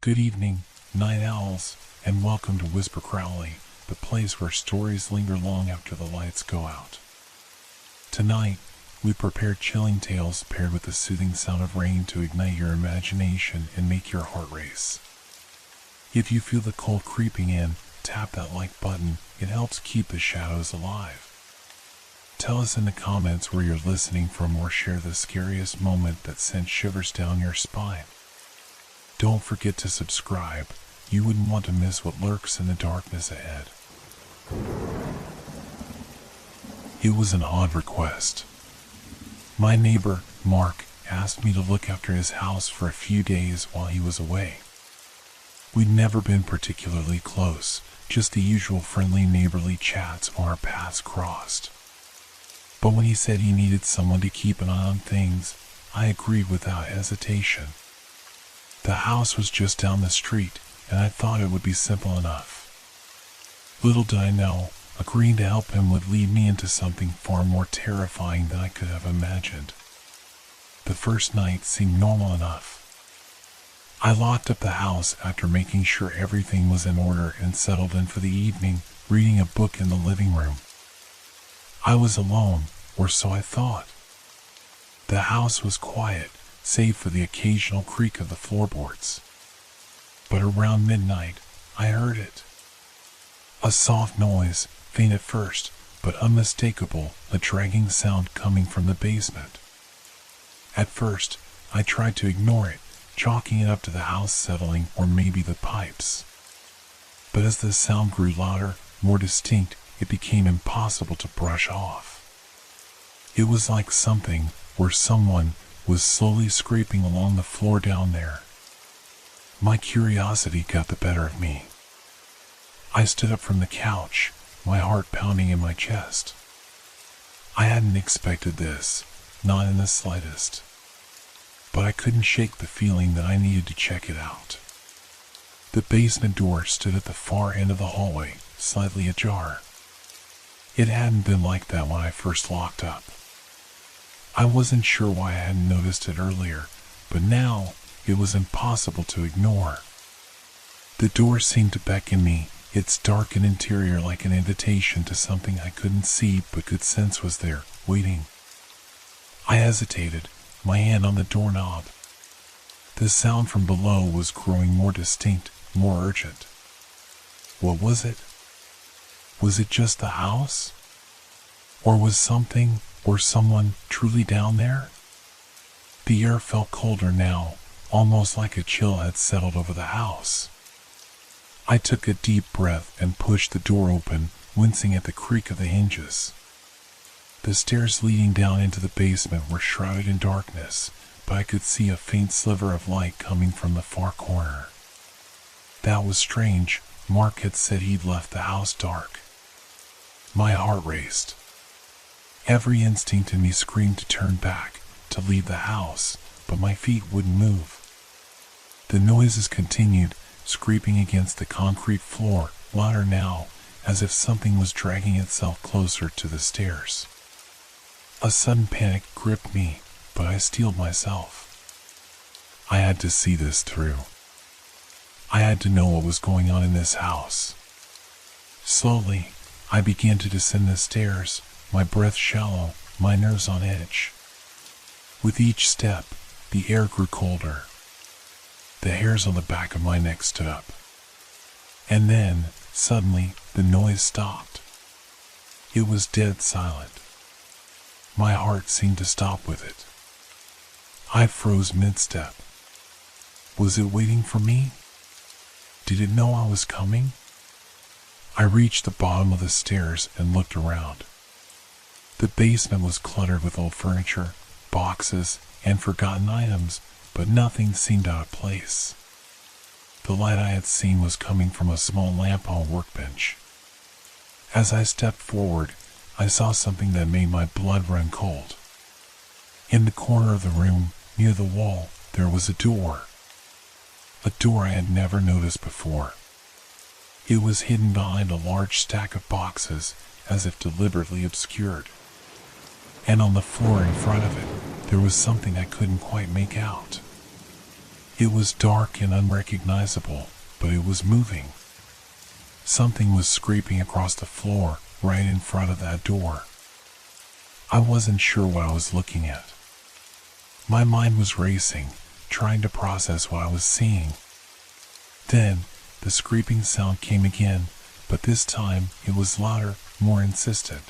Good evening, night owls, and welcome to Whisper Crowley, the place where stories linger long after the lights go out. Tonight, we prepared chilling tales paired with the soothing sound of rain to ignite your imagination and make your heart race. If you feel the cold creeping in, tap that like button. It helps keep the shadows alive. Tell us in the comments where you're listening from or share the scariest moment that sent shivers down your spine. Don't forget to subscribe. You wouldn't want to miss what lurks in the darkness ahead. It was an odd request. My neighbor, Mark, asked me to look after his house for a few days while he was away. We'd never been particularly close, just the usual friendly neighborly chats when our paths crossed. But when he said he needed someone to keep an eye on things, I agreed without hesitation. The house was just down the street, and I thought it would be simple enough. Little did I know, agreeing to help him would lead me into something far more terrifying than I could have imagined. The first night seemed normal enough. I locked up the house after making sure everything was in order and settled in for the evening, reading a book in the living room. I was alone, or so I thought. The house was quiet, save for the occasional creak of the floorboards. But around midnight, I heard it. A soft noise, faint at first, but unmistakable, a dragging sound coming from the basement. At first, I tried to ignore it, chalking it up to the house settling or maybe the pipes. But as the sound grew louder, more distinct, it became impossible to brush off. It was like something, or someone, was slowly scraping along the floor down there. My curiosity got the better of me. I stood up from the couch, my heart pounding in my chest. I hadn't expected this, not in the slightest. But I couldn't shake the feeling that I needed to check it out. The basement door stood at the far end of the hallway, slightly ajar. It hadn't been like that when I first locked up. I wasn't sure why I hadn't noticed it earlier, but now it was impossible to ignore. The door seemed to beckon me, its darkened interior like an invitation to something I couldn't see but could sense was there, waiting. I hesitated, my hand on the doorknob. The sound from below was growing more distinct, more urgent. What was it? Was it just the house? Or was something, or someone, truly down there? The air felt colder now, almost like a chill had settled over the house. I took a deep breath and pushed the door open, wincing at the creak of the hinges. The stairs leading down into the basement were shrouded in darkness, but I could see a faint sliver of light coming from the far corner. That was strange. Mark had said he'd left the house dark. My heart raced. Every instinct in me screamed to turn back, to leave the house, but my feet wouldn't move. The noises continued, scraping against the concrete floor, louder now, as if something was dragging itself closer to the stairs. A sudden panic gripped me, but I steeled myself. I had to see this through. I had to know what was going on in this house. Slowly, I began to descend the stairs, my breath shallow, my nerves on edge. With each step, the air grew colder. The hairs on the back of my neck stood up. And then, suddenly, the noise stopped. It was dead silent. My heart seemed to stop with it. I froze mid-step. Was it waiting for me? Did it know I was coming? I reached the bottom of the stairs and looked around. The basement was cluttered with old furniture, boxes, and forgotten items, but nothing seemed out of place. The light I had seen was coming from a small lamp on a workbench. As I stepped forward, I saw something that made my blood run cold. In the corner of the room, near the wall, there was a door. A door I had never noticed before. It was hidden behind a large stack of boxes, as if deliberately obscured. And on the floor in front of it, there was something I couldn't quite make out. It was dark and unrecognizable, but it was moving. Something was scraping across the floor right in front of that door. I wasn't sure what I was looking at. My mind was racing, trying to process what I was seeing. Then, the scraping sound came again, but this time it was louder, more insistent.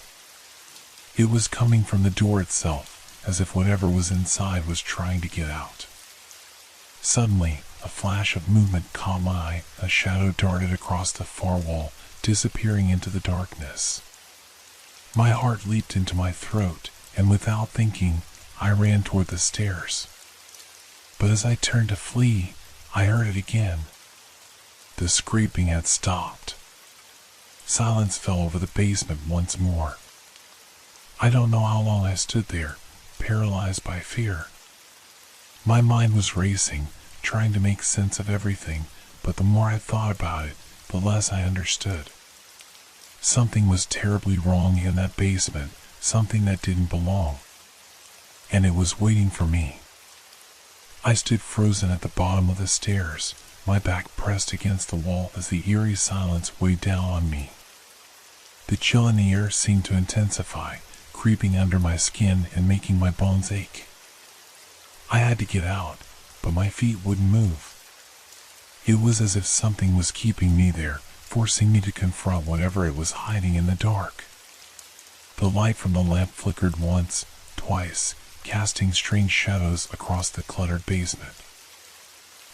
It was coming from the door itself, as if whatever was inside was trying to get out. Suddenly, a flash of movement caught my eye. A shadow darted across the far wall, disappearing into the darkness. My heart leaped into my throat, and without thinking, I ran toward the stairs. But as I turned to flee, I heard it again. The scraping had stopped. Silence fell over the basement once more. I don't know how long I stood there, paralyzed by fear. My mind was racing, trying to make sense of everything, but the more I thought about it, the less I understood. Something was terribly wrong in that basement, something that didn't belong. And it was waiting for me. I stood frozen at the bottom of the stairs, my back pressed against the wall as the eerie silence weighed down on me. The chill in the air seemed to intensify, creeping under my skin and making my bones ache. I had to get out, but my feet wouldn't move. It was as if something was keeping me there, forcing me to confront whatever it was hiding in the dark. The light from the lamp flickered once, twice, casting strange shadows across the cluttered basement.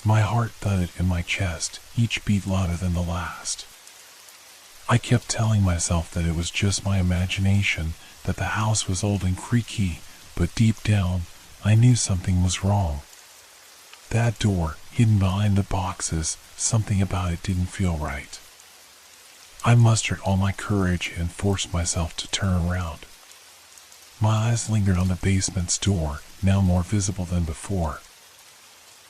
My heart thudded in my chest, each beat louder than the last. I kept telling myself that it was just my imagination, that the house was old and creaky, but deep down, I knew something was wrong. That door, hidden behind the boxes, something about it didn't feel right. I mustered all my courage and forced myself to turn around. My eyes lingered on the basement's door, now more visible than before.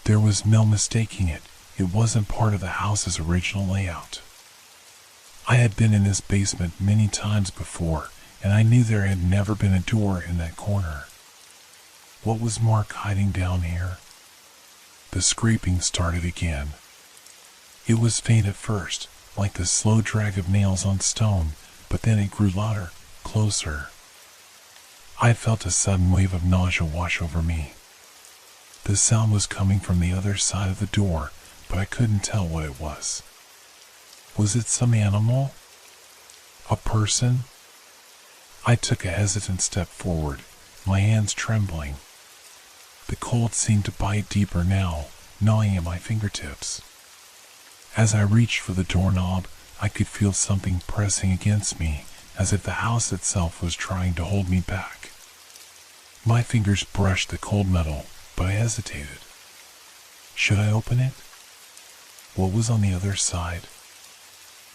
There was no mistaking it. It wasn't part of the house's original layout. I had been in this basement many times before, and I knew there had never been a door in that corner. What was Mark hiding down here? The scraping started again. It was faint at first, like the slow drag of nails on stone, but then it grew louder, closer. I felt a sudden wave of nausea wash over me. The sound was coming from the other side of the door, but I couldn't tell what it was. Was it some animal? A person? I took a hesitant step forward, my hands trembling. The cold seemed to bite deeper now, gnawing at my fingertips. As I reached for the doorknob, I could feel something pressing against me, as if the house itself was trying to hold me back. My fingers brushed the cold metal, but I hesitated. Should I open it? What was on the other side?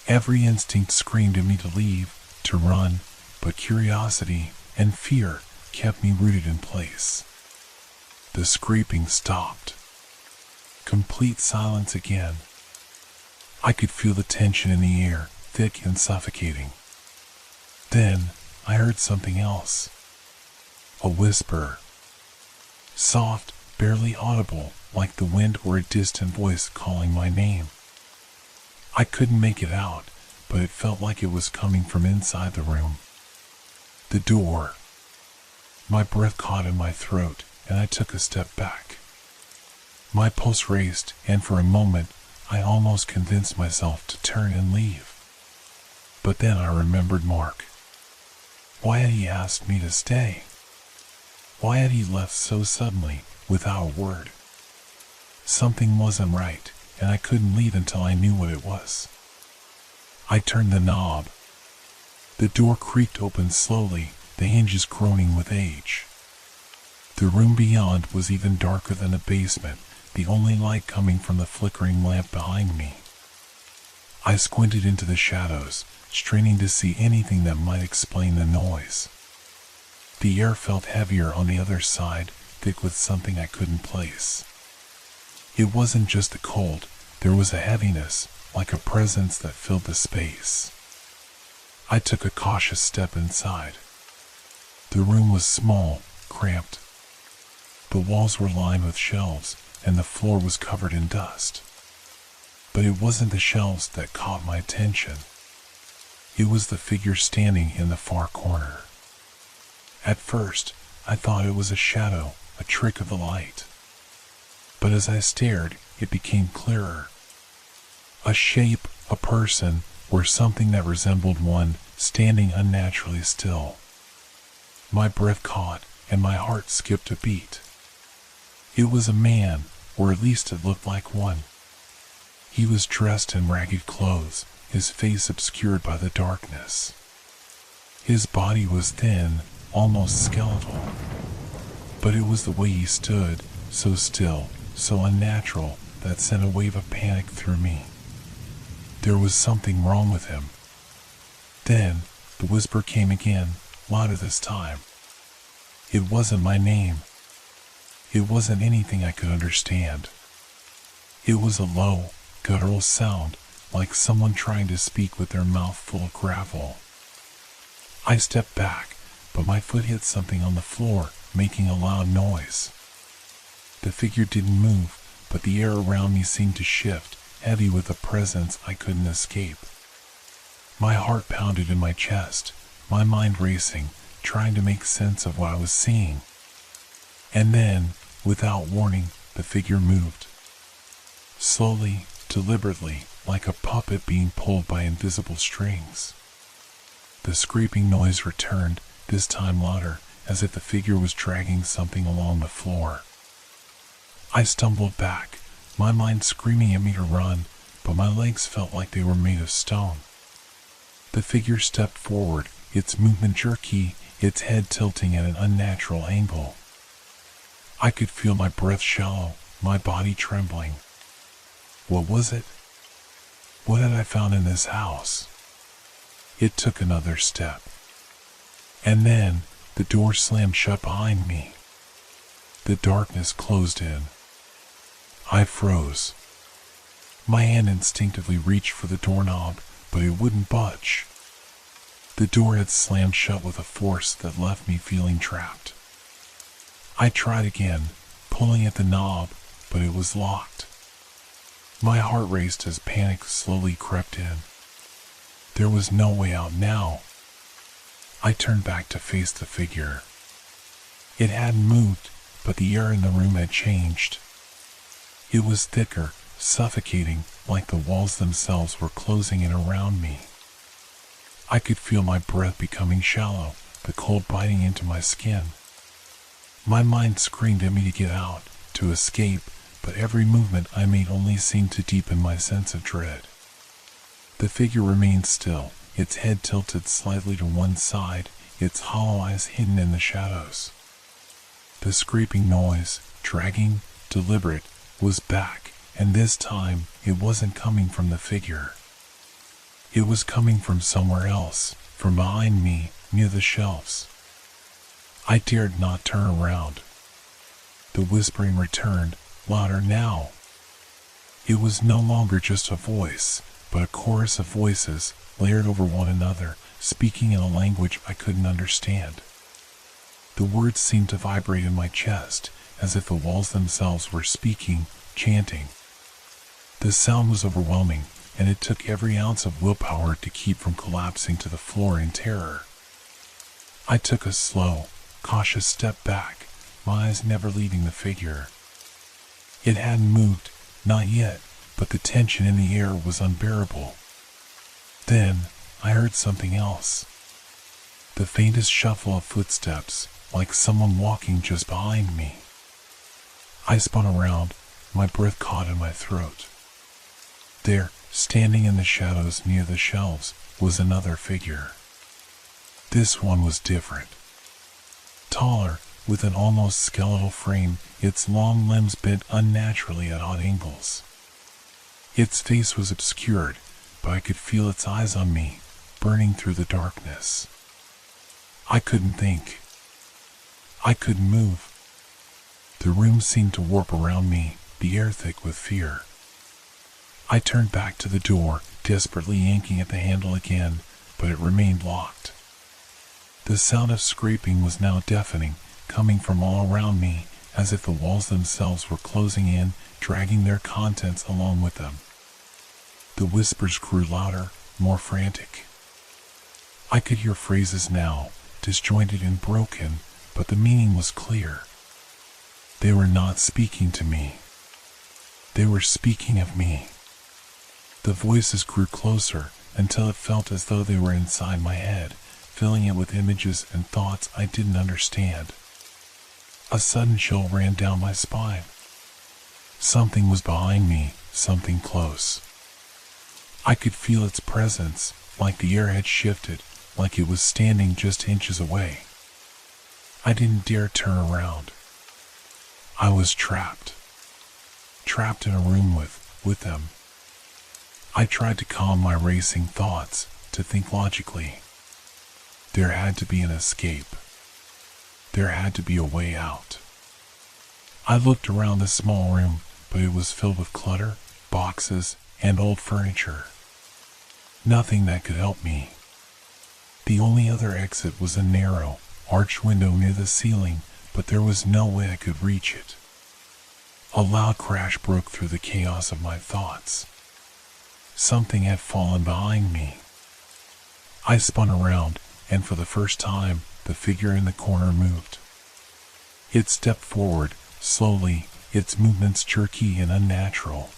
Every instinct screamed at me to leave, to run, but curiosity and fear kept me rooted in place. The scraping stopped. Complete silence again. I could feel the tension in the air, thick and suffocating. Then, I heard something else. A whisper. Soft, barely audible, like the wind or a distant voice calling my name. I couldn't make it out, but it felt like it was coming from inside the room. The door. My breath caught in my throat, and I took a step back. My pulse raced, and for a moment, I almost convinced myself to turn and leave. But then I remembered Mark. Why had he asked me to stay? Why had he left so suddenly, without a word? Something wasn't right, and I couldn't leave until I knew what it was. I turned the knob. The door creaked open slowly, the hinges groaning with age. The room beyond was even darker than the basement, the only light coming from the flickering lamp behind me. I squinted into the shadows, straining to see anything that might explain the noise. The air felt heavier on the other side, thick with something I couldn't place. It wasn't just the cold, there was a heaviness, like a presence that filled the space. I took a cautious step inside. The room was small, cramped. The walls were lined with shelves, and the floor was covered in dust. But it wasn't the shelves that caught my attention. It was the figure standing in the far corner. At first, I thought it was a shadow, a trick of the light. But as I stared, it became clearer. A shape, a person, or something that resembled one, standing unnaturally still. My breath caught, and my heart skipped a beat. It was a man, or at least it looked like one. He was dressed in ragged clothes, his face obscured by the darkness. His body was thin, almost skeletal. But it was the way he stood, so still, so unnatural, that sent a wave of panic through me. There was something wrong with him. Then, the whisper came again, louder this time. It wasn't my name. It wasn't anything I could understand. It was a low, guttural sound, like someone trying to speak with their mouth full of gravel. I stepped back, but my foot hit something on the floor, making a loud noise. The figure didn't move, but the air around me seemed to shift, heavy with a presence I couldn't escape. My heart pounded in my chest, my mind racing, trying to make sense of what I was seeing. And then, without warning, the figure moved. Slowly, deliberately, like a puppet being pulled by invisible strings. The scraping noise returned, this time louder, as if the figure was dragging something along the floor. I stumbled back, my mind screaming at me to run, but my legs felt like they were made of stone. The figure stepped forward, its movement jerky, its head tilting at an unnatural angle. I could feel my breath shallow, my body trembling. What was it? What had I found in this house? It took another step. And then, the door slammed shut behind me. The darkness closed in. I froze. My hand instinctively reached for the doorknob, but it wouldn't budge. The door had slammed shut with a force that left me feeling trapped. I tried again, pulling at the knob, but it was locked. My heart raced as panic slowly crept in. There was no way out now. I turned back to face the figure. It hadn't moved, but the air in the room had changed. It was thicker, suffocating, like the walls themselves were closing in around me. I could feel my breath becoming shallow, the cold biting into my skin. My mind screamed at me to get out, to escape, but every movement I made only seemed to deepen my sense of dread. The figure remained still, its head tilted slightly to one side, its hollow eyes hidden in the shadows. The scraping noise, dragging, deliberate, was back, and this time it wasn't coming from the figure. It was coming from somewhere else, from behind me, near the shelves. I dared not turn around. The whispering returned, louder now. It was no longer just a voice, but a chorus of voices, layered over one another, speaking in a language I couldn't understand. The words seemed to vibrate in my chest, as if the walls themselves were speaking, chanting. The sound was overwhelming, and it took every ounce of willpower to keep from collapsing to the floor in terror. I took a slow, cautious step back, my eyes never leaving the figure. It hadn't moved, not yet, but the tension in the air was unbearable. Then, I heard something else. The faintest shuffle of footsteps, like someone walking just behind me. I spun around, my breath caught in my throat. There, standing in the shadows near the shelves, was another figure. This one was different. Taller, with an almost skeletal frame, its long limbs bent unnaturally at odd angles. Its face was obscured, but I could feel its eyes on me, burning through the darkness. I couldn't think. I couldn't move. The room seemed to warp around me, the air thick with fear. I turned back to the door, desperately yanking at the handle again, but it remained locked. The sound of scraping was now deafening, coming from all around me, as if the walls themselves were closing in, dragging their contents along with them. The whispers grew louder, more frantic. I could hear phrases now, disjointed and broken, but the meaning was clear. They were not speaking to me. They were speaking of me. The voices grew closer until it felt as though they were inside my head, filling it with images and thoughts I didn't understand. A sudden chill ran down my spine. Something was behind me, something close. I could feel its presence, like the air had shifted, like it was standing just inches away. I didn't dare turn around. I was trapped in a room with them. I tried to calm my racing thoughts, to think logically. There had to be an escape. There had to be a way out. I looked around the small room, but it was filled with clutter, boxes, and old furniture. Nothing that could help me. The only other exit was a narrow, arched window near the ceiling, but there was no way I could reach it. A loud crash broke through the chaos of my thoughts. Something had fallen behind me. I spun around, and for the first time, the figure in the corner moved. It stepped forward, slowly, its movements jerky and unnatural.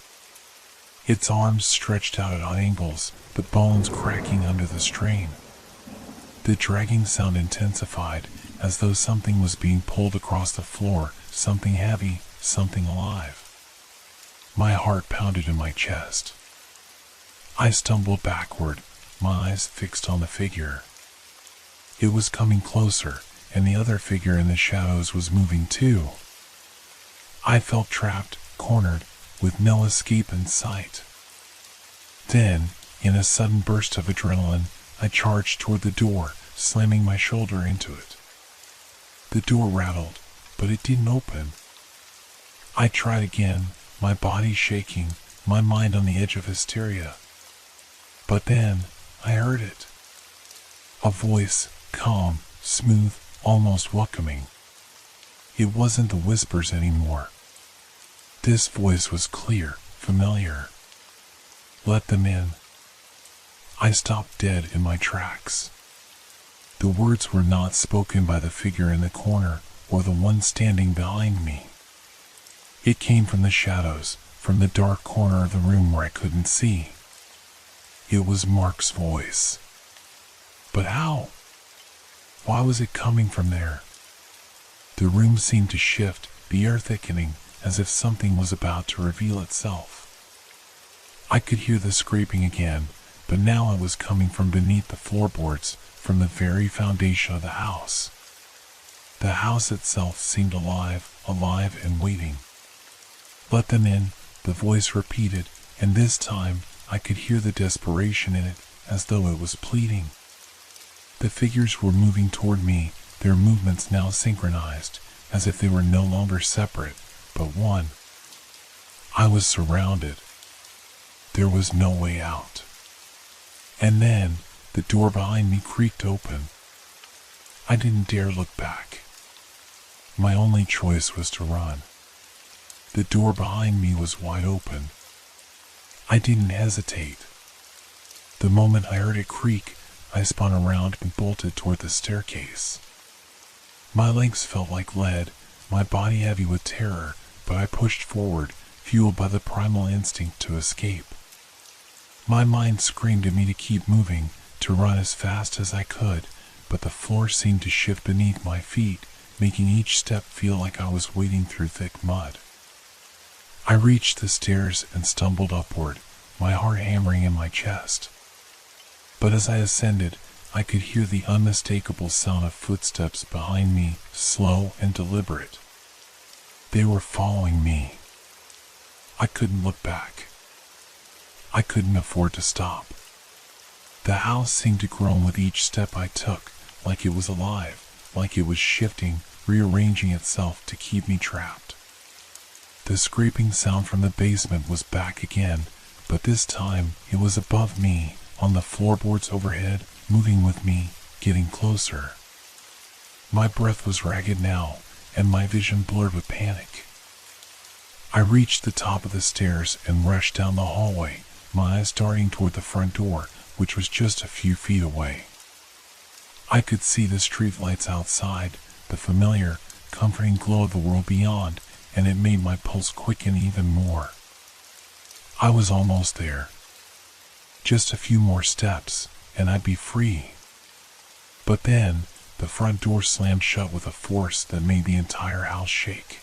Its arms stretched out at angles, the bones cracking under the strain. The dragging sound intensified, as though something was being pulled across the floor, something heavy, something alive. My heart pounded in my chest. I stumbled backward, my eyes fixed on the figure. It was coming closer, and the other figure in the shadows was moving too. I felt trapped, cornered, with no escape in sight. Then, in a sudden burst of adrenaline, I charged toward the door, slamming my shoulder into it. The door rattled, but it didn't open. I tried again, my body shaking, my mind on the edge of hysteria. But then, I heard it. A voice, calm, smooth, almost welcoming. It wasn't the whispers anymore. This voice was clear, familiar. Let them in. I stopped dead in my tracks. The words were not spoken by the figure in the corner or the one standing behind me. It came from the shadows, from the dark corner of the room where I couldn't see. It was Mark's voice. But how? Why was it coming from there? The room seemed to shift, the air thickening, as if something was about to reveal itself. I could hear the scraping again, but now it was coming from beneath the floorboards, from the very foundation of the house. The house itself seemed alive and waiting. Let them in, the voice repeated, and this time I could hear the desperation in it, as though it was pleading. The figures were moving toward me, their movements now synchronized, as if they were no longer separate, but one. I was surrounded. There was no way out. And then, the door behind me creaked open. I didn't dare look back. My only choice was to run. The door behind me was wide open. I didn't hesitate. The moment I heard it creak, I spun around and bolted toward the staircase. My legs felt like lead, my body heavy with terror, but I pushed forward, fueled by the primal instinct to escape. My mind screamed at me to keep moving, to run as fast as I could, but the floor seemed to shift beneath my feet, making each step feel like I was wading through thick mud. I reached the stairs and stumbled upward, my heart hammering in my chest. But as I ascended, I could hear the unmistakable sound of footsteps behind me, slow and deliberate. They were following me. I couldn't look back. I couldn't afford to stop. The house seemed to groan with each step I took, like it was alive, like it was shifting, rearranging itself to keep me trapped. The scraping sound from the basement was back again, but this time it was above me, on the floorboards overhead, moving with me, getting closer. My breath was ragged now, and my vision blurred with panic. I reached the top of the stairs and rushed down the hallway, my eyes darting toward the front door, which was just a few feet away. I could see the street lights outside, the familiar, comforting glow of the world beyond, and it made my pulse quicken even more. I was almost there. Just a few more steps, and I'd be free. But then, the front door slammed shut with a force that made the entire house shake.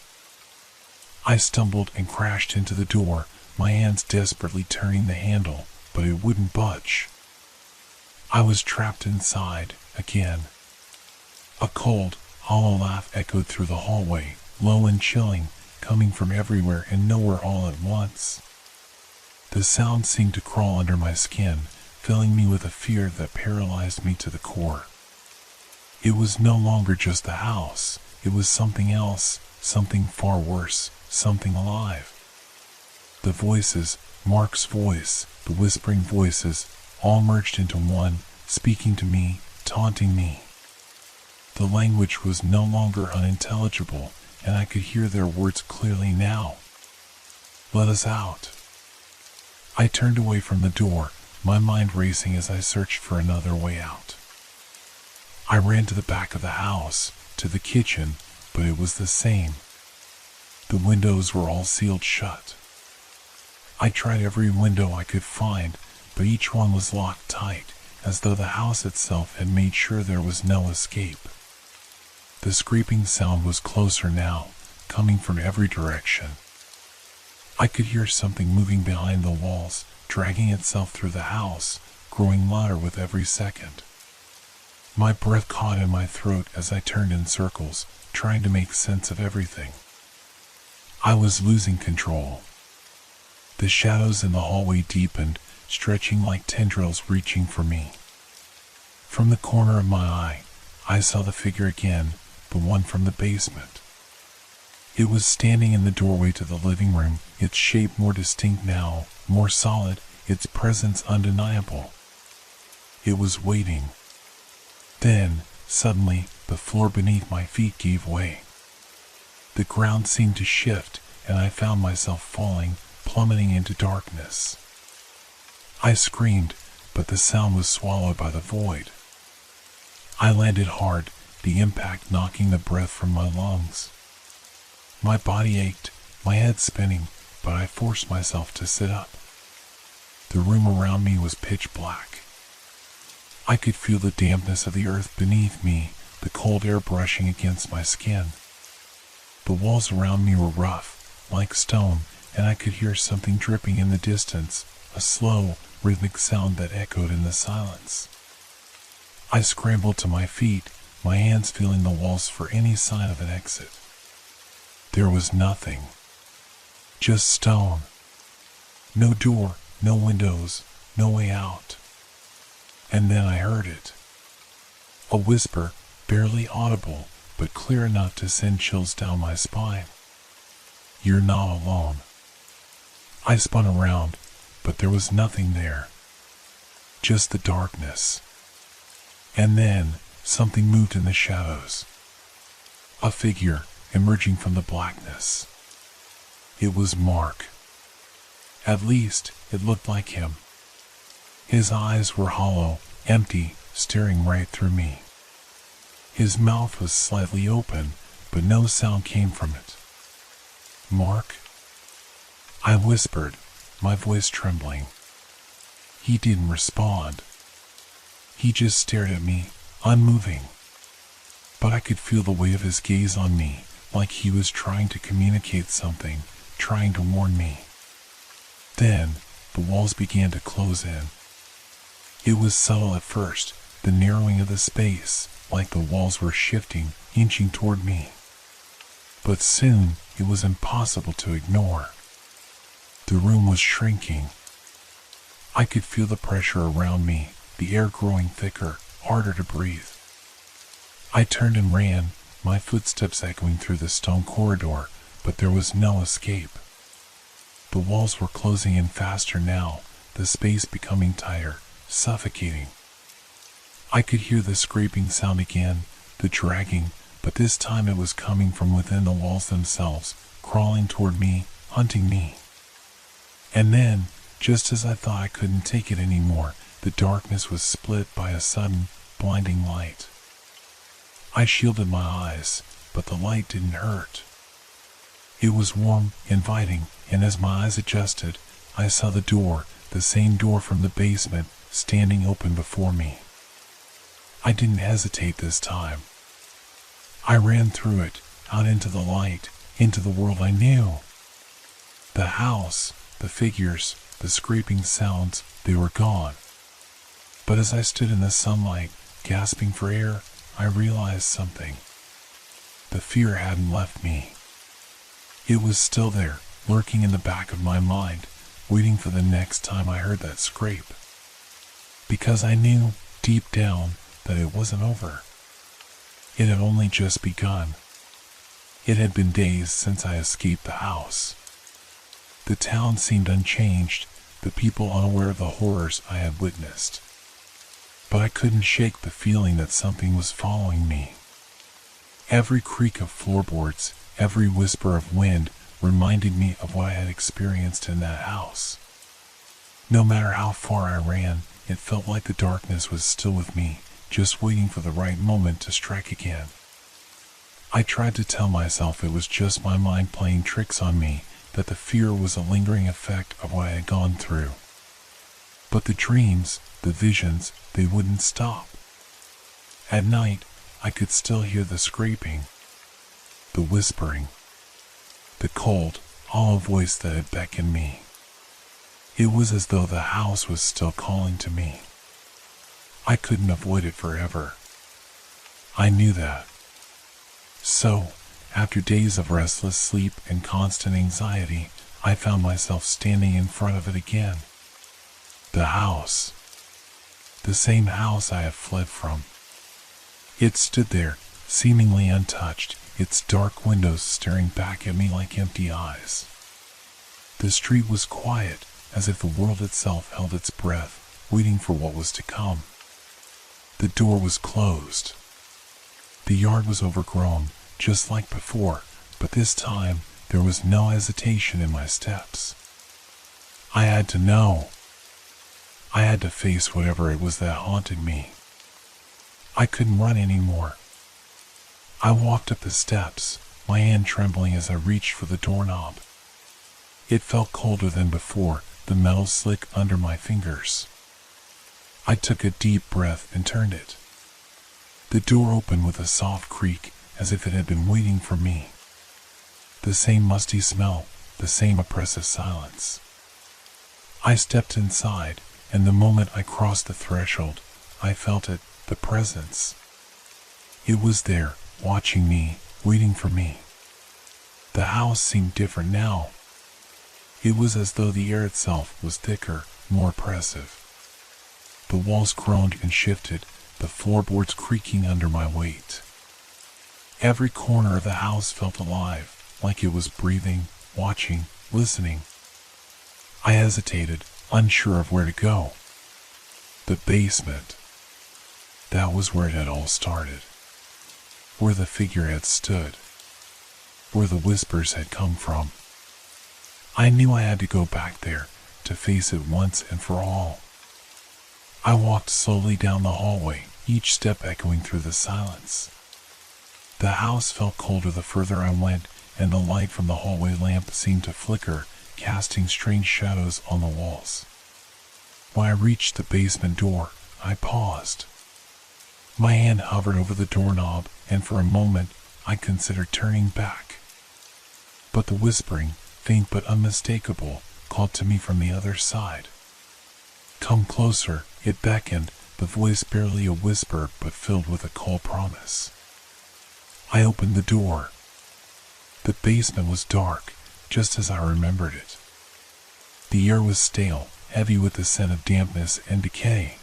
I stumbled and crashed into the door, my hands desperately turning the handle, but it wouldn't budge. I was trapped inside, again. A cold, hollow laugh echoed through the hallway, low and chilling, coming from everywhere and nowhere all at once. The sound seemed to crawl under my skin, filling me with a fear that paralyzed me to the core. It was no longer just the house, it was something else, something far worse, something alive. The voices, Mark's voice, the whispering voices, all merged into one, speaking to me, taunting me. The language was no longer unintelligible, and I could hear their words clearly now. Let us out. I turned away from the door, my mind racing as I searched for another way out. I ran to the back of the house, to the kitchen, but it was the same. The windows were all sealed shut. I tried every window I could find, but each one was locked tight, as though the house itself had made sure there was no escape. The scraping sound was closer now, coming from every direction. I could hear something moving behind the walls, dragging itself through the house, growing louder with every second. My breath caught in my throat as I turned in circles, trying to make sense of everything. I was losing control. The shadows in the hallway deepened, stretching like tendrils reaching for me. From the corner of my eye, I saw the figure again, the one from the basement. It was standing in the doorway to the living room, its shape more distinct now, more solid, its presence undeniable. It was waiting. Then, suddenly, the floor beneath my feet gave way. The ground seemed to shift, and I found myself falling, plummeting into darkness. I screamed, but the sound was swallowed by the void. I landed hard, the impact knocking the breath from my lungs. My body ached, my head spinning, but I forced myself to sit up. The room around me was pitch black. I could feel the dampness of the earth beneath me, the cold air brushing against my skin. The walls around me were rough, like stone, and I could hear something dripping in the distance, a slow, rhythmic sound that echoed in the silence. I scrambled to my feet, my hands feeling the walls for any sign of an exit. There was nothing. Just stone. No door, no windows, no way out. And then I heard it. A whisper, barely audible, but clear enough to send chills down my spine. You're not alone. I spun around, but there was nothing there. Just the darkness. And then, something moved in the shadows. A figure, emerging from the blackness. It was Mark. At least, it looked like him. His eyes were hollow, empty, staring right through me. His mouth was slightly open, but no sound came from it. Mark? I whispered, my voice trembling. He didn't respond. He just stared at me, unmoving. But I could feel the weight of his gaze on me, like he was trying to communicate something, trying to warn me. Then, the walls began to close in. It was subtle at first, the narrowing of the space, like the walls were shifting, inching toward me. But soon, it was impossible to ignore. The room was shrinking. I could feel the pressure around me, the air growing thicker, harder to breathe. I turned and ran, my footsteps echoing through the stone corridor, but there was no escape. The walls were closing in faster now, the space becoming tighter, suffocating. I could hear the scraping sound again, the dragging, but this time it was coming from within the walls themselves, crawling toward me, hunting me. And then, just as I thought I couldn't take it anymore, the darkness was split by a sudden, blinding light. I shielded my eyes, but the light didn't hurt. It was warm, inviting, and as my eyes adjusted, I saw the door, the same door from the basement, standing open before me. I didn't hesitate this time. I ran through it, out into the light, into the world I knew. The house, the figures, the scraping sounds, they were gone. But as I stood in the sunlight, gasping for air, I realized something. The fear hadn't left me. It was still there, lurking in the back of my mind, waiting for the next time I heard that scrape. Because I knew, deep down, that it wasn't over. It had only just begun. It had been days since I escaped the house. The town seemed unchanged, the people unaware of the horrors I had witnessed. But I couldn't shake the feeling that something was following me. Every creak of floorboards, every whisper of wind reminded me of what I had experienced in that house. No matter how far I ran, it felt like the darkness was still with me, just waiting for the right moment to strike again. I tried to tell myself it was just my mind playing tricks on me, that the fear was a lingering effect of what I had gone through. But the dreams, the visions, they wouldn't stop. At night, I could still hear the scraping, the whispering, the cold, hollow voice that had beckoned me. It was as though the house was still calling to me. I couldn't avoid it forever. I knew that. So, after days of restless sleep and constant anxiety, I found myself standing in front of it again. The house. The same house I had fled from. It stood there, seemingly untouched, its dark windows staring back at me like empty eyes. The street was quiet, as if the world itself held its breath, waiting for what was to come. The door was closed. The yard was overgrown, just like before, but this time there was no hesitation in my steps. I had to know. I had to face whatever it was that haunted me. I couldn't run anymore. I walked up the steps, my hand trembling as I reached for the doorknob. It felt colder than before, the metal slick under my fingers. I took a deep breath and turned it. The door opened with a soft creak, as if it had been waiting for me. The same musty smell, the same oppressive silence. I stepped inside, and the moment I crossed the threshold, I felt it, the presence. It was there, watching me, waiting for me. The house seemed different now. It was as though the air itself was thicker, more oppressive. The walls groaned and shifted, the floorboards creaking under my weight. Every corner of the house felt alive, like it was breathing, watching, listening. I hesitated, unsure of where to go. The basement. That was where it had all started. Where the figure had stood. Where the whispers had come from. I knew I had to go back there, to face it once and for all. I walked slowly down the hallway, each step echoing through the silence. The house felt colder the further I went, and the light from the hallway lamp seemed to flicker, casting strange shadows on the walls. When I reached the basement door, I paused. My hand hovered over the doorknob, and for a moment, I considered turning back. But the whispering, faint but unmistakable, called to me from the other side. Come closer, it beckoned, the voice barely a whisper but filled with a cold promise. I opened the door. The basement was dark, just as I remembered it. The air was stale, heavy with the scent of dampness and decay.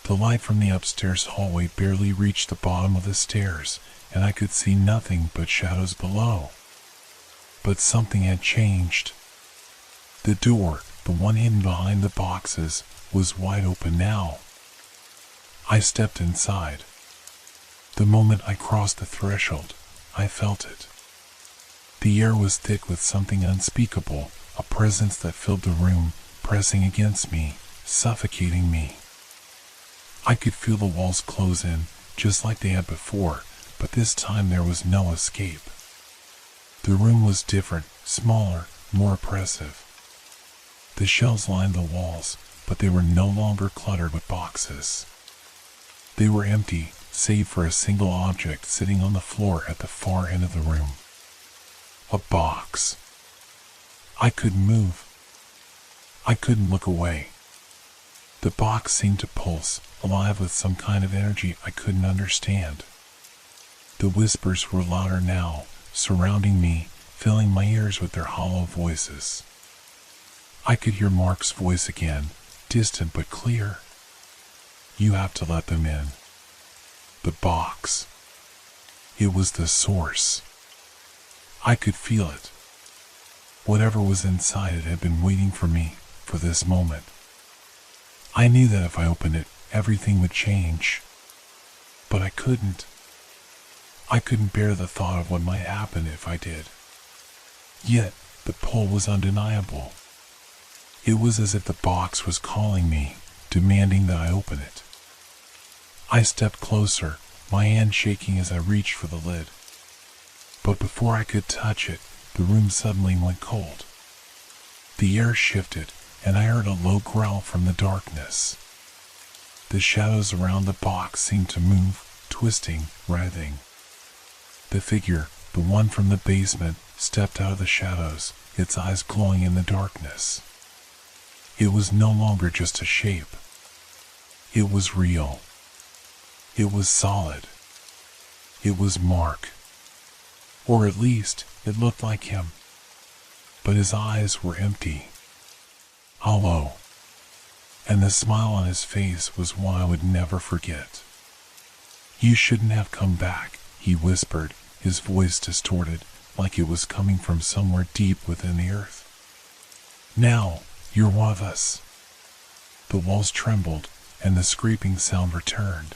The light from the upstairs hallway barely reached the bottom of the stairs, and I could see nothing but shadows below. But something had changed. The door, the one hidden behind the boxes, was wide open now. I stepped inside. The moment I crossed the threshold, I felt it. The air was thick with something unspeakable, a presence that filled the room, pressing against me, suffocating me. I could feel the walls close in, just like they had before, but this time there was no escape. The room was different, smaller, more oppressive. The shelves lined the walls, but they were no longer cluttered with boxes. They were empty, save for a single object sitting on the floor at the far end of the room. A box. I couldn't move. I couldn't look away. The box seemed to pulse, alive with some kind of energy I couldn't understand. The whispers were louder now, surrounding me, filling my ears with their hollow voices. I could hear Mark's voice again, distant but clear. You have to let them in. The box. It was the source. I could feel it. Whatever was inside it had been waiting for me, for this moment. I knew that if I opened it, everything would change. But I couldn't. I couldn't bear the thought of what might happen if I did. Yet, the pull was undeniable. It was as if the box was calling me, demanding that I open it. I stepped closer, my hand shaking as I reached for the lid. But before I could touch it, the room suddenly went cold. The air shifted, and I heard a low growl from the darkness. The shadows around the box seemed to move, twisting, writhing. The figure, the one from the basement, stepped out of the shadows, its eyes glowing in the darkness. It was no longer just a shape. It was real. It was solid. It was Mark. Or at least, it looked like him. But his eyes were empty. Hollow. And the smile on his face was one I would never forget. You shouldn't have come back, he whispered, his voice distorted, like it was coming from somewhere deep within the earth. Now, you're one of us. The walls trembled, and the scraping sound returned.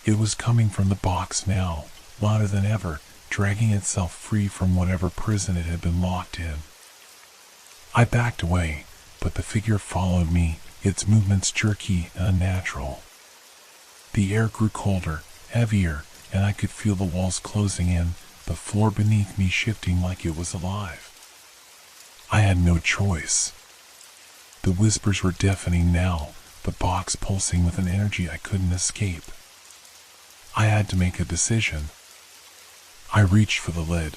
It was coming from the box now, louder than ever, dragging itself free from whatever prison it had been locked in. I backed away, but the figure followed me, its movements jerky and unnatural. The air grew colder, heavier, and I could feel the walls closing in, the floor beneath me shifting like it was alive. I had no choice. The whispers were deafening now, the box pulsing with an energy I couldn't escape. I had to make a decision. I reached for the lid.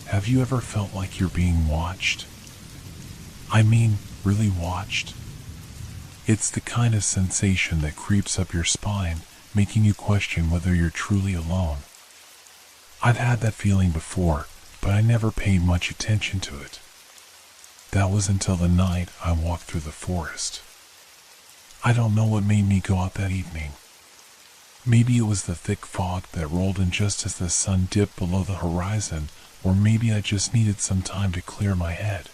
Have you ever felt like you're being watched? I mean, really watched? It's the kind of sensation that creeps up your spine, making you question whether you're truly alone. I've had that feeling before, but I never paid much attention to it. That was until the night I walked through the forest. I don't know what made me go out that evening. Maybe it was the thick fog that rolled in just as the sun dipped below the horizon, or maybe I just needed some time to clear my head.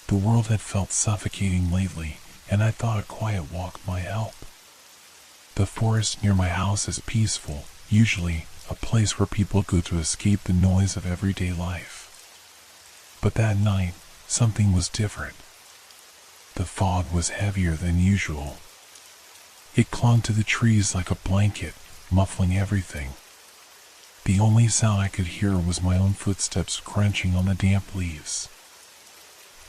The world had felt suffocating lately, and I thought a quiet walk might help. The forest near my house is peaceful, usually a place where people go to escape the noise of everyday life. But that night, something was different. The fog was heavier than usual. It clung to the trees like a blanket, muffling everything. The only sound I could hear was my own footsteps crunching on the damp leaves.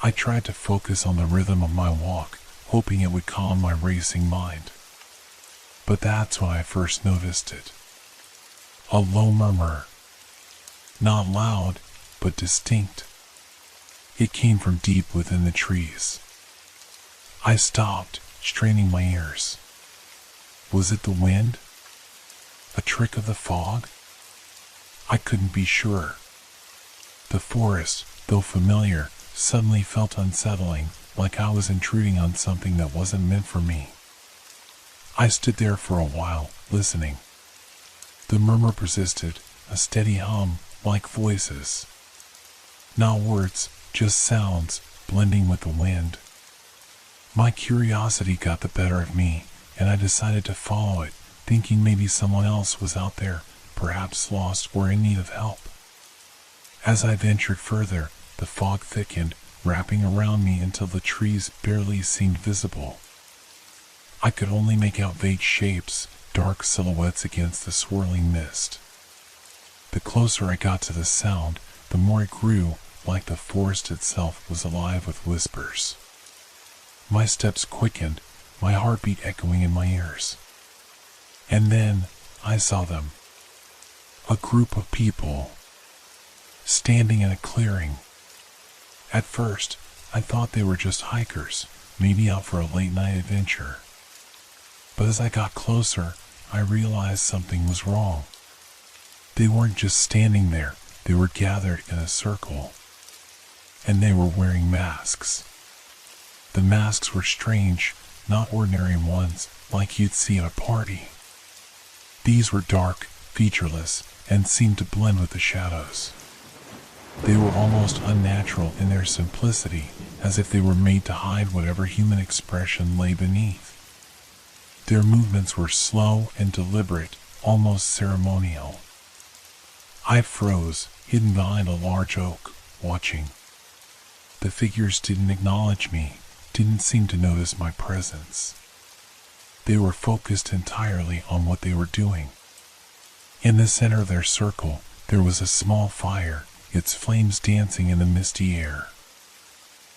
I tried to focus on the rhythm of my walk, hoping it would calm my racing mind. But that's when I first noticed it. A low murmur. Not loud, but distinct. It came from deep within the trees. I stopped, straining my ears. Was it the wind? A trick of the fog? I couldn't be sure. The forest, though familiar, suddenly felt unsettling, like I was intruding on something that wasn't meant for me. I stood there for a while, listening. The murmur persisted, a steady hum, like voices. Not words, just sounds, blending with the wind. My curiosity got the better of me, and I decided to follow it, thinking maybe someone else was out there, perhaps lost or in need of help. As I ventured further, the fog thickened, wrapping around me until the trees barely seemed visible. I could only make out vague shapes, dark silhouettes against the swirling mist. The closer I got to the sound, the more it grew, like the forest itself was alive with whispers. My steps quickened, my heartbeat echoing in my ears. And then I saw them. A group of people, standing in a clearing. At first, I thought they were just hikers, maybe out for a late-night adventure. But as I got closer, I realized something was wrong. They weren't just standing there, they were gathered in a circle. And they were wearing masks. The masks were strange, not ordinary ones like you'd see at a party. These were dark, featureless, and seemed to blend with the shadows. They were almost unnatural in their simplicity, as if they were made to hide whatever human expression lay beneath. Their movements were slow and deliberate, almost ceremonial. I froze, hidden behind a large oak, watching. The figures didn't acknowledge me, didn't seem to notice my presence. They were focused entirely on what they were doing. In the center of their circle, there was a small fire, its flames dancing in the misty air.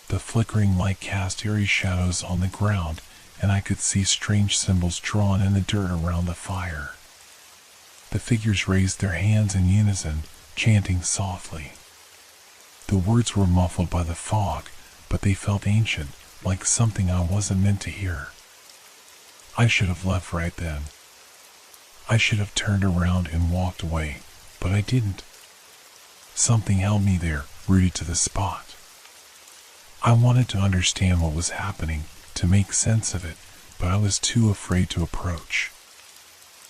The flickering light cast eerie shadows on the ground, and I could see strange symbols drawn in the dirt around the fire. The figures raised their hands in unison, chanting softly. The words were muffled by the fog, but they felt ancient, like something I wasn't meant to hear. I should have left right then. I should have turned around and walked away, but I didn't. Something held me there, rooted to the spot. I wanted to understand what was happening, to make sense of it, but I was too afraid to approach.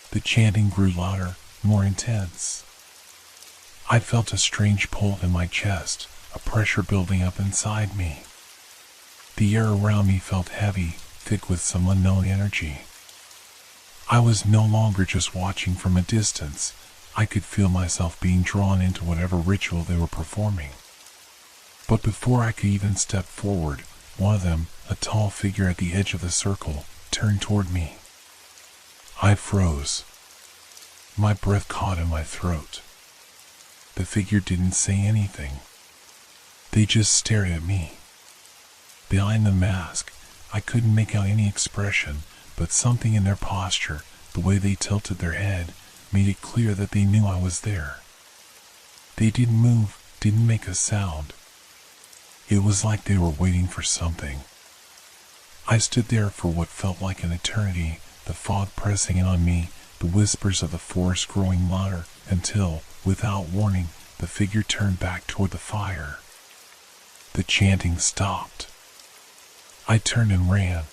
The chanting grew louder, more intense. I felt a strange pull in my chest, a pressure building up inside me. The air around me felt heavy, thick with some unknown energy. I was no longer just watching from a distance. I could feel myself being drawn into whatever ritual they were performing. But before I could even step forward, one of them, a tall figure at the edge of the circle, turned toward me. I froze. My breath caught in my throat. The figure didn't say anything. They just stared at me. Behind the mask, I couldn't make out any expression, but something in their posture, the way they tilted their head, made it clear that they knew I was there. They didn't move, didn't make a sound. It was like they were waiting for something. I stood there for what felt like an eternity, the fog pressing in on me, the whispers of the forest growing louder, until, without warning, the figure turned back toward the fire. The chanting stopped. I turned and ran.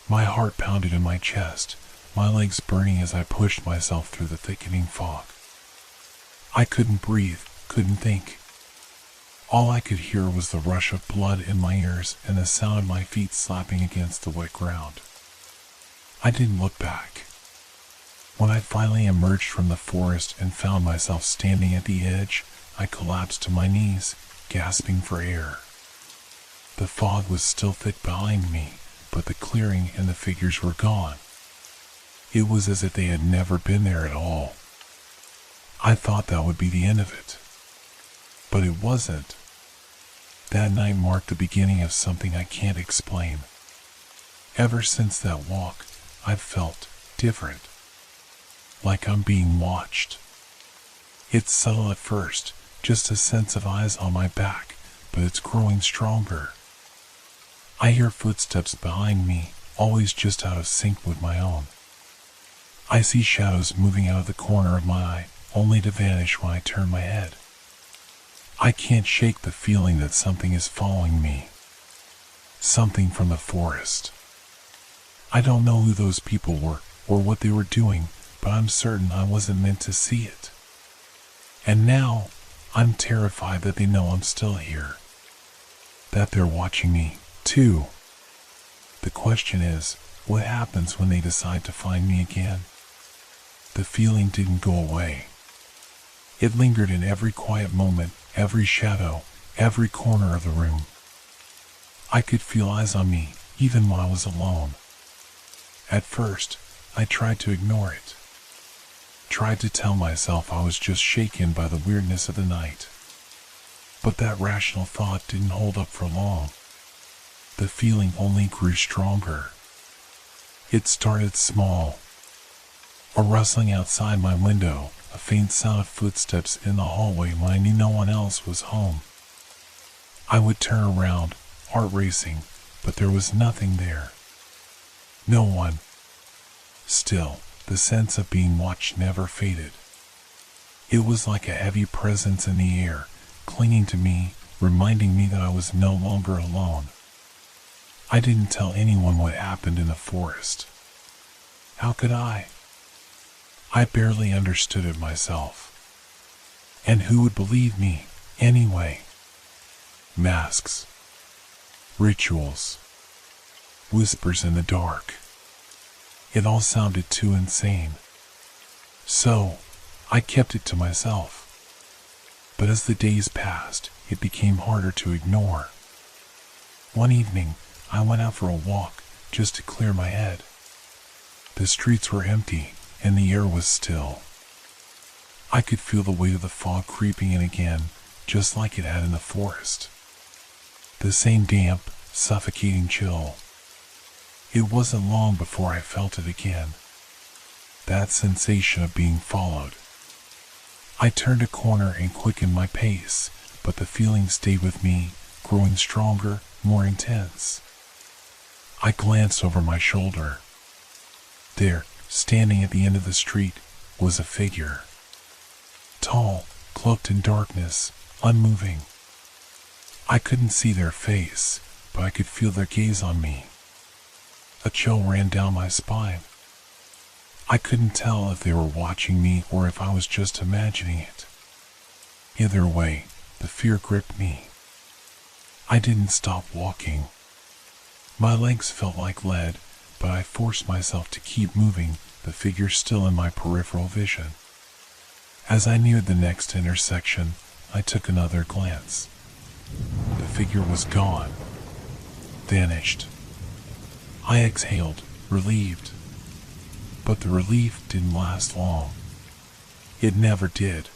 My heart pounded in my chest, my legs burning as I pushed myself through the thickening fog. I couldn't breathe, couldn't think. All I could hear was the rush of blood in my ears and the sound of my feet slapping against the wet ground. I didn't look back. When I finally emerged from the forest and found myself standing at the edge, I collapsed to my knees, gasping for air. The fog was still thick behind me, but the clearing and the figures were gone. It was as if they had never been there at all. I thought that would be the end of it. But it wasn't. That night marked the beginning of something I can't explain. Ever since that walk, I've felt different. Like I'm being watched. It's subtle at first, just a sense of eyes on my back, but it's growing stronger. I hear footsteps behind me, always just out of sync with my own. I see shadows moving out of the corner of my eye, only to vanish when I turn my head. I can't shake the feeling that something is following me. Something from the forest. I don't know who those people were, or what they were doing, but I'm certain I wasn't meant to see it. And now, I'm terrified that they know I'm still here. That they're watching me, too. The question is, what happens when they decide to find me again? The feeling didn't go away. It lingered in every quiet moment, every shadow, every corner of the room. I could feel eyes on me, even when I was alone. At first, I tried to ignore it. Tried to tell myself I was just shaken by the weirdness of the night. But that rational thought didn't hold up for long. The feeling only grew stronger. It started small. A rustling outside my window, a faint sound of footsteps in the hallway when I knew no one else was home. I would turn around, heart racing, but there was nothing there. No one. Still, the sense of being watched never faded. It was like a heavy presence in the air, clinging to me, reminding me that I was no longer alone. I didn't tell anyone what happened in the forest. How could I? I barely understood it myself. And who would believe me, anyway? Masks. Rituals. Whispers in the dark. It all sounded too insane. So, I kept it to myself. But as the days passed, it became harder to ignore. One evening, I went out for a walk just to clear my head. The streets were empty, and the air was still. I could feel the weight of the fog creeping in again, just like it had in the forest. The same damp, suffocating chill. It wasn't long before I felt it again. That sensation of being followed. I turned a corner and quickened my pace, but the feeling stayed with me, growing stronger, more intense. I glanced over my shoulder. There, standing at the end of the street, was a figure. Tall, cloaked in darkness, unmoving. I couldn't see their face, but I could feel their gaze on me. A chill ran down my spine. I couldn't tell if they were watching me or if I was just imagining it. Either way, the fear gripped me. I didn't stop walking. My legs felt like lead, but I forced myself to keep moving, the figure still in my peripheral vision. As I neared the next intersection, I took another glance. The figure was gone. Vanished. I exhaled, relieved. But the relief didn't last long. It never did.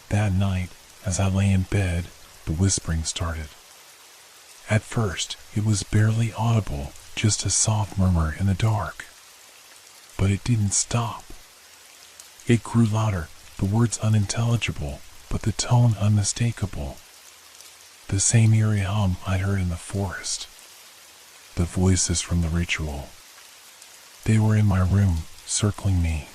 That night, as I lay in bed, the whispering started. At first, it was barely audible, just a soft murmur in the dark. But it didn't stop. It grew louder, the words unintelligible, but the tone unmistakable. The same eerie hum I'd heard in the forest. The voices from the ritual. They were in my room, circling me.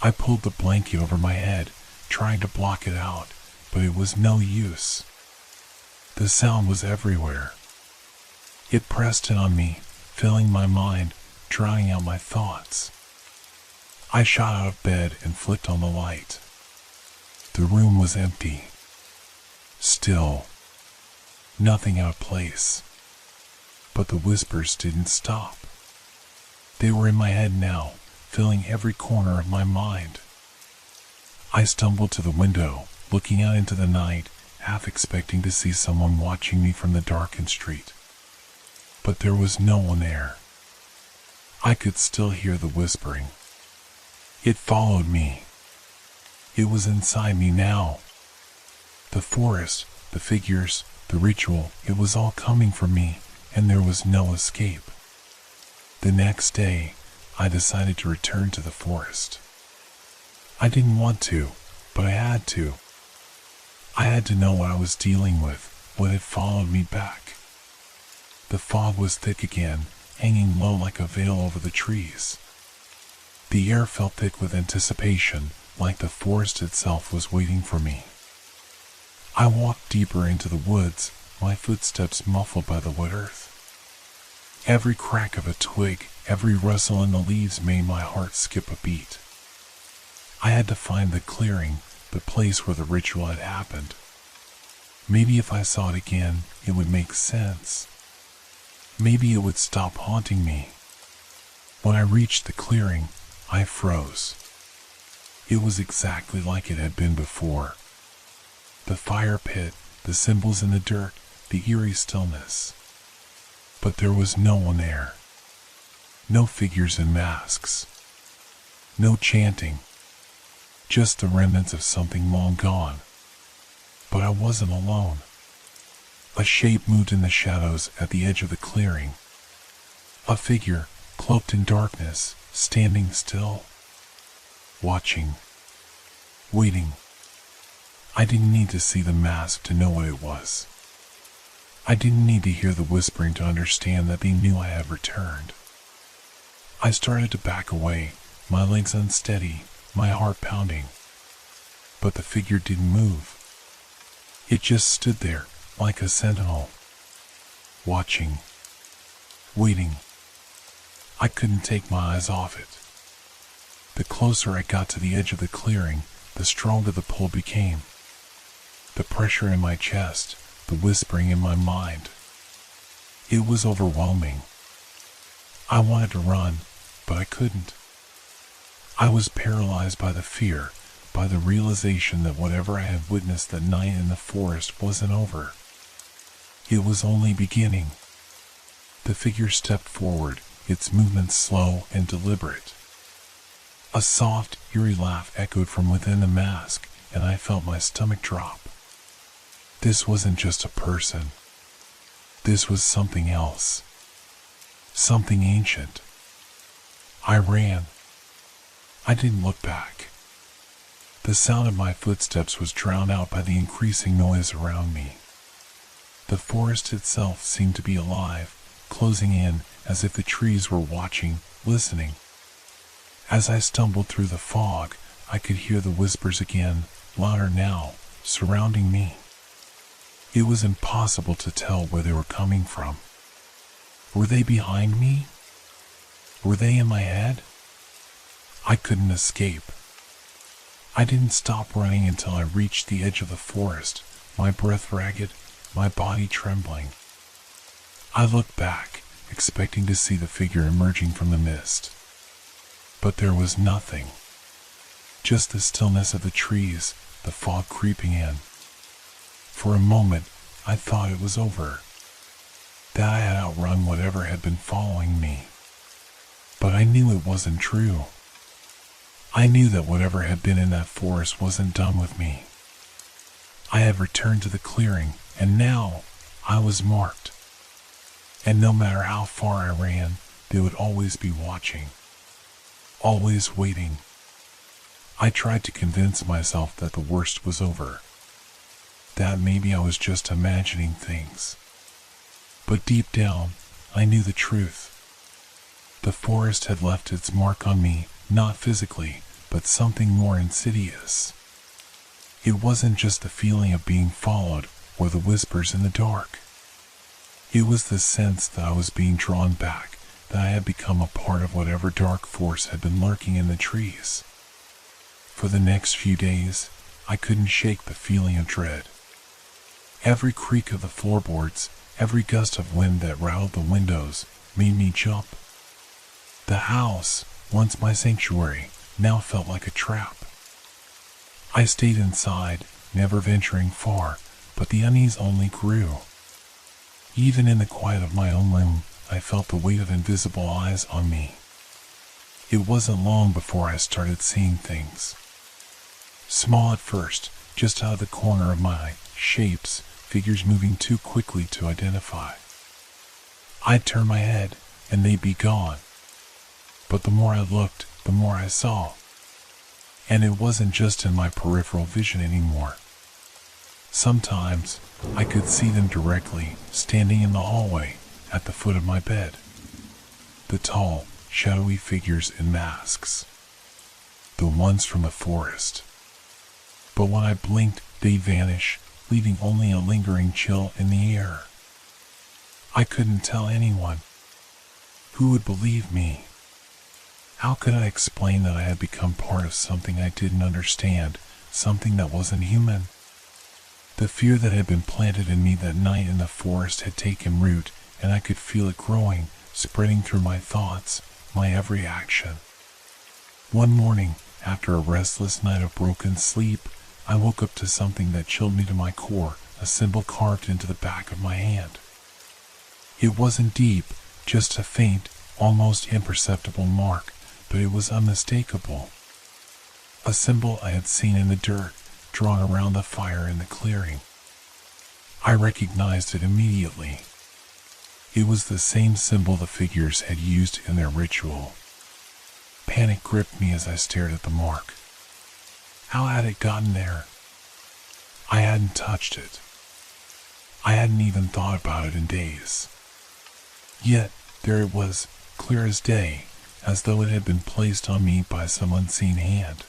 I pulled the blanket over my head, trying to block it out, but it was no use. The sound was everywhere. It pressed in on me, filling my mind, drying out my thoughts. I shot out of bed and flicked on the light. The room was empty. Still. Nothing out of place. But the whispers didn't stop. They were in my head now, filling every corner of my mind. I stumbled to the window, looking out into the night, half expecting to see someone watching me from the darkened street. But there was no one there. I could still hear the whispering. It followed me. It was inside me now. The forest, the figures, the ritual, it was all coming for me, and there was no escape. The next day, I decided to return to the forest. I didn't want to, but I had to. I had to know what I was dealing with, what had followed me back. The fog was thick again, hanging low like a veil over the trees. The air felt thick with anticipation, like the forest itself was waiting for me. I walked deeper into the woods, my footsteps muffled by the wet earth. Every crack of a twig, every rustle in the leaves made my heart skip a beat. I had to find the clearing, the place where the ritual had happened. Maybe if I saw it again, it would make sense. Maybe it would stop haunting me. When I reached the clearing, I froze. It was exactly like it had been before. The fire pit, the symbols in the dirt, the eerie stillness. But there was no one there. No figures in masks. No chanting. Just the remnants of something long gone. But I wasn't alone. A shape moved in the shadows at the edge of the clearing. A figure, cloaked in darkness, standing still. Watching. Waiting. I didn't need to see the mask to know what it was. I didn't need to hear the whispering to understand that they knew I had returned. I started to back away, my legs unsteady, my heart pounding. But the figure didn't move. It just stood there, like a sentinel. Watching. Waiting. I couldn't take my eyes off it. The closer I got to the edge of the clearing, the stronger the pull became. The pressure in my chest, the whispering in my mind. It was overwhelming. I wanted to run, but I couldn't. I was paralyzed by the fear, by the realization that whatever I had witnessed that night in the forest wasn't over. It was only beginning. The figure stepped forward, its movements slow and deliberate. A soft, eerie laugh echoed from within the mask, and I felt my stomach drop. This wasn't just a person. This was something else. Something ancient. I ran. I didn't look back. The sound of my footsteps was drowned out by the increasing noise around me. The forest itself seemed to be alive, closing in as if the trees were watching, listening. As I stumbled through the fog, I could hear the whispers again, louder now, surrounding me. It was impossible to tell where they were coming from. Were they behind me? Were they in my head? I couldn't escape. I didn't stop running until I reached the edge of the forest, my breath ragged, my body trembling. I looked back, expecting to see the figure emerging from the mist. But there was nothing. Just the stillness of the trees, the fog creeping in. For a moment, I thought it was over, that I had outrun whatever had been following me. But I knew it wasn't true. I knew that whatever had been in that forest wasn't done with me. I had returned to the clearing, and now I was marked. And no matter how far I ran, they would always be watching. Always waiting. I tried to convince myself that the worst was over. That maybe I was just imagining things. But deep down, I knew the truth. The forest had left its mark on me, not physically, but something more insidious. It wasn't just the feeling of being followed or the whispers in the dark. It was the sense that I was being drawn back, that I had become a part of whatever dark force had been lurking in the trees. For the next few days, I couldn't shake the feeling of dread. Every creak of the floorboards, every gust of wind that rattled the windows, made me jump. The house, once my sanctuary, now felt like a trap. I stayed inside, never venturing far, but the unease only grew. Even in the quiet of my own room, I felt the weight of invisible eyes on me. It wasn't long before I started seeing things. Small at first, just out of the corner of my eye, shapes, figures moving too quickly to identify. I'd turn my head, and they'd be gone. But the more I looked, the more I saw. And it wasn't just in my peripheral vision anymore. Sometimes, I could see them directly, standing in the hallway, at the foot of my bed. The tall, shadowy figures in masks. The ones from the forest. But when I blinked, they'd vanish, leaving only a lingering chill in the air. I couldn't tell anyone. Who would believe me? How could I explain that I had become part of something I didn't understand, something that wasn't human? The fear that had been planted in me that night in the forest had taken root, and I could feel it growing, spreading through my thoughts, my every action. One morning, after a restless night of broken sleep, I woke up to something that chilled me to my core, a symbol carved into the back of my hand. It wasn't deep, just a faint, almost imperceptible mark, but it was unmistakable. A symbol I had seen in the dirt, drawn around the fire in the clearing. I recognized it immediately. It was the same symbol the figures had used in their ritual. Panic gripped me as I stared at the mark. How had it gotten there? I hadn't touched it. I hadn't even thought about it in days. Yet, there it was, clear as day, as though it had been placed on me by some unseen hand.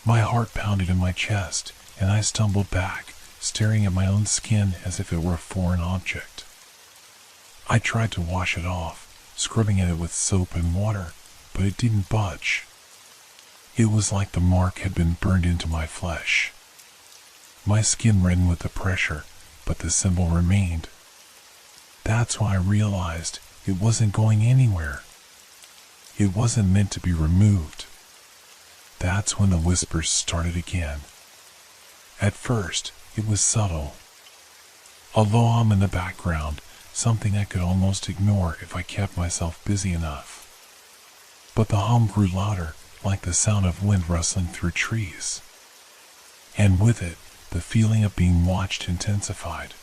My heart pounded in my chest, and I stumbled back, staring at my own skin as if it were a foreign object. I tried to wash it off, scrubbing at it with soap and water, but it didn't budge. It was like the mark had been burned into my flesh. My skin reddened with the pressure, but the symbol remained. That's when I realized it wasn't going anywhere. It wasn't meant to be removed. That's when the whispers started again. At first, it was subtle. A low hum in the background, something I could almost ignore if I kept myself busy enough. But the hum grew louder, like the sound of wind rustling through trees. And with it, the feeling of being watched intensified.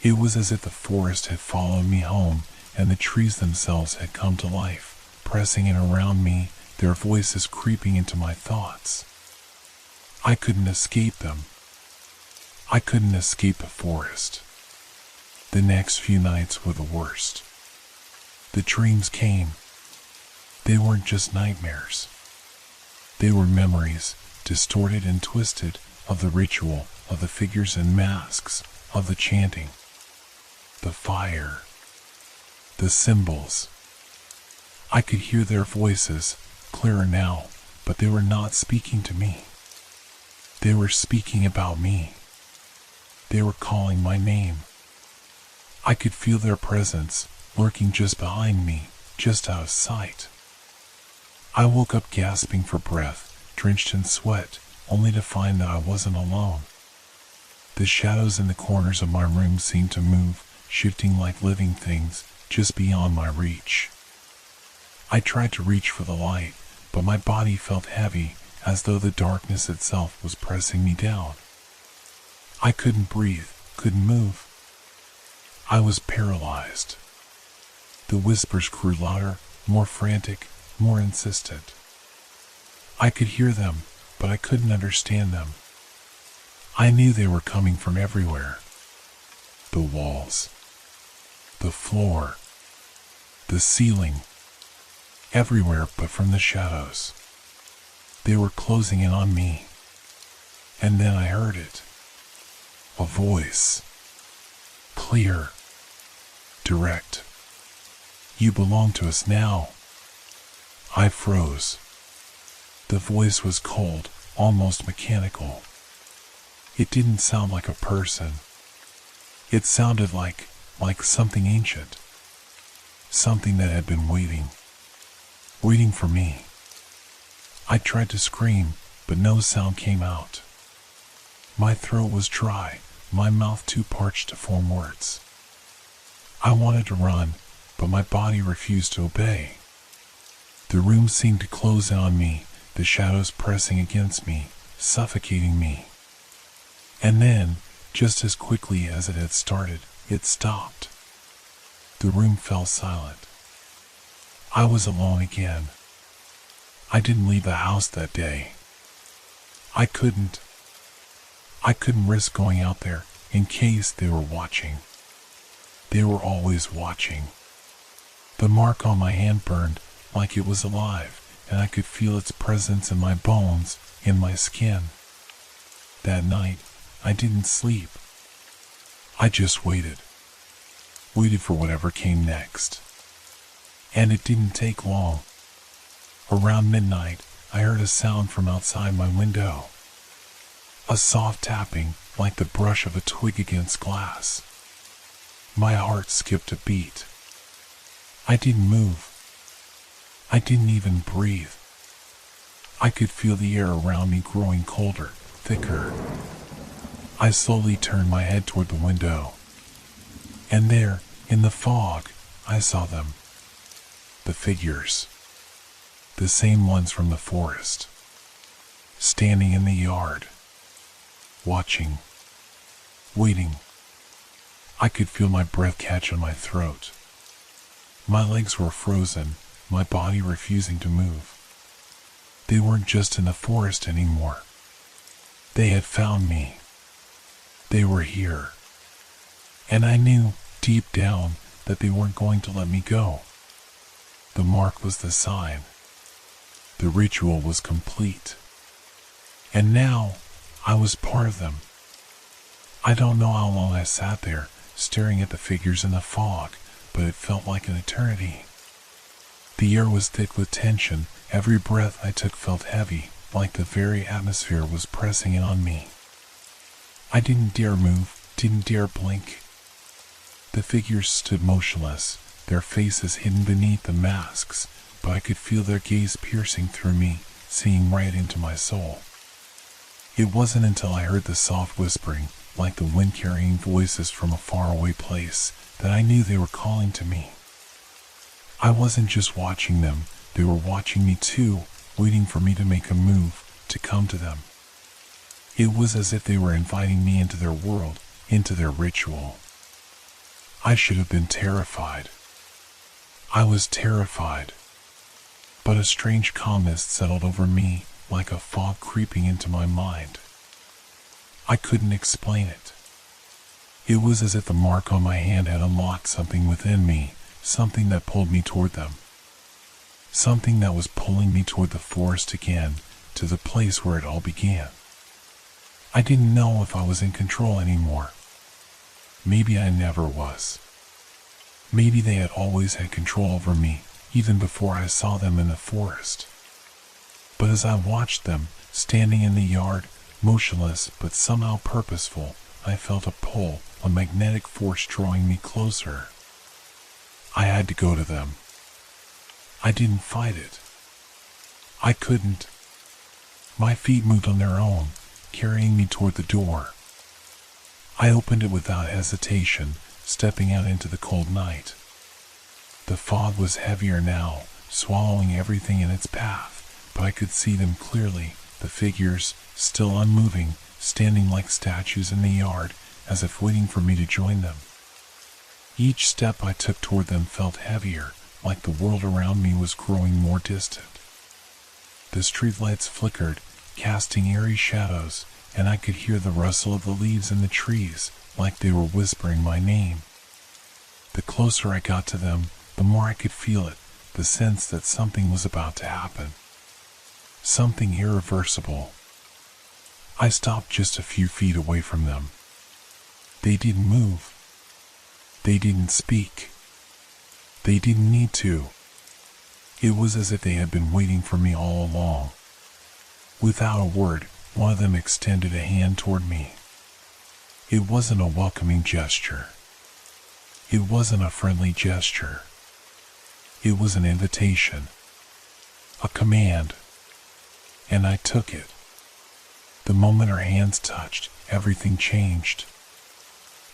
It was as if the forest had followed me home, and the trees themselves had come to life, pressing in around me, their voices creeping into my thoughts. I couldn't escape them. I couldn't escape the forest. The next few nights were the worst. The dreams came. They weren't just nightmares. They were memories, distorted and twisted, of the ritual, of the figures and masks, of the chanting, the fire, the symbols. I could hear their voices, clearer now, but they were not speaking to me. They were speaking about me. They were calling my name. I could feel their presence, lurking just behind me, just out of sight. I woke up gasping for breath, drenched in sweat, only to find that I wasn't alone. The shadows in the corners of my room seemed to move, shifting like living things, just beyond my reach. I tried to reach for the light, but my body felt heavy, as though the darkness itself was pressing me down. I couldn't breathe, couldn't move. I was paralyzed. The whispers grew louder, more frantic, more insistent. I could hear them, but I couldn't understand them. I knew they were coming from everywhere. The walls, the floor, the ceiling, everywhere but from the shadows. They were closing in on me. And then I heard it. A voice. Clear. Direct. You belong to us now. I froze. The voice was cold, almost mechanical. It didn't sound like a person. It sounded like something ancient. Something that had been waiting for me. I tried to scream, but no sound came out. My throat was dry, my mouth too parched to form words. I wanted to run, but my body refused to obey. The room seemed to close in on me, the shadows pressing against me, suffocating me. And then, just as quickly as it had started, it stopped. The room fell silent. I was alone again. I didn't leave the house that day. I couldn't risk going out there in case they were watching. They were always watching. The mark on my hand burned like it was alive, and I could feel its presence in my bones, in my skin. That night, I didn't sleep. I just waited for whatever came next. And it didn't take long. Around midnight, I heard a sound from outside my window. A soft tapping, like the brush of a twig against glass. My heart skipped a beat. I didn't move. I didn't even breathe. I could feel the air around me growing colder, thicker. I slowly turned my head toward the window. And there, in the fog, I saw them. The figures. The same ones from the forest. Standing in the yard. Watching. Waiting. I could feel my breath catch in my throat. My legs were frozen, my body refusing to move. They weren't just in the forest anymore. They had found me. They were here. And I knew, deep down, that they weren't going to let me go. The mark was the sign. The ritual was complete. And now, I was part of them. I don't know how long I sat there, staring at the figures in the fog, but it felt like an eternity. The air was thick with tension. Every breath I took felt heavy, like the very atmosphere was pressing in on me. I didn't dare move, didn't dare blink. The figures stood motionless, their faces hidden beneath the masks, but I could feel their gaze piercing through me, seeing right into my soul. It wasn't until I heard the soft whispering, like the wind carrying voices from a faraway place, that I knew they were calling to me. I wasn't just watching them, they were watching me too, waiting for me to make a move, to come to them. It was as if they were inviting me into their world, into their ritual. I should have been terrified. I was terrified. But a strange calmness settled over me, like a fog creeping into my mind. I couldn't explain it. It was as if the mark on my hand had unlocked something within me, something that pulled me toward them. Something that was pulling me toward the forest again, to the place where it all began. I didn't know if I was in control anymore. Maybe I never was. Maybe they had always had control over me, even before I saw them in the forest. But as I watched them, standing in the yard, motionless but somehow purposeful, I felt a pull, a magnetic force drawing me closer. I had to go to them. I didn't fight it. I couldn't. My feet moved on their own, carrying me toward the door. I opened it without hesitation, stepping out into the cold night. The fog was heavier now, swallowing everything in its path, but I could see them clearly, the figures, still unmoving, standing like statues in the yard, as if waiting for me to join them. Each step I took toward them felt heavier, like the world around me was growing more distant. The streetlights flickered, casting eerie shadows, and I could hear the rustle of the leaves in the trees, like they were whispering my name. The closer I got to them, the more I could feel it, the sense that something was about to happen. Something irreversible. I stopped just a few feet away from them. They didn't move. They didn't speak. They didn't need to. It was as if they had been waiting for me all along. Without a word, one of them extended a hand toward me. It wasn't a welcoming gesture. It wasn't a friendly gesture. It was an invitation. A command. And I took it. The moment our hands touched, everything changed.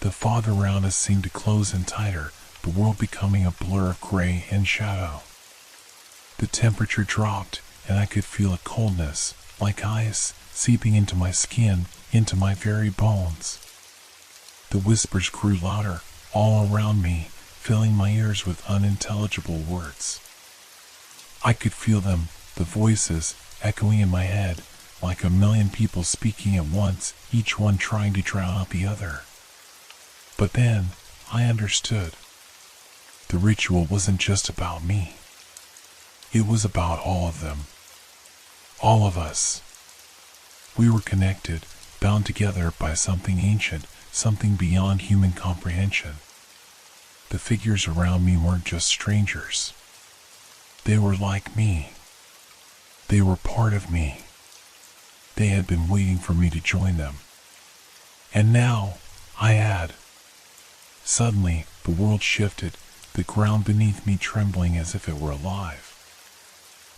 The fog around us seemed to close in tighter, the world becoming a blur of gray and shadow. The temperature dropped, and I could feel a coldness, like ice, seeping into my skin, into my very bones. The whispers grew louder, all around me, filling my ears with unintelligible words. I could feel them, the voices, echoing in my head, like a million people speaking at once, each one trying to drown out the other. But then, I understood. The ritual wasn't just about me. It was about all of them. All of us. We were connected, bound together by something ancient, something beyond human comprehension. The figures around me weren't just strangers. They were like me. They were part of me. They had been waiting for me to join them. And now, I had. Suddenly, the world shifted, the ground beneath me trembling as if it were alive.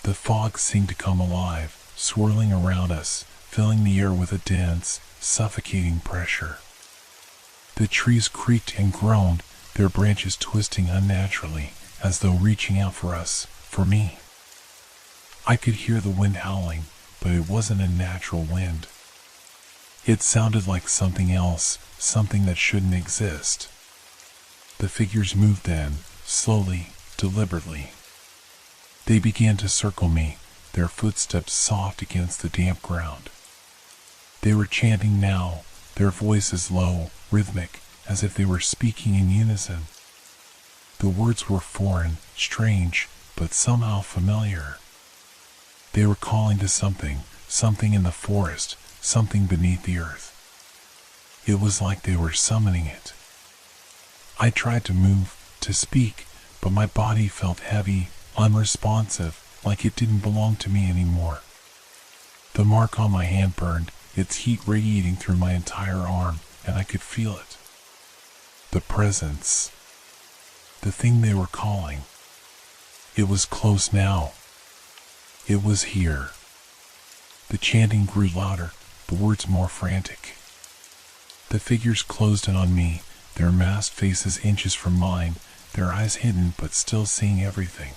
The fog seemed to come alive, swirling around us, filling the air with a dense, suffocating pressure. The trees creaked and groaned, their branches twisting unnaturally, as though reaching out for us, for me. I could hear the wind howling, but it wasn't a natural wind. It sounded like something else, something that shouldn't exist. The figures moved then, slowly, deliberately. They began to circle me, their footsteps soft against the damp ground. They were chanting now, their voices low, rhythmic, as if they were speaking in unison. The words were foreign, strange, but somehow familiar. They were calling to something, something in the forest, something beneath the earth. It was like they were summoning it. I tried to move, to speak, but my body felt heavy, unresponsive, like it didn't belong to me anymore. The mark on my hand burned, its heat radiating through my entire arm, and I could feel it. The presence. The thing they were calling. It was close now. It was here. The chanting grew louder, the words more frantic. The figures closed in on me, their masked faces inches from mine, their eyes hidden but still seeing everything.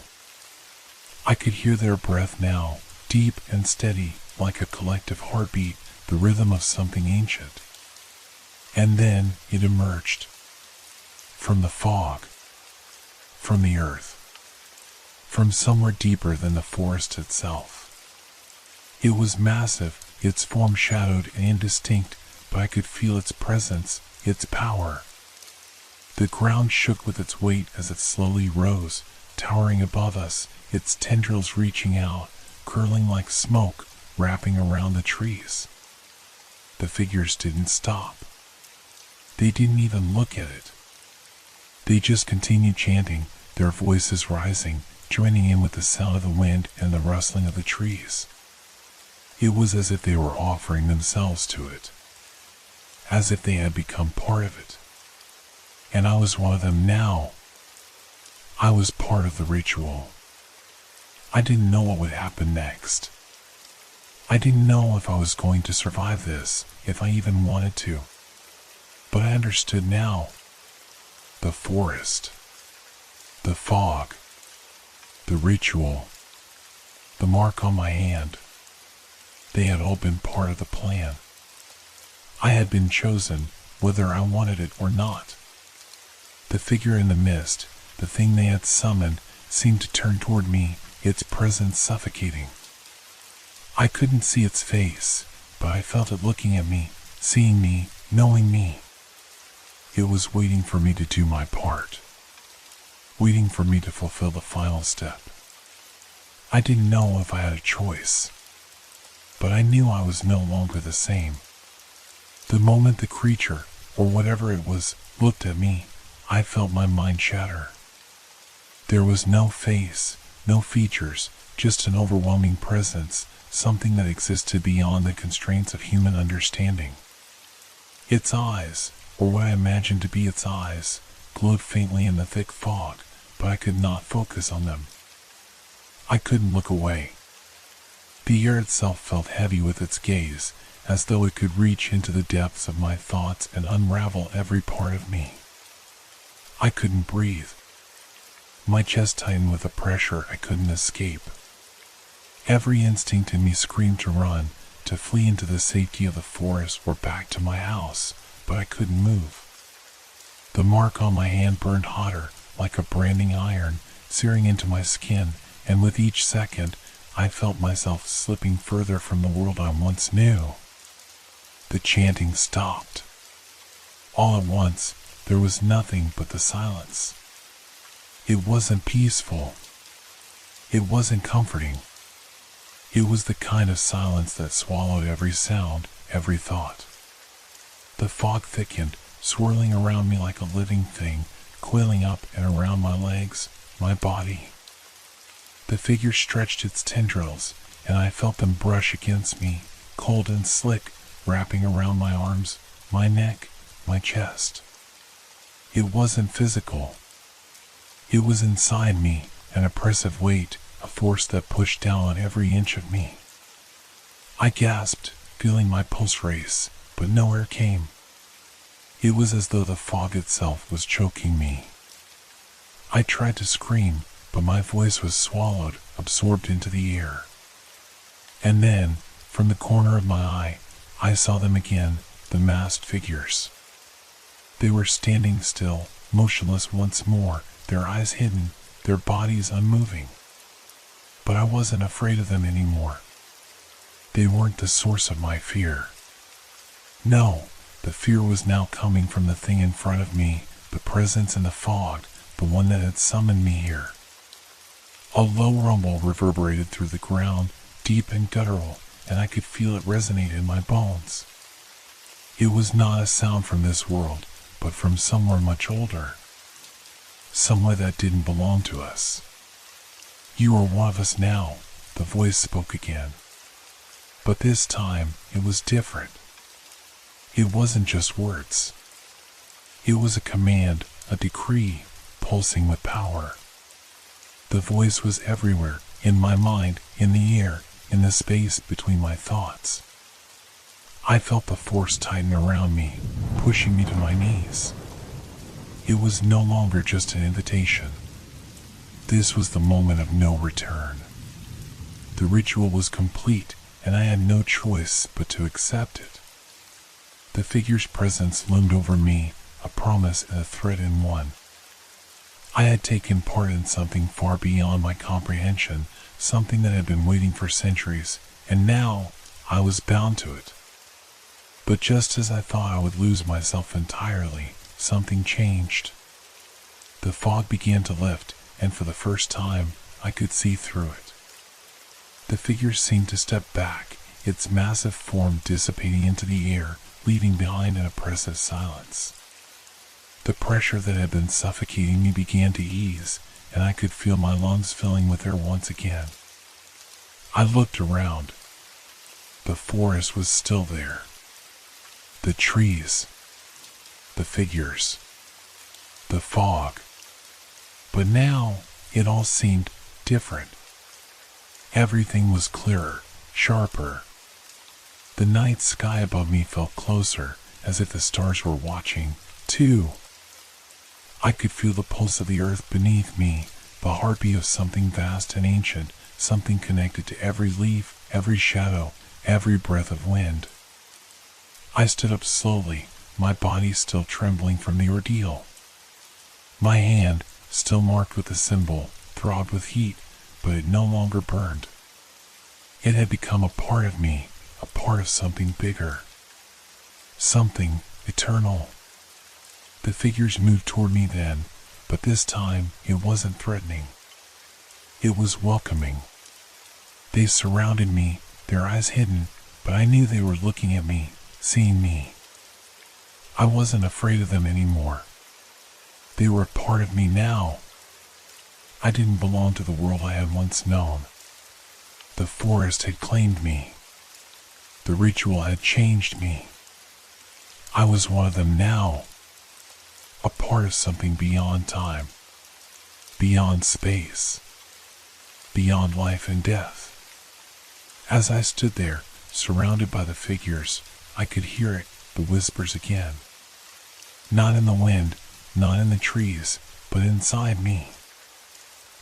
I could hear their breath now, deep and steady, like a collective heartbeat, the rhythm of something ancient. And then it emerged. From the fog. From the earth. From somewhere deeper than the forest itself. It was massive, its form shadowed and indistinct, but I could feel its presence, its power. The ground shook with its weight as it slowly rose, towering above us, its tendrils reaching out, curling like smoke, wrapping around the trees. The figures didn't stop. They didn't even look at it. They just continued chanting, their voices rising, joining in with the sound of the wind and the rustling of the trees. It was as if they were offering themselves to it. As if they had become part of it. And I was one of them now. I was part of the ritual. I didn't know what would happen next. I didn't know if I was going to survive this, if I even wanted to. But I understood now. The forest. The fog. The ritual. The mark on my hand. They had all been part of the plan. I had been chosen, whether I wanted it or not. The figure in the mist, the thing they had summoned, seemed to turn toward me, its presence suffocating. I couldn't see its face, but I felt it looking at me, seeing me, knowing me. It was waiting for me to do my part. Waiting for me to fulfill the final step. I didn't know if I had a choice. But I knew I was no longer the same. The moment the creature, or whatever it was, looked at me, I felt my mind shatter. There was no face, no features, just an overwhelming presence, something that existed beyond the constraints of human understanding. Its eyes, or what I imagined to be its eyes, glowed faintly in the thick fog, but I could not focus on them. I couldn't look away. The air itself felt heavy with its gaze, as though it could reach into the depths of my thoughts and unravel every part of me. I couldn't breathe. My chest tightened with a pressure I couldn't escape. Every instinct in me screamed to run, to flee into the safety of the forest or back to my house, but I couldn't move. The mark on my hand burned hotter, like a branding iron, searing into my skin, and with each second, I felt myself slipping further from the world I once knew. The chanting stopped. All at once, there was nothing but the silence. It wasn't peaceful. It wasn't comforting. It was the kind of silence that swallowed every sound, every thought. The fog thickened, swirling around me like a living thing, coiling up and around my legs, my body. The figure stretched its tendrils, and I felt them brush against me, cold and slick, wrapping around my arms, my neck, my chest. It wasn't physical. It was inside me, an oppressive weight, a force that pushed down on every inch of me. I gasped, feeling my pulse race, but no air came. It was as though the fog itself was choking me. I tried to scream, but my voice was swallowed, absorbed into the air. And then, from the corner of my eye, I saw them again, the masked figures. They were standing still, motionless once more, their eyes hidden, their bodies unmoving. But I wasn't afraid of them anymore. They weren't the source of my fear. No, the fear was now coming from the thing in front of me, the presence in the fog, the one that had summoned me here. A low rumble reverberated through the ground, deep and guttural, and I could feel it resonate in my bones. It was not a sound from this world, but from somewhere much older. Somewhere that didn't belong to us. You are one of us now, the voice spoke again. But this time, it was different. It wasn't just words. It was a command, a decree, pulsing with power. The voice was everywhere, in my mind, in the air, in the space between my thoughts. I felt the force tighten around me, pushing me to my knees. It was no longer just an invitation. This was the moment of no return. The ritual was complete, and I had no choice but to accept it. The figure's presence loomed over me, a promise and a threat in one. I had taken part in something far beyond my comprehension, something that had been waiting for centuries, and now I was bound to it. But just as I thought I would lose myself entirely, something changed. The fog began to lift, and for the first time, I could see through it. The figure seemed to step back, its massive form dissipating into the air, leaving behind an oppressive silence. The pressure that had been suffocating me began to ease, and I could feel my lungs filling with air once again. I looked around. The forest was still there. The trees. The figures. The fog. But now, it all seemed different. Everything was clearer, sharper. The night sky above me felt closer, as if the stars were watching, too. I could feel the pulse of the earth beneath me, the heartbeat of something vast and ancient, something connected to every leaf, every shadow, every breath of wind. I stood up slowly, my body still trembling from the ordeal. My hand, still marked with the symbol, throbbed with heat, but it no longer burned. It had become a part of me, a part of something bigger. Something eternal. The figures moved toward me then, but this time it wasn't threatening. It was welcoming. They surrounded me, their eyes hidden, but I knew they were looking at me, seeing me. I wasn't afraid of them anymore. They were a part of me now. I didn't belong to the world I had once known. The forest had claimed me. The ritual had changed me. I was one of them now. A part of something beyond time, beyond space, beyond life and death. As I stood there, surrounded by the figures, I could hear it, the whispers again. Not in the wind, not in the trees, but inside me.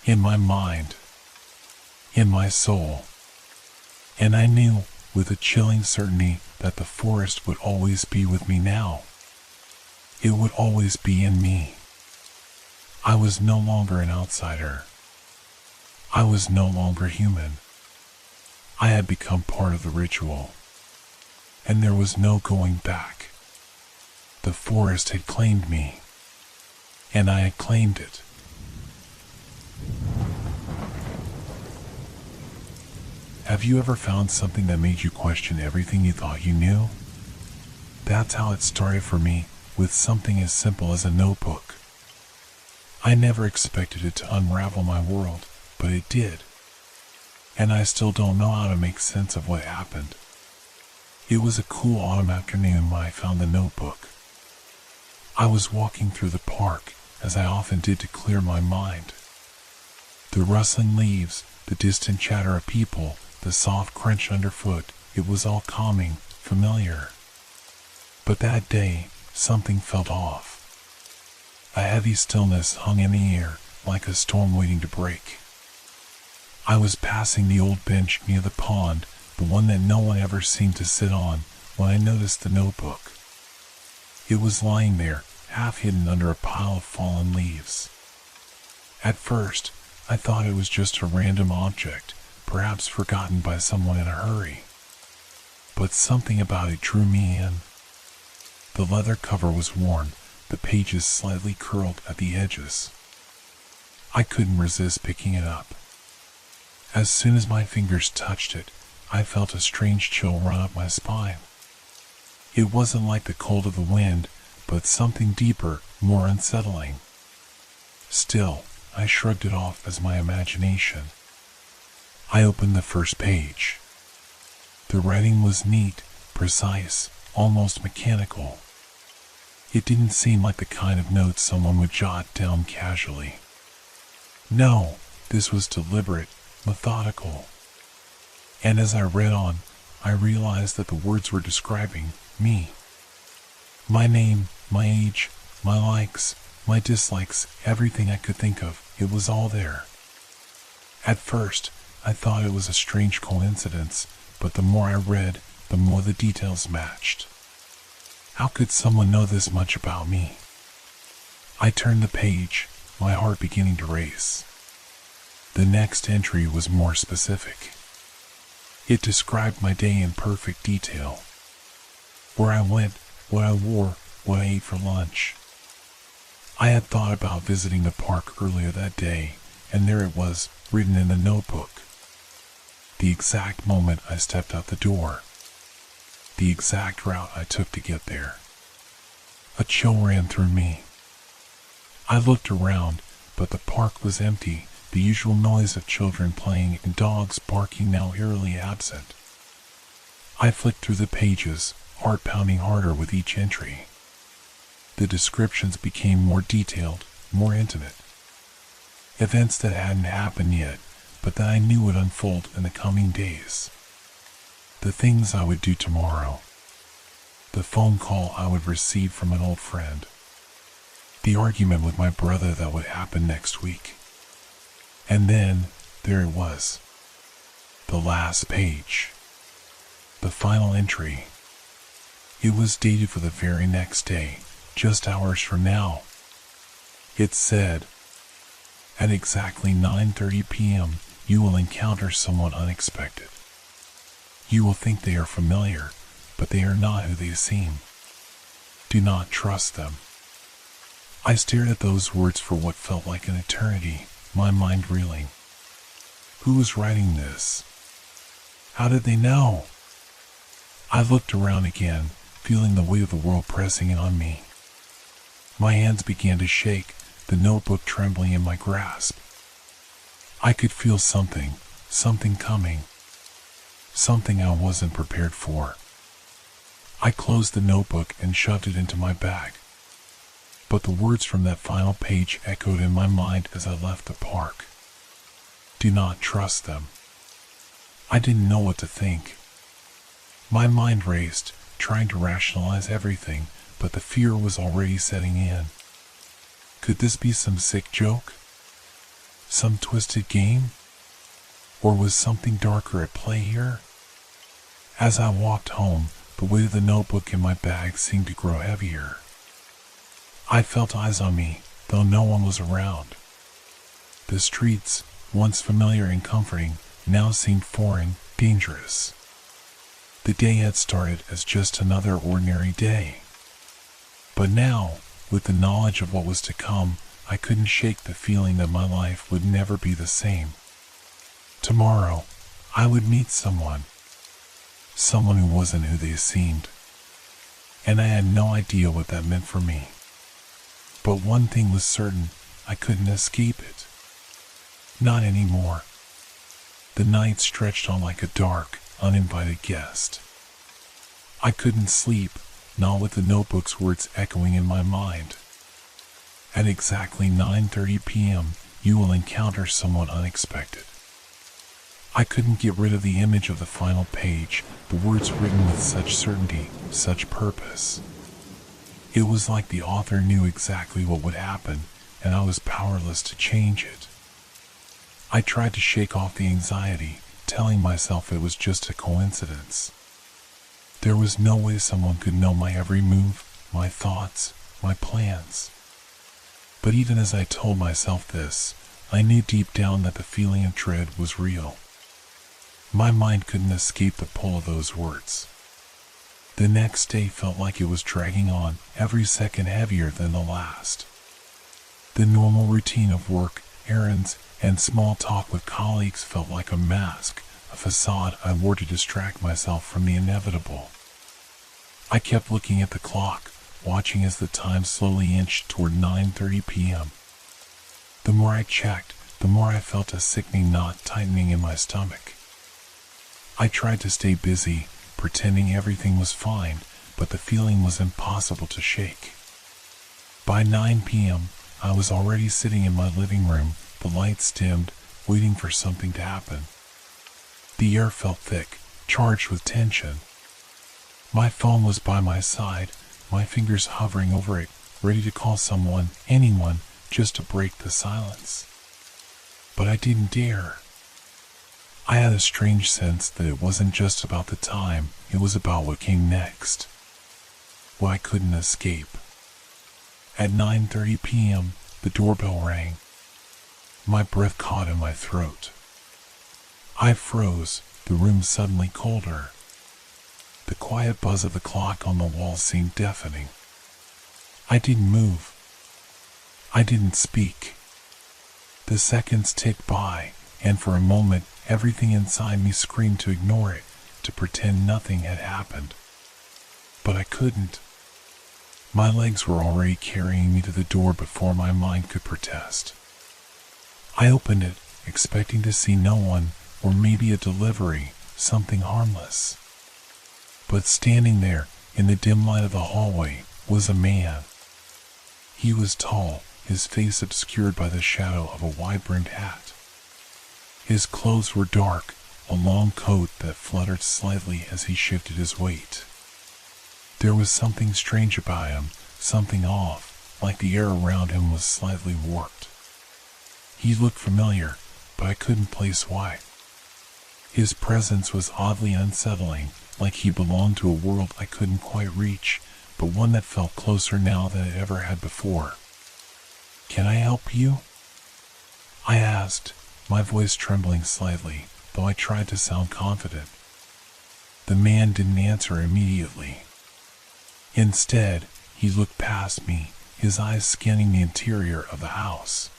In my mind. In my soul. And I knew, with a chilling certainty, that the forest would always be with me now. It would always be in me. I was no longer an outsider. I was no longer human. I had become part of the ritual. And there was no going back. The forest had claimed me. And I had claimed it. Have you ever found something that made you question everything you thought you knew? That's how it started for me, with something as simple as a notebook. I never expected it to unravel my world, but it did. And I still don't know how to make sense of what happened. It was a cool autumn afternoon when I found the notebook. I was walking through the park, as I often did to clear my mind. The rustling leaves, the distant chatter of people, the soft crunch underfoot, it was all calming, familiar. But that day, something felt off. A heavy stillness hung in the air, like a storm waiting to break. I was passing the old bench near the pond, the one that no one ever seemed to sit on, when I noticed the notebook. It was lying there, half hidden under a pile of fallen leaves. At first, I thought it was just a random object, perhaps forgotten by someone in a hurry. But something about it drew me in. The leather cover was worn, the pages slightly curled at the edges. I couldn't resist picking it up. As soon as my fingers touched it, I felt a strange chill run up my spine. It wasn't like the cold of the wind, but something deeper, more unsettling. Still, I shrugged it off as my imagination. I opened the first page. The writing was neat, precise, almost mechanical. It didn't seem like the kind of note someone would jot down casually. No, this was deliberate, methodical. And as I read on, I realized that the words were describing me. My name, my age, my likes, my dislikes, everything I could think of, it was all there. At first, I thought it was a strange coincidence, but the more I read, the more the details matched. How could someone know this much about me? I turned the page, my heart beginning to race. The next entry was more specific. It described my day in perfect detail. Where I went, what I wore, what I ate for lunch. I had thought about visiting the park earlier that day, and there it was, written in the notebook. The exact moment I stepped out the door. The exact route I took to get there. A chill ran through me. I looked around, but the park was empty, the usual noise of children playing and dogs barking now eerily absent. I flicked through the pages, heart pounding harder with each entry. The descriptions became more detailed, more intimate. Events that hadn't happened yet, but that I knew would unfold in the coming days. The things I would do tomorrow. The phone call I would receive from an old friend. The argument with my brother that would happen next week. And then, there it was. The last page. The final entry. It was dated for the very next day, just hours from now. It said, at exactly 9:30 p.m., you will encounter someone unexpected. You will think they are familiar, but they are not who they seem. Do not trust them. I stared at those words for what felt like an eternity, my mind reeling. Who was writing this? How did they know? I looked around again, feeling the weight of the world pressing in on me. My hands began to shake, the notebook trembling in my grasp. I could feel something coming. Something I wasn't prepared for. I closed the notebook and shoved it into my bag. But the words from that final page echoed in my mind as I left the park. Do not trust them. I didn't know what to think. My mind raced, trying to rationalize everything, but the fear was already setting in. Could this be some sick joke? Some twisted game? Or was something darker at play here? As I walked home, the weight of the notebook in my bag seemed to grow heavier. I felt eyes on me, though no one was around. The streets, once familiar and comforting, now seemed foreign, dangerous. The day had started as just another ordinary day. But now, with the knowledge of what was to come, I couldn't shake the feeling that my life would never be the same. Tomorrow, I would meet someone. Someone who wasn't who they seemed. And I had no idea what that meant for me. But one thing was certain, I couldn't escape it. Not anymore. The night stretched on like a dark, uninvited guest. I couldn't sleep, not with the notebook's words echoing in my mind. At exactly 9:30 p.m., you will encounter someone unexpected. I couldn't get rid of the image of the final page, the words written with such certainty, such purpose. It was like the author knew exactly what would happen, and I was powerless to change it. I tried to shake off the anxiety, telling myself it was just a coincidence. There was no way someone could know my every move, my thoughts, my plans. But even as I told myself this, I knew deep down that the feeling of dread was real. My mind couldn't escape the pull of those words. The next day felt like it was dragging on, every second heavier than the last. The normal routine of work, errands, and small talk with colleagues felt like a mask, a facade I wore to distract myself from the inevitable. I kept looking at the clock, watching as the time slowly inched toward 9:30 p.m. The more I checked, the more I felt a sickening knot tightening in my stomach. I tried to stay busy, pretending everything was fine, but the feeling was impossible to shake. By 9 p.m., I was already sitting in my living room, the lights dimmed, waiting for something to happen. The air felt thick, charged with tension. My phone was by my side, my fingers hovering over it, ready to call someone, anyone, just to break the silence. But I didn't dare. I had a strange sense that it wasn't just about the time, it was about what came next. What I couldn't escape. At 9:30 p.m., the doorbell rang. My breath caught in my throat. I froze, the room suddenly colder. The quiet buzz of the clock on the wall seemed deafening. I didn't move. I didn't speak. The seconds ticked by, and for a moment, everything inside me screamed to ignore it, to pretend nothing had happened. But I couldn't. My legs were already carrying me to the door before my mind could protest. I opened it, expecting to see no one, or maybe a delivery, something harmless. But standing there, in the dim light of the hallway, was a man. He was tall, his face obscured by the shadow of a wide-brimmed hat. His clothes were dark, a long coat that fluttered slightly as he shifted his weight. There was something strange about him, something off, like the air around him was slightly warped. He looked familiar, but I couldn't place why. His presence was oddly unsettling, like he belonged to a world I couldn't quite reach, but one that felt closer now than it ever had before. "Can I help you?" I asked, my voice trembling slightly, though I tried to sound confident. The man didn't answer immediately. Instead, he looked past me, his eyes scanning the interior of the house.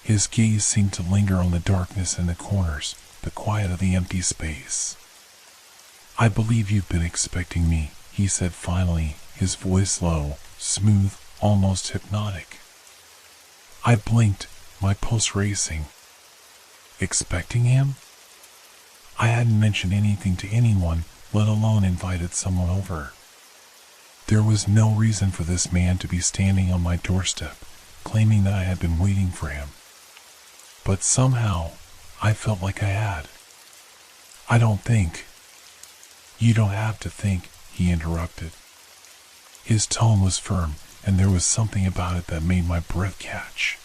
His gaze seemed to linger on the darkness in the corners, the quiet of the empty space. "I believe you've been expecting me," he said finally, his voice low, smooth, almost hypnotic. I blinked, my pulse racing. Expecting him? I hadn't mentioned anything to anyone, let alone invited someone over. There was no reason for this man to be standing on my doorstep, claiming that I had been waiting for him. But somehow, I felt like I had. "I don't think." "You don't have to think," he interrupted. His tone was firm, and there was something about it that made my breath catch.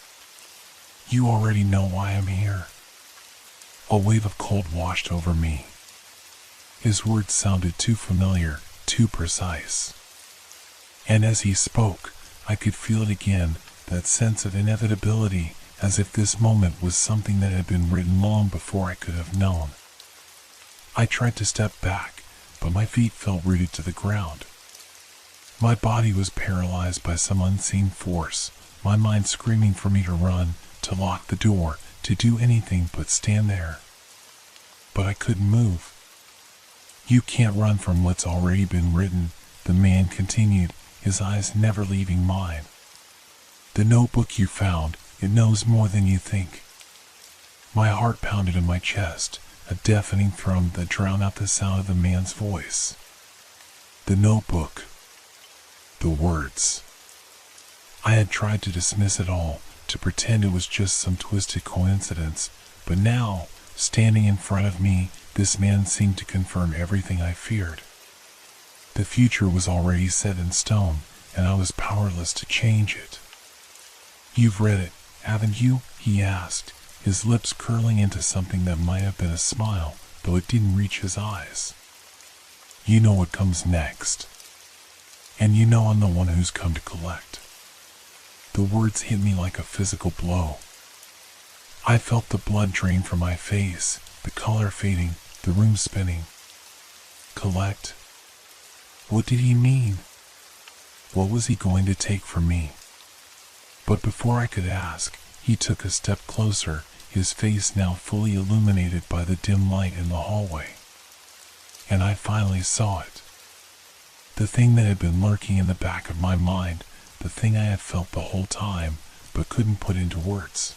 "You already know why I'm here." A wave of cold washed over me. His words sounded too familiar, too precise. And as he spoke, I could feel it again, that sense of inevitability, as if this moment was something that had been written long before I could have known. I tried to step back, but my feet felt rooted to the ground. My body was paralyzed by some unseen force, my mind screaming for me to run, to lock the door, to do anything but stand there. But I couldn't move. "You can't run from what's already been written," the man continued, his eyes never leaving mine. "The notebook you found, it knows more than you think." My heart pounded in my chest, a deafening thrum that drowned out the sound of the man's voice. "The notebook. The words. I had tried to dismiss it all, to pretend it was just some twisted coincidence, but now, standing in front of me, this man seemed to confirm everything I feared. The future was already set in stone, and I was powerless to change it. "You've read it, haven't you?" he asked, his lips curling into something that might have been a smile, though it didn't reach his eyes. "You know what comes next. And you know I'm the one who's come to collect." The words hit me like a physical blow. I felt the blood drain from my face, the color fading, the room spinning. Collect? What did he mean? What was he going to take from me? But before I could ask, he took a step closer, his face now fully illuminated by the dim light in the hallway. And I finally saw it. The thing that had been lurking in the back of my mind, the thing I had felt the whole time, but couldn't put into words.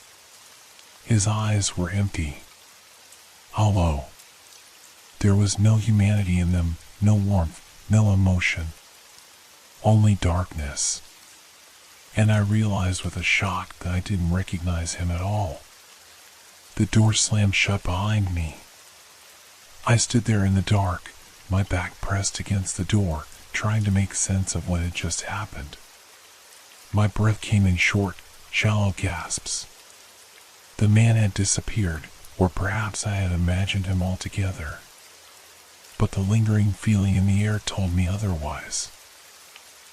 His eyes were empty. Hollow. There was no humanity in them, no warmth, no emotion. Only darkness. And I realized with a shock that I didn't recognize him at all. The door slammed shut behind me. I stood there in the dark, my back pressed against the door, trying to make sense of what had just happened. My breath came in short, shallow gasps. The man had disappeared, or perhaps I had imagined him altogether. But the lingering feeling in the air told me otherwise.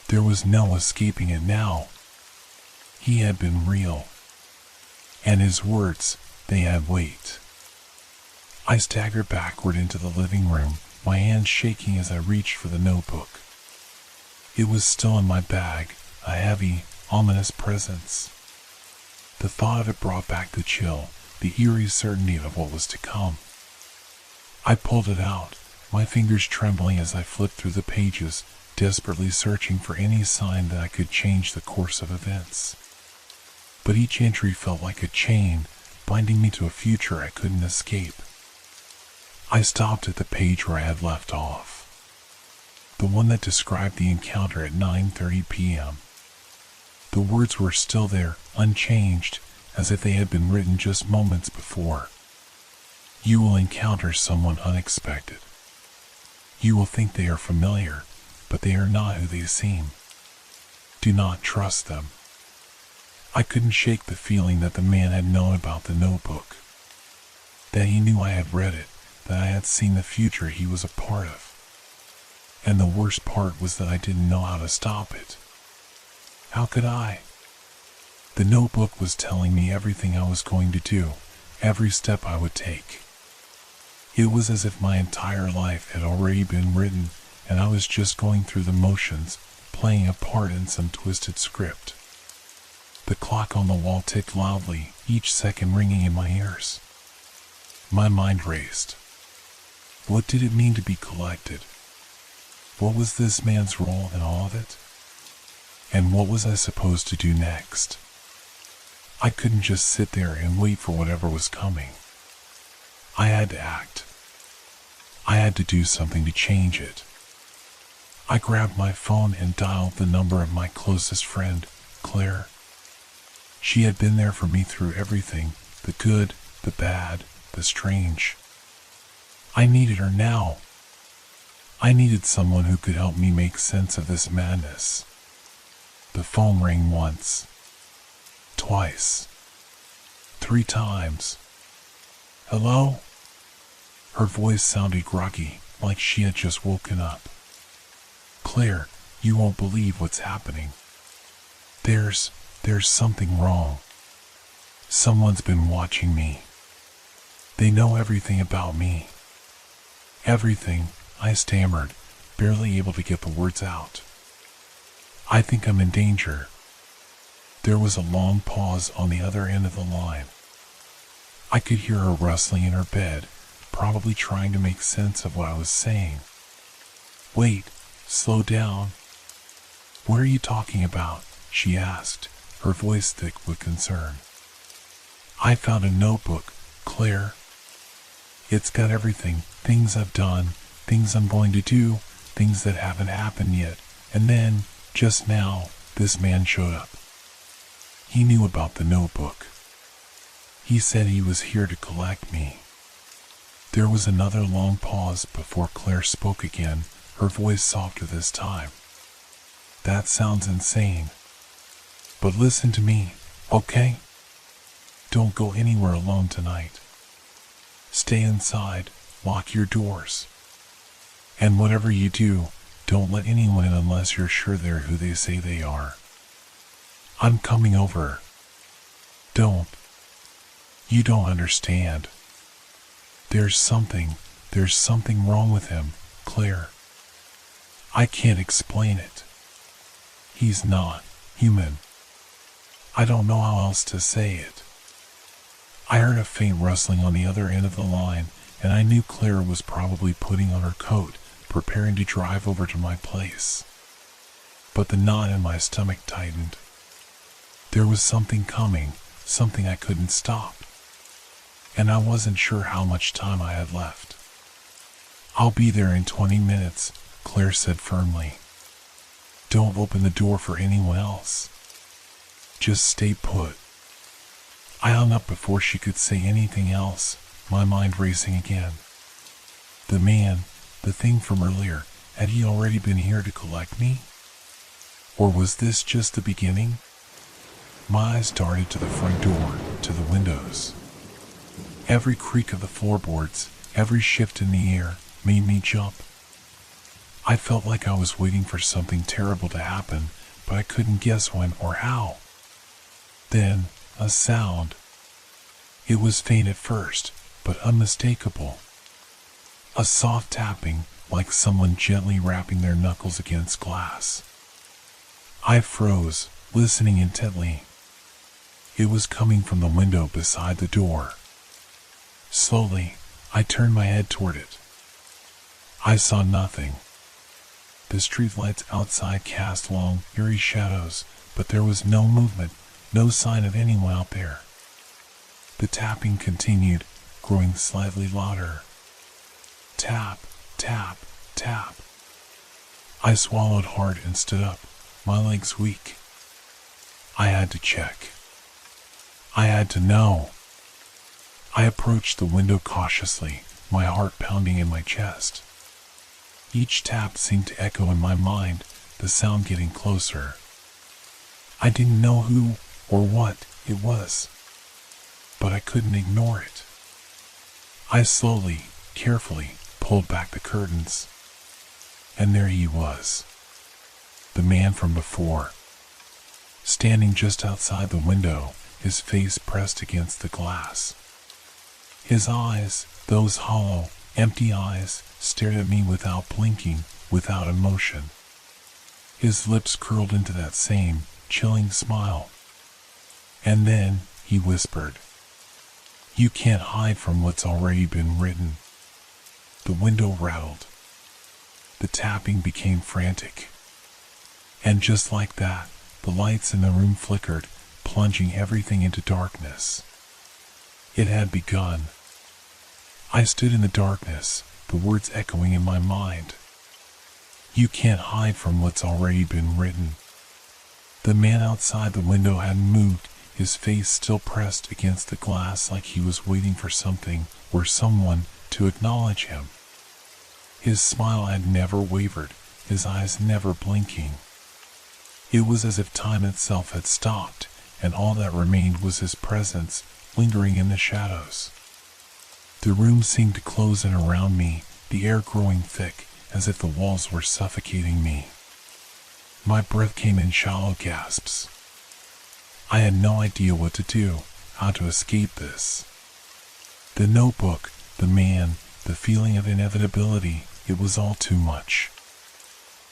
There was no escaping it now. He had been real. And his words, they had weight. I staggered backward into the living room, my hands shaking as I reached for the notebook. It was still in my bag, a heavy, ominous presence. The thought of it brought back the chill, the eerie certainty of what was to come. I pulled it out, my fingers trembling as I flipped through the pages, desperately searching for any sign that I could change the course of events. But each entry felt like a chain, binding me to a future I couldn't escape. I stopped at the page where I had left off. The one that described the encounter at 9:30 p.m. The words were still there, unchanged, as if they had been written just moments before. You will encounter someone unexpected. You will think they are familiar, but they are not who they seem. Do not trust them. I couldn't shake the feeling that the man had known about the notebook. That he knew I had read it, that I had seen the future he was a part of. And the worst part was that I didn't know how to stop it. How could I? The notebook was telling me everything I was going to do, every step I would take. It was as if my entire life had already been written, and I was just going through the motions, playing a part in some twisted script. The clock on the wall ticked loudly, each second ringing in my ears. My mind raced. What did it mean to be collected? What was this man's role in all of it? And what was I supposed to do next? I couldn't just sit there and wait for whatever was coming. I had to act. I had to do something to change it. I grabbed my phone and dialed the number of my closest friend, Claire. She had been there for me through everything, the good, the bad, the strange. I needed her now. I needed someone who could help me make sense of this madness. The phone rang once, twice, 3 times. Hello? Her voice sounded groggy, like she had just woken up. Claire, you won't believe what's happening. There's something wrong. Someone's been watching me. They know everything about me. Everything, I stammered, barely able to get the words out. I think I'm in danger. There was a long pause on the other end of the line. I could hear her rustling in her bed, probably trying to make sense of what I was saying. Wait, slow down. What are you talking about? She asked, her voice thick with concern. I found a notebook, Claire. It's got everything, things I've done, things I'm going to do, things that haven't happened yet, and then Just now, this man showed up. He knew about the notebook. He said he was here to collect me. There was another long pause before Claire spoke again, her voice softer this time. That sounds insane. But listen to me, okay? Don't go anywhere alone tonight. Stay inside, lock your doors. And whatever you do, don't let anyone in unless you're sure they're who they say they are. I'm coming over. Don't. You don't understand. There's something wrong with him, Claire. I can't explain it. He's not human. I don't know how else to say it. I heard a faint rustling on the other end of the line, and I knew Claire was probably putting on her coat, preparing to drive over to my place. But the knot in my stomach tightened. There was something coming, something I couldn't stop. And I wasn't sure how much time I had left. I'll be there in 20 minutes, Claire said firmly. Don't open the door for anyone else. Just stay put. I hung up before she could say anything else, my mind racing again. The man, the thing from earlier, had he already been here to collect me? Or was this just the beginning? My eyes darted to the front door, to the windows. Every creak of the floorboards, every shift in the air, made me jump. I felt like I was waiting for something terrible to happen, but I couldn't guess when or how. Then, a sound. It was faint at first, but unmistakable. A soft tapping, like someone gently rapping their knuckles against glass. I froze, listening intently. It was coming from the window beside the door. Slowly, I turned my head toward it. I saw nothing. The streetlights outside cast long, eerie shadows, but there was no movement, no sign of anyone out there. The tapping continued, growing slightly louder. Tap, tap, tap. I swallowed hard and stood up, my legs weak. I had to check. I had to know. I approached the window cautiously, my heart pounding in my chest. Each tap seemed to echo in my mind, the sound getting closer. I didn't know who or what it was, but I couldn't ignore it. I slowly, carefully pulled back the curtains, and there he was, the man from before, standing just outside the window, his face pressed against the glass. His eyes, those hollow, empty eyes, stared at me without blinking, without emotion. His lips curled into that same, chilling smile. And then, he whispered, "You can't hide from what's already been written." The window rattled. The tapping became frantic. And just like that, the lights in the room flickered, plunging everything into darkness. It had begun. I stood in the darkness, the words echoing in my mind. You can't hide from what's already been written. The man outside the window hadn't moved, his face still pressed against the glass like he was waiting for something or someone to acknowledge him. His smile had never wavered, his eyes never blinking. It was as if time itself had stopped, and all that remained was his presence, lingering in the shadows. The room seemed to close in around me, the air growing thick, as if the walls were suffocating me. My breath came in shallow gasps. I had no idea what to do, how to escape this. The notebook, the man, the feeling of inevitability, it was all too much.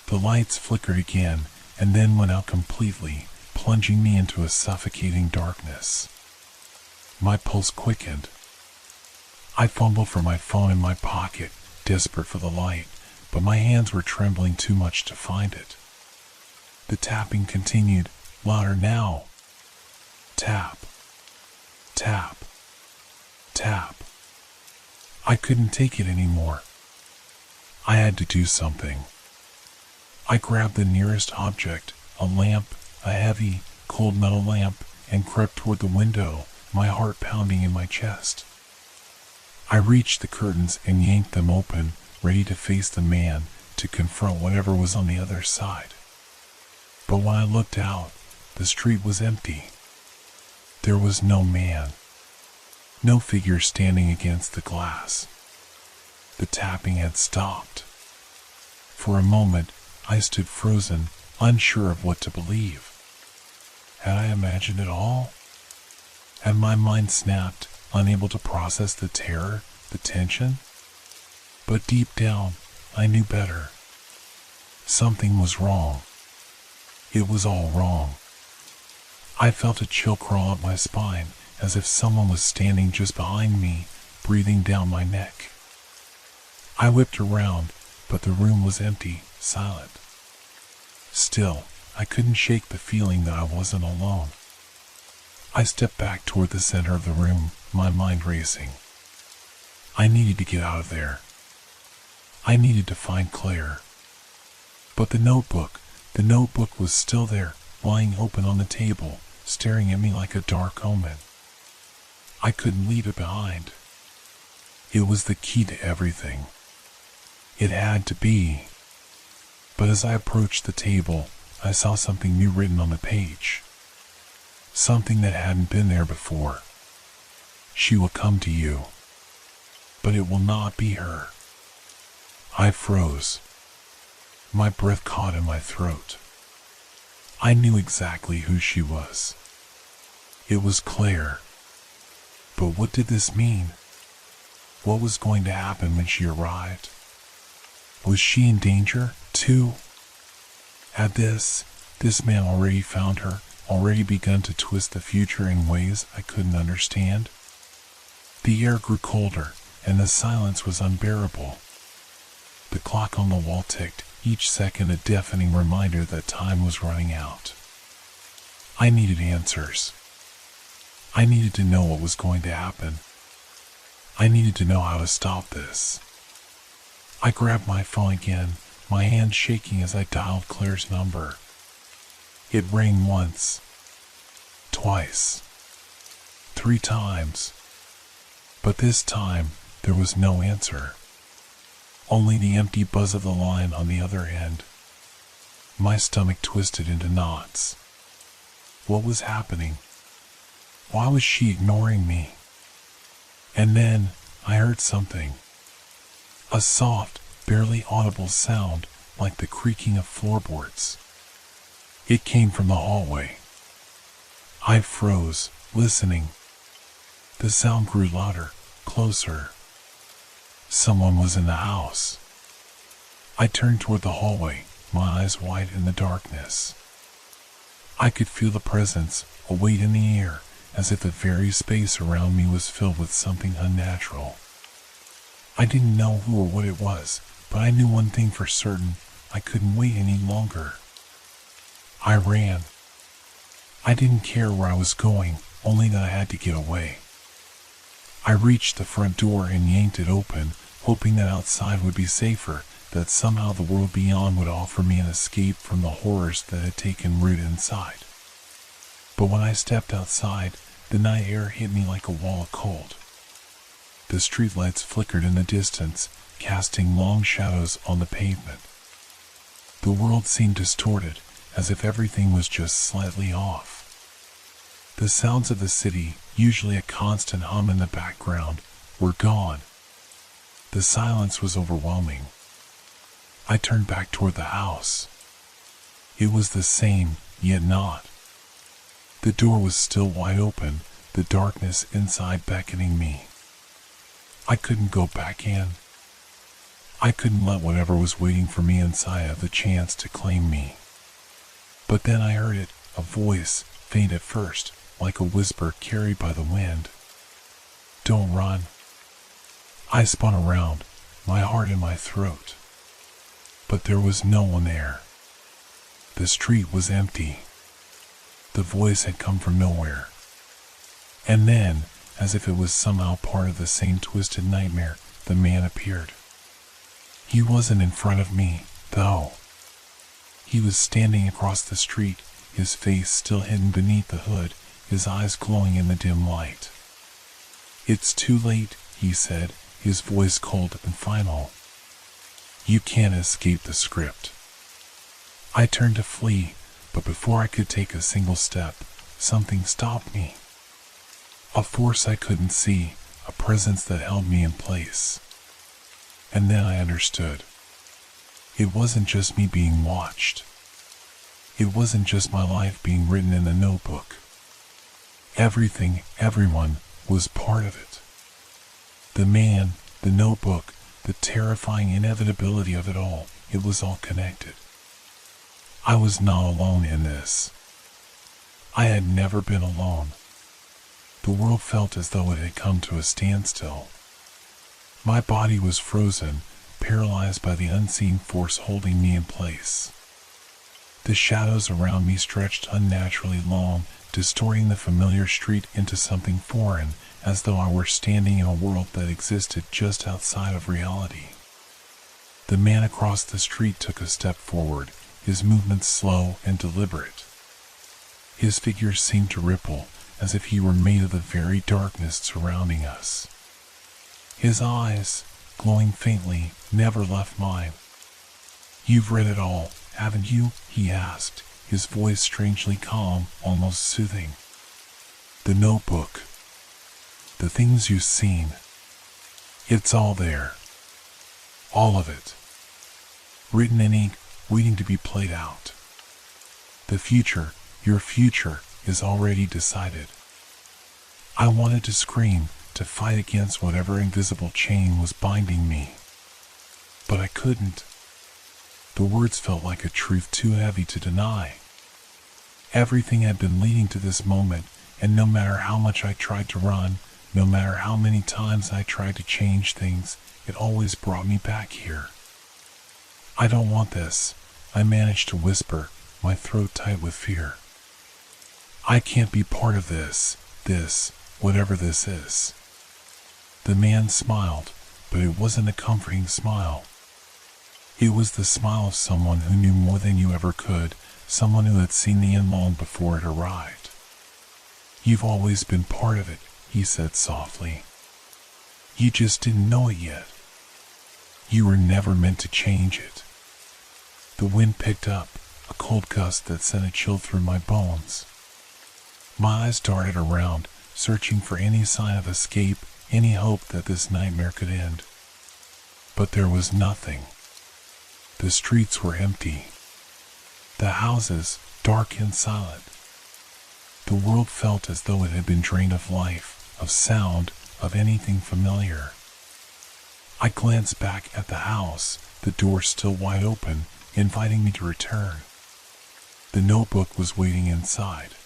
The lights flickered again, and then went out completely, plunging me into a suffocating darkness. My pulse quickened. I fumbled for my phone in my pocket, desperate for the light, but my hands were trembling too much to find it. The tapping continued, louder now. Tap, tap, tap. I couldn't take it anymore. I had to do something. I grabbed the nearest object, a lamp, a heavy, cold metal lamp, and crept toward the window, my heart pounding in my chest. I reached the curtains and yanked them open, ready to face the man, to confront whatever was on the other side. But when I looked out, the street was empty. There was no man. No figure standing against the glass. The tapping had stopped. For a moment, I stood frozen, unsure of what to believe. Had I imagined it all? Had my mind snapped, unable to process the terror, the tension? But deep down, I knew better. Something was wrong. It was all wrong. I felt a chill crawl up my spine, as if someone was standing just behind me, breathing down my neck. I whipped around, but the room was empty, silent. Still, I couldn't shake the feeling that I wasn't alone. I stepped back toward the center of the room, my mind racing. I needed to get out of there. I needed to find Claire. But the notebook was still there, lying open on the table, staring at me like a dark omen. I couldn't leave it behind. It was the key to everything. It had to be. But as I approached the table, I saw something new written on the page. Something that hadn't been there before. She will come to you. But it will not be her. I froze. My breath caught in my throat. I knew exactly who she was. It was Claire. But what did this mean? What was going to happen when she arrived? Was she in danger, too? Had this man already found her, already begun to twist the future in ways I couldn't understand? The air grew colder, and the silence was unbearable. The clock on the wall ticked, each second a deafening reminder that time was running out. I needed answers. I needed to know what was going to happen. I needed to know how to stop this. I grabbed my phone again, my hand shaking as I dialed Claire's number. It rang once, twice, 3 times. But this time, there was no answer. Only the empty buzz of the line on the other end. My stomach twisted into knots. What was happening? Why was she ignoring me? And then I heard something. A soft, barely audible sound like the creaking of floorboards. It came from the hallway. I froze, listening. The sound grew louder, closer. Someone was in the house. I turned toward the hallway, my eyes wide in the darkness. I could feel the presence, a weight in the air, as if the very space around me was filled with something unnatural. I didn't know who or what it was, but I knew one thing for certain: I couldn't wait any longer. I ran. I didn't care where I was going, only that I had to get away. I reached the front door and yanked it open, hoping that outside would be safer, that somehow the world beyond would offer me an escape from the horrors that had taken root inside. But when I stepped outside, the night air hit me like a wall of cold. The streetlights flickered in the distance, casting long shadows on the pavement. The world seemed distorted, as if everything was just slightly off. The sounds of the city, usually a constant hum in the background, were gone. The silence was overwhelming. I turned back toward the house. It was the same, yet not. The door was still wide open, the darkness inside beckoning me. I couldn't go back in. I couldn't let whatever was waiting for me inside have the chance to claim me. But then I heard it, a voice, faint at first, like a whisper carried by the wind. "Don't run." I spun around, my heart in my throat. But there was no one there. The street was empty. The voice had come from nowhere. And then, as if it was somehow part of the same twisted nightmare, the man appeared. He wasn't in front of me, though. He was standing across the street, his face still hidden beneath the hood, his eyes glowing in the dim light. "It's too late," he said, his voice cold and final. "You can't escape the script." I turned to flee, but before I could take a single step, something stopped me. A force I couldn't see, a presence that held me in place. And then I understood. It wasn't just me being watched. It wasn't just my life being written in a notebook. Everything, everyone, was part of it. The man, the notebook, the terrifying inevitability of it all, it was all connected. I was not alone in this. I had never been alone. The world felt as though it had come to a standstill. My body was frozen, paralyzed by the unseen force holding me in place. The shadows around me stretched unnaturally long, distorting the familiar street into something foreign, as though I were standing in a world that existed just outside of reality. The man across the street took a step forward, his movements slow and deliberate. His figure seemed to ripple, as if he were made of the very darkness surrounding us. His eyes, glowing faintly, never left mine. "You've read it all, haven't you?" he asked, his voice strangely calm, almost soothing. "The notebook. The things you've seen. It's all there. All of it. Written in ink, waiting to be played out. The future, your future, is already decided." I wanted to scream, to fight against whatever invisible chain was binding me. But I couldn't. The words felt like a truth too heavy to deny. Everything had been leading to this moment, and no matter how much I tried to run, no matter how many times I tried to change things, it always brought me back here. "I don't want this," I managed to whisper, my throat tight with fear. "I can't be part of this, whatever this is." The man smiled, but it wasn't a comforting smile. It was the smile of someone who knew more than you ever could, someone who had seen the end long before it arrived. "You've always been part of it," he said softly. "You just didn't know it yet. You were never meant to change it." The wind picked up, a cold gust that sent a chill through my bones. My eyes darted around, searching for any sign of escape, any hope that this nightmare could end. But there was nothing. The streets were empty. The houses, dark and silent. The world felt as though it had been drained of life, of sound, of anything familiar. I glanced back at the house, the door still wide open, inviting me to return. The notebook was waiting inside.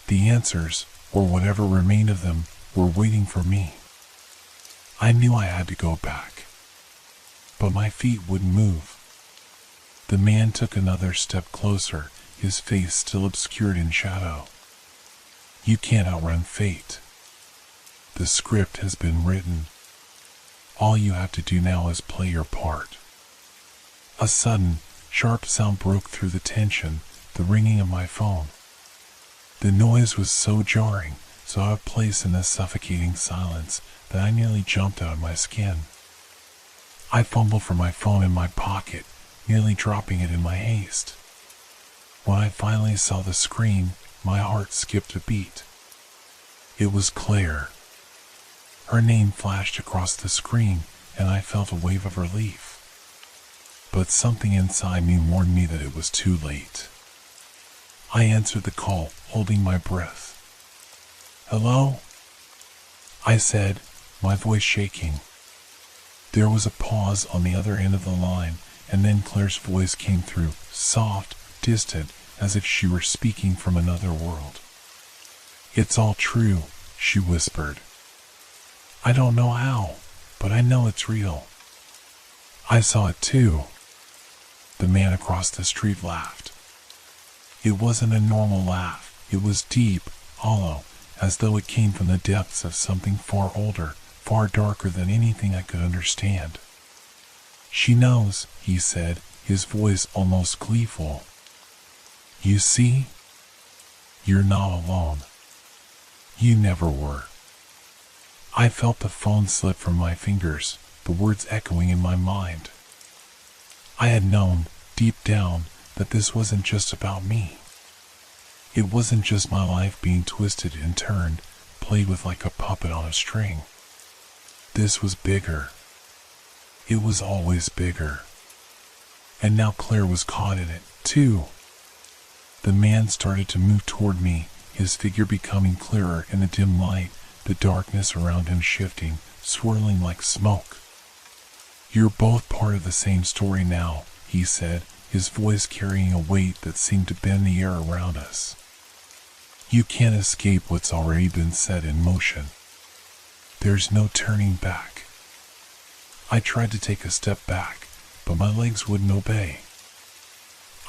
The answers, or whatever remained of them, were waiting for me. I knew I had to go back. But my feet wouldn't move. The man took another step closer, his face still obscured in shadow. "You can't outrun fate. The script has been written. All you have to do now is play your part." A sudden, sharp sound broke through the tension, the ringing of my phone. The noise was so jarring, so out of place in the suffocating silence, that I nearly jumped out of my skin. I fumbled for my phone in my pocket, nearly dropping it in my haste. When I finally saw the screen, my heart skipped a beat. It was Claire. Her name flashed across the screen, and I felt a wave of relief. But something inside me warned me that it was too late. I answered the call, holding my breath. "Hello?" I said, my voice shaking. There was a pause on the other end of the line, and then Claire's voice came through, soft, distant, as if she were speaking from another world. "It's all true," she whispered. "I don't know how, but I know it's real." "I saw it too." The man across the street laughed. It wasn't a normal laugh. It was deep, hollow, as though it came from the depths of something far older, far darker than anything I could understand. "She knows," he said, his voice almost gleeful. "You see? You're not alone. You never were." I felt the phone slip from my fingers, the words echoing in my mind. I had known, deep down, that this wasn't just about me. It wasn't just my life being twisted and turned, played with like a puppet on a string. This was bigger. It was always bigger. And now Claire was caught in it, too. The man started to move toward me, his figure becoming clearer in the dim light, the darkness around him shifting, swirling like smoke. "You're both part of the same story now," he said, his voice carrying a weight that seemed to bend the air around us. "You can't escape what's already been set in motion. There's no turning back." I tried to take a step back, but my legs wouldn't obey.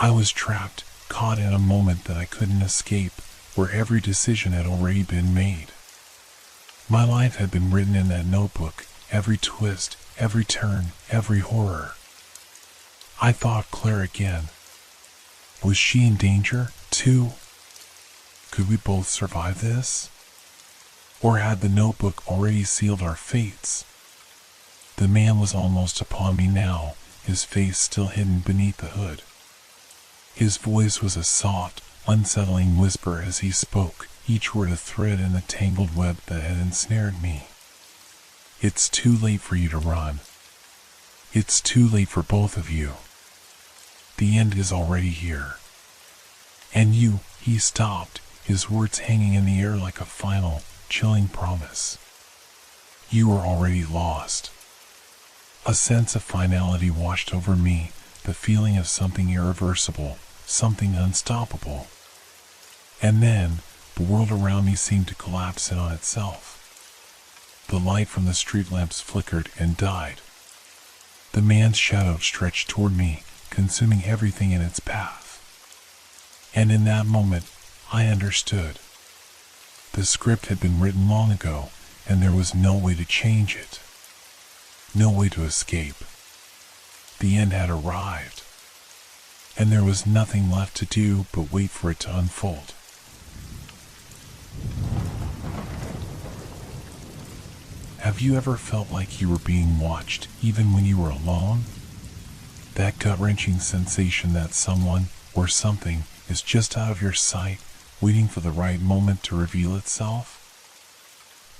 I was trapped, caught in a moment that I couldn't escape, where every decision had already been made. My life had been written in that notebook, every twist, every turn, every horror. I thought of Claire again. Was she in danger, too? Could we both survive this? Or had the notebook already sealed our fates? The man was almost upon me now, his face still hidden beneath the hood. His voice was a soft, unsettling whisper as he spoke, each word a thread in the tangled web that had ensnared me. "It's too late for you to run. It's too late for both of you. The end is already here. And you," he stopped, his words hanging in the air like a final, chilling promise. "You are already lost." A sense of finality washed over me, the feeling of something irreversible, something unstoppable. And then, the world around me seemed to collapse in on itself. The light from the street lamps flickered and died. The man's shadow stretched toward me, consuming everything in its path. And in that moment, I understood. The script had been written long ago, and there was no way to change it. No way to escape. The end had arrived, and there was nothing left to do but wait for it to unfold. Have you ever felt like you were being watched, even when you were alone? That gut-wrenching sensation that someone, or something, is just out of your sight, waiting for the right moment to reveal itself?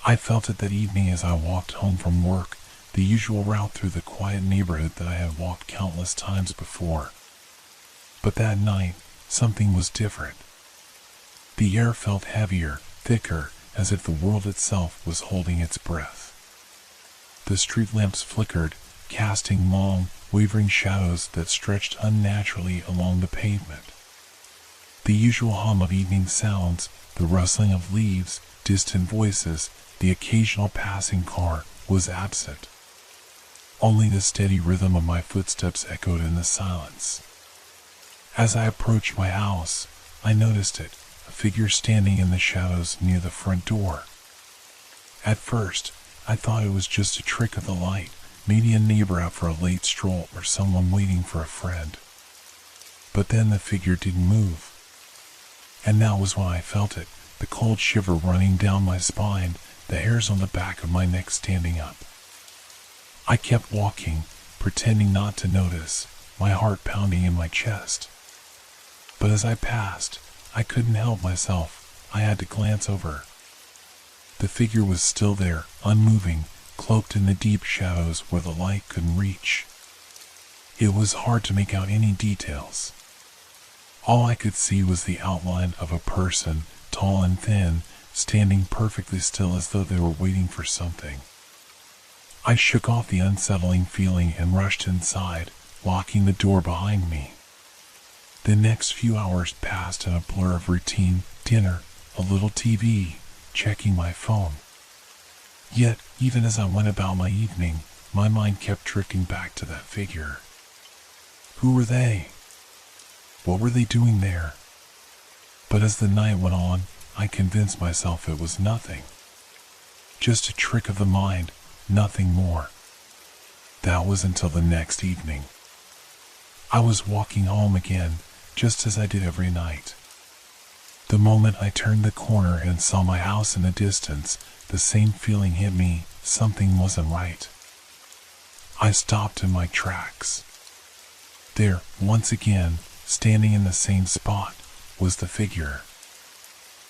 I felt it that evening as I walked home from work, the usual route through the quiet neighborhood that I had walked countless times before. But that night, something was different. The air felt heavier, thicker, as if the world itself was holding its breath. The street lamps flickered, casting long, wavering shadows that stretched unnaturally along the pavement. The usual hum of evening sounds, the rustling of leaves, distant voices, the occasional passing car, was absent. Only the steady rhythm of my footsteps echoed in the silence. As I approached my house, I noticed it, a figure standing in the shadows near the front door. At first, I thought it was just a trick of the light, maybe a neighbor out for a late stroll or someone waiting for a friend. But then the figure didn't move. And that was when I felt it, the cold shiver running down my spine, the hairs on the back of my neck standing up. I kept walking, pretending not to notice, my heart pounding in my chest. But as I passed, I couldn't help myself. I had to glance over. The figure was still there, unmoving, cloaked in the deep shadows where the light couldn't reach. It was hard to make out any details. All I could see was the outline of a person, tall and thin, standing perfectly still as though they were waiting for something. I shook off the unsettling feeling and rushed inside, locking the door behind me. The next few hours passed in a blur of routine, dinner, a little TV, checking my phone. Yet, even as I went about my evening, my mind kept drifting back to that figure. Who were they? What were they doing there? But as the night went on, I convinced myself it was nothing. Just a trick of the mind, nothing more. That was until the next evening. I was walking home again, just as I did every night. The moment I turned the corner and saw my house in the distance, the same feeling hit me. Something wasn't right. I stopped in my tracks. There, once again, standing in the same spot, was the figure.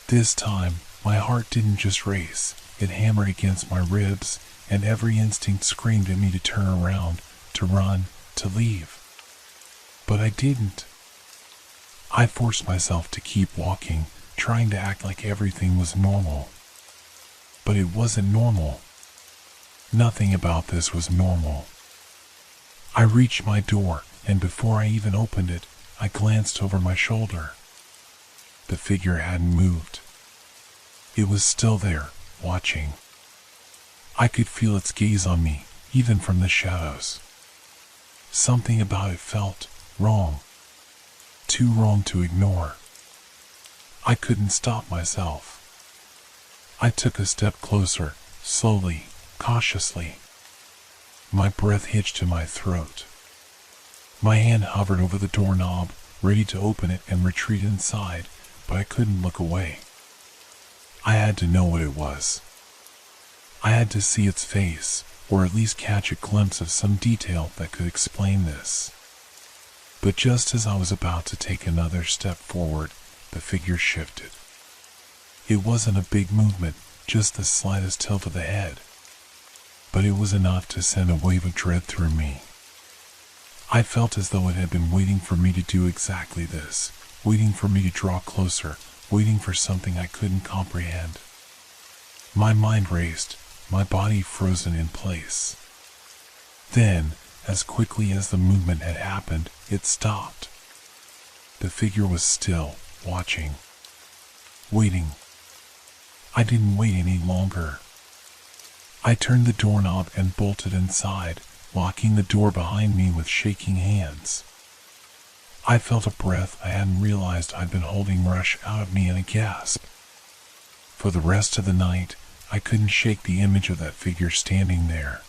This time, my heart didn't just race, it hammered against my ribs, and every instinct screamed at me to turn around, to run, to leave. But I didn't. I forced myself to keep walking, trying to act like everything was normal. But it wasn't normal. Nothing about this was normal. I reached my door, and before I even opened it, I glanced over my shoulder. The figure hadn't moved. It was still there, watching. I could feel its gaze on me, even from the shadows. Something about it felt wrong. Too wrong to ignore. I couldn't stop myself. I took a step closer, slowly, cautiously. My breath hitched to my throat. My hand hovered over the doorknob, ready to open it and retreat inside, but I couldn't look away. I had to know what it was. I had to see its face, or at least catch a glimpse of some detail that could explain this. But just as I was about to take another step forward, the figure shifted. It wasn't a big movement, just the slightest tilt of the head. But it was enough to send a wave of dread through me. I felt as though it had been waiting for me to do exactly this, waiting for me to draw closer, waiting for something I couldn't comprehend. My mind raced, my body frozen in place. Then, as quickly as the movement had happened, it stopped. The figure was still, watching. Waiting. I didn't wait any longer. I turned the doorknob and bolted inside, locking the door behind me with shaking hands. I felt a breath I hadn't realized I'd been holding rush out of me in a gasp. For the rest of the night, I couldn't shake the image of that figure standing there.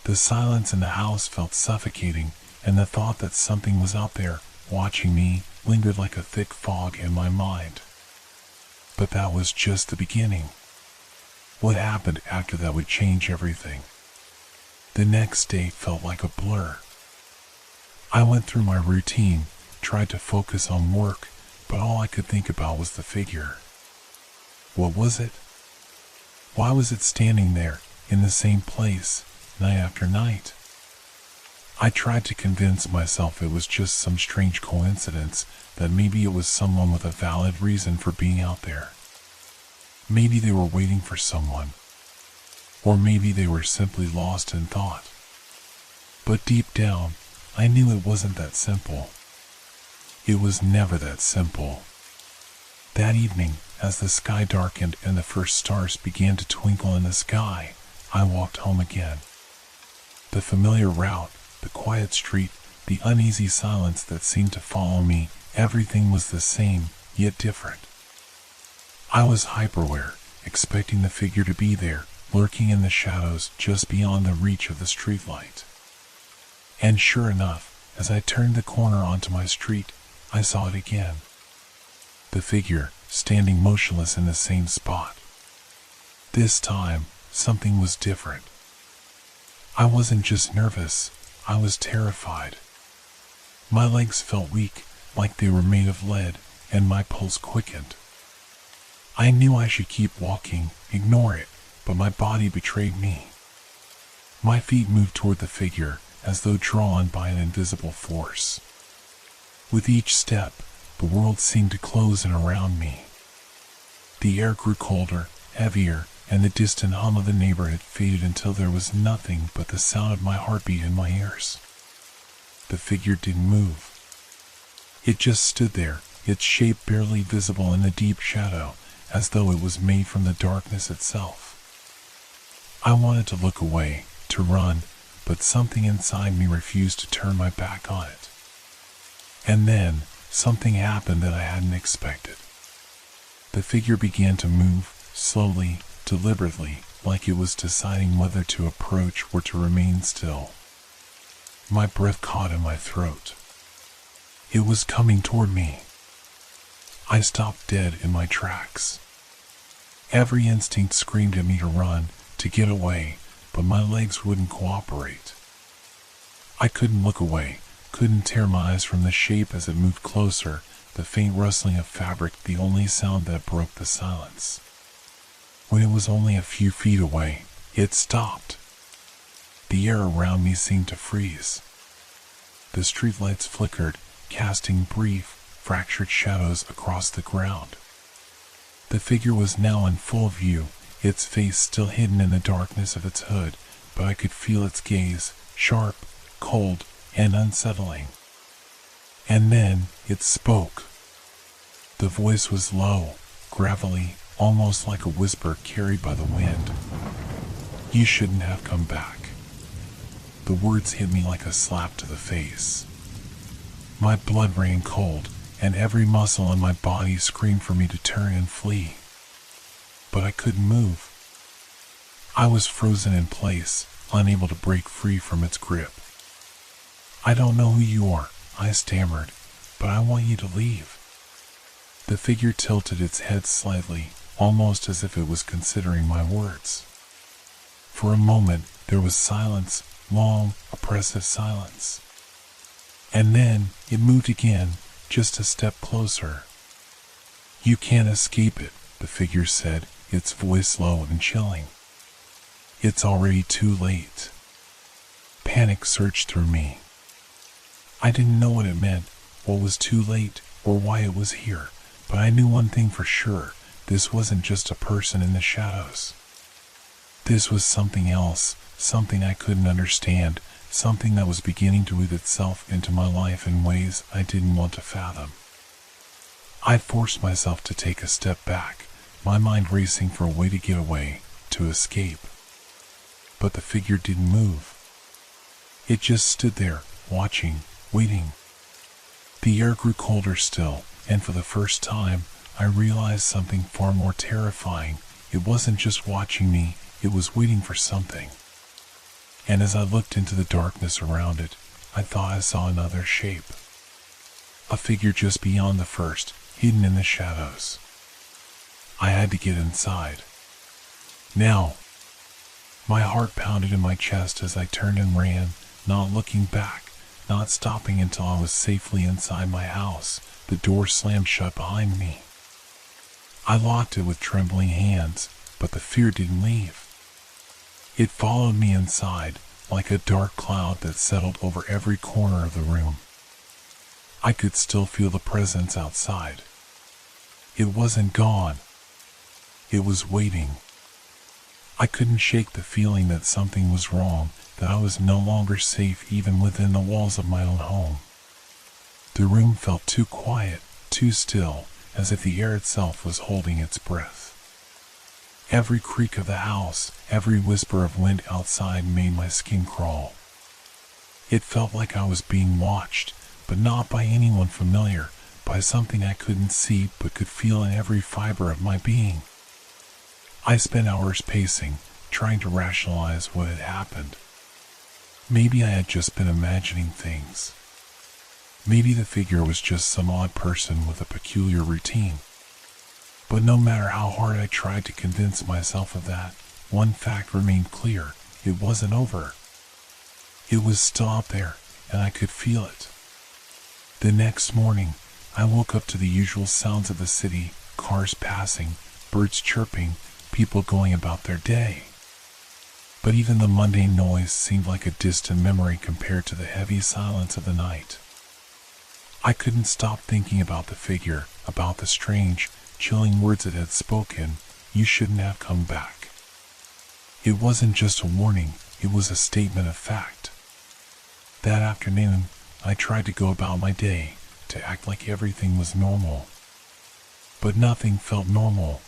The silence in the house felt suffocating, and the thought that something was out there, watching me, lingered like a thick fog in my mind. But that was just the beginning. What happened after that would change everything. The next day felt like a blur. I went through my routine, tried to focus on work, but all I could think about was the figure. What was it? Why was it standing there, in the same place, night after night? I tried to convince myself it was just some strange coincidence, that maybe it was someone with a valid reason for being out there. Maybe they were waiting for someone. Or maybe they were simply lost in thought. But deep down, I knew it wasn't that simple. It was never that simple. That evening, as the sky darkened and the first stars began to twinkle in the sky, I walked home again. The familiar route, the quiet street, the uneasy silence that seemed to follow me, everything was the same, yet different. I was hyper-aware, expecting the figure to be there, lurking in the shadows just beyond the reach of the streetlight. And sure enough, as I turned the corner onto my street, I saw it again. The figure, standing motionless in the same spot. This time, something was different. I wasn't just nervous, I was terrified. My legs felt weak, like they were made of lead, and my pulse quickened. I knew I should keep walking, ignore it, but my body betrayed me. My feet moved toward the figure, as though drawn by an invisible force. With each step, the world seemed to close in around me. The air grew colder, heavier, and the distant hum of the neighborhood faded until there was nothing but the sound of my heartbeat in my ears. The figure didn't move. It just stood there, its shape barely visible in the deep shadow, as though it was made from the darkness itself. I wanted to look away, to run, but something inside me refused to turn my back on it. And then, something happened that I hadn't expected. The figure began to move, slowly, deliberately, like it was deciding whether to approach or to remain still. My breath caught in my throat. It was coming toward me. I stopped dead in my tracks. Every instinct screamed at me to run, to get away, but my legs wouldn't cooperate. I couldn't look away, couldn't tear my eyes from the shape as it moved closer, the faint rustling of fabric the only sound that broke the silence. When it was only a few feet away, it stopped. The air around me seemed to freeze. The streetlights flickered, casting brief, fractured shadows across the ground. The figure was now in full view, its face still hidden in the darkness of its hood, but I could feel its gaze, sharp, cold, and unsettling. And then it spoke. The voice was low, gravelly, almost like a whisper carried by the wind. "You shouldn't have come back." The words hit me like a slap to the face. My blood ran cold, and every muscle in my body screamed for me to turn and flee. But I couldn't move. I was frozen in place, unable to break free from its grip. "I don't know who you are," I stammered, "but I want you to leave." The figure tilted its head slightly, almost as if it was considering my words. For a moment, there was silence, long, oppressive silence. And then it moved again, just a step closer. "You can't escape it," the figure said, its voice low and chilling. "It's already too late." Panic surged through me. I didn't know what it meant, what was too late, or why it was here, but I knew one thing for sure: this wasn't just a person in the shadows. This was something else, something I couldn't understand, something that was beginning to weave itself into my life in ways I didn't want to fathom. I forced myself to take a step back, my mind racing for a way to get away, to escape. But the figure didn't move. It just stood there, watching, waiting. The air grew colder still, and for the first time, I realized something far more terrifying. It wasn't just watching me, it was waiting for something. And as I looked into the darkness around it, I thought I saw another shape. A figure just beyond the first, hidden in the shadows. I had to get inside. Now. My heart pounded in my chest as I turned and ran, not looking back, not stopping until I was safely inside my house, the door slammed shut behind me. I locked it with trembling hands, but the fear didn't leave. It followed me inside, like a dark cloud that settled over every corner of the room. I could still feel the presence outside. It wasn't gone. It was waiting. I couldn't shake the feeling that something was wrong, that I was no longer safe even within the walls of my own home. The room felt too quiet, too still, as if the air itself was holding its breath. Every creak of the house, every whisper of wind outside made my skin crawl. It felt like I was being watched, but not by anyone familiar, by something I couldn't see but could feel in every fiber of my being. I spent hours pacing, trying to rationalize what had happened. Maybe I had just been imagining things. Maybe the figure was just some odd person with a peculiar routine. But no matter how hard I tried to convince myself of that, one fact remained clear: it wasn't over. It was still out there, and I could feel it. The next morning, I woke up to the usual sounds of the city: cars passing, birds chirping, people going about their day. But even the mundane noise seemed like a distant memory compared to the heavy silence of the night. I couldn't stop thinking about the figure, about the strange, chilling words it had spoken: "You shouldn't have come back." It wasn't just a warning, it was a statement of fact. That afternoon, I tried to go about my day, to act like everything was normal. But nothing felt normal.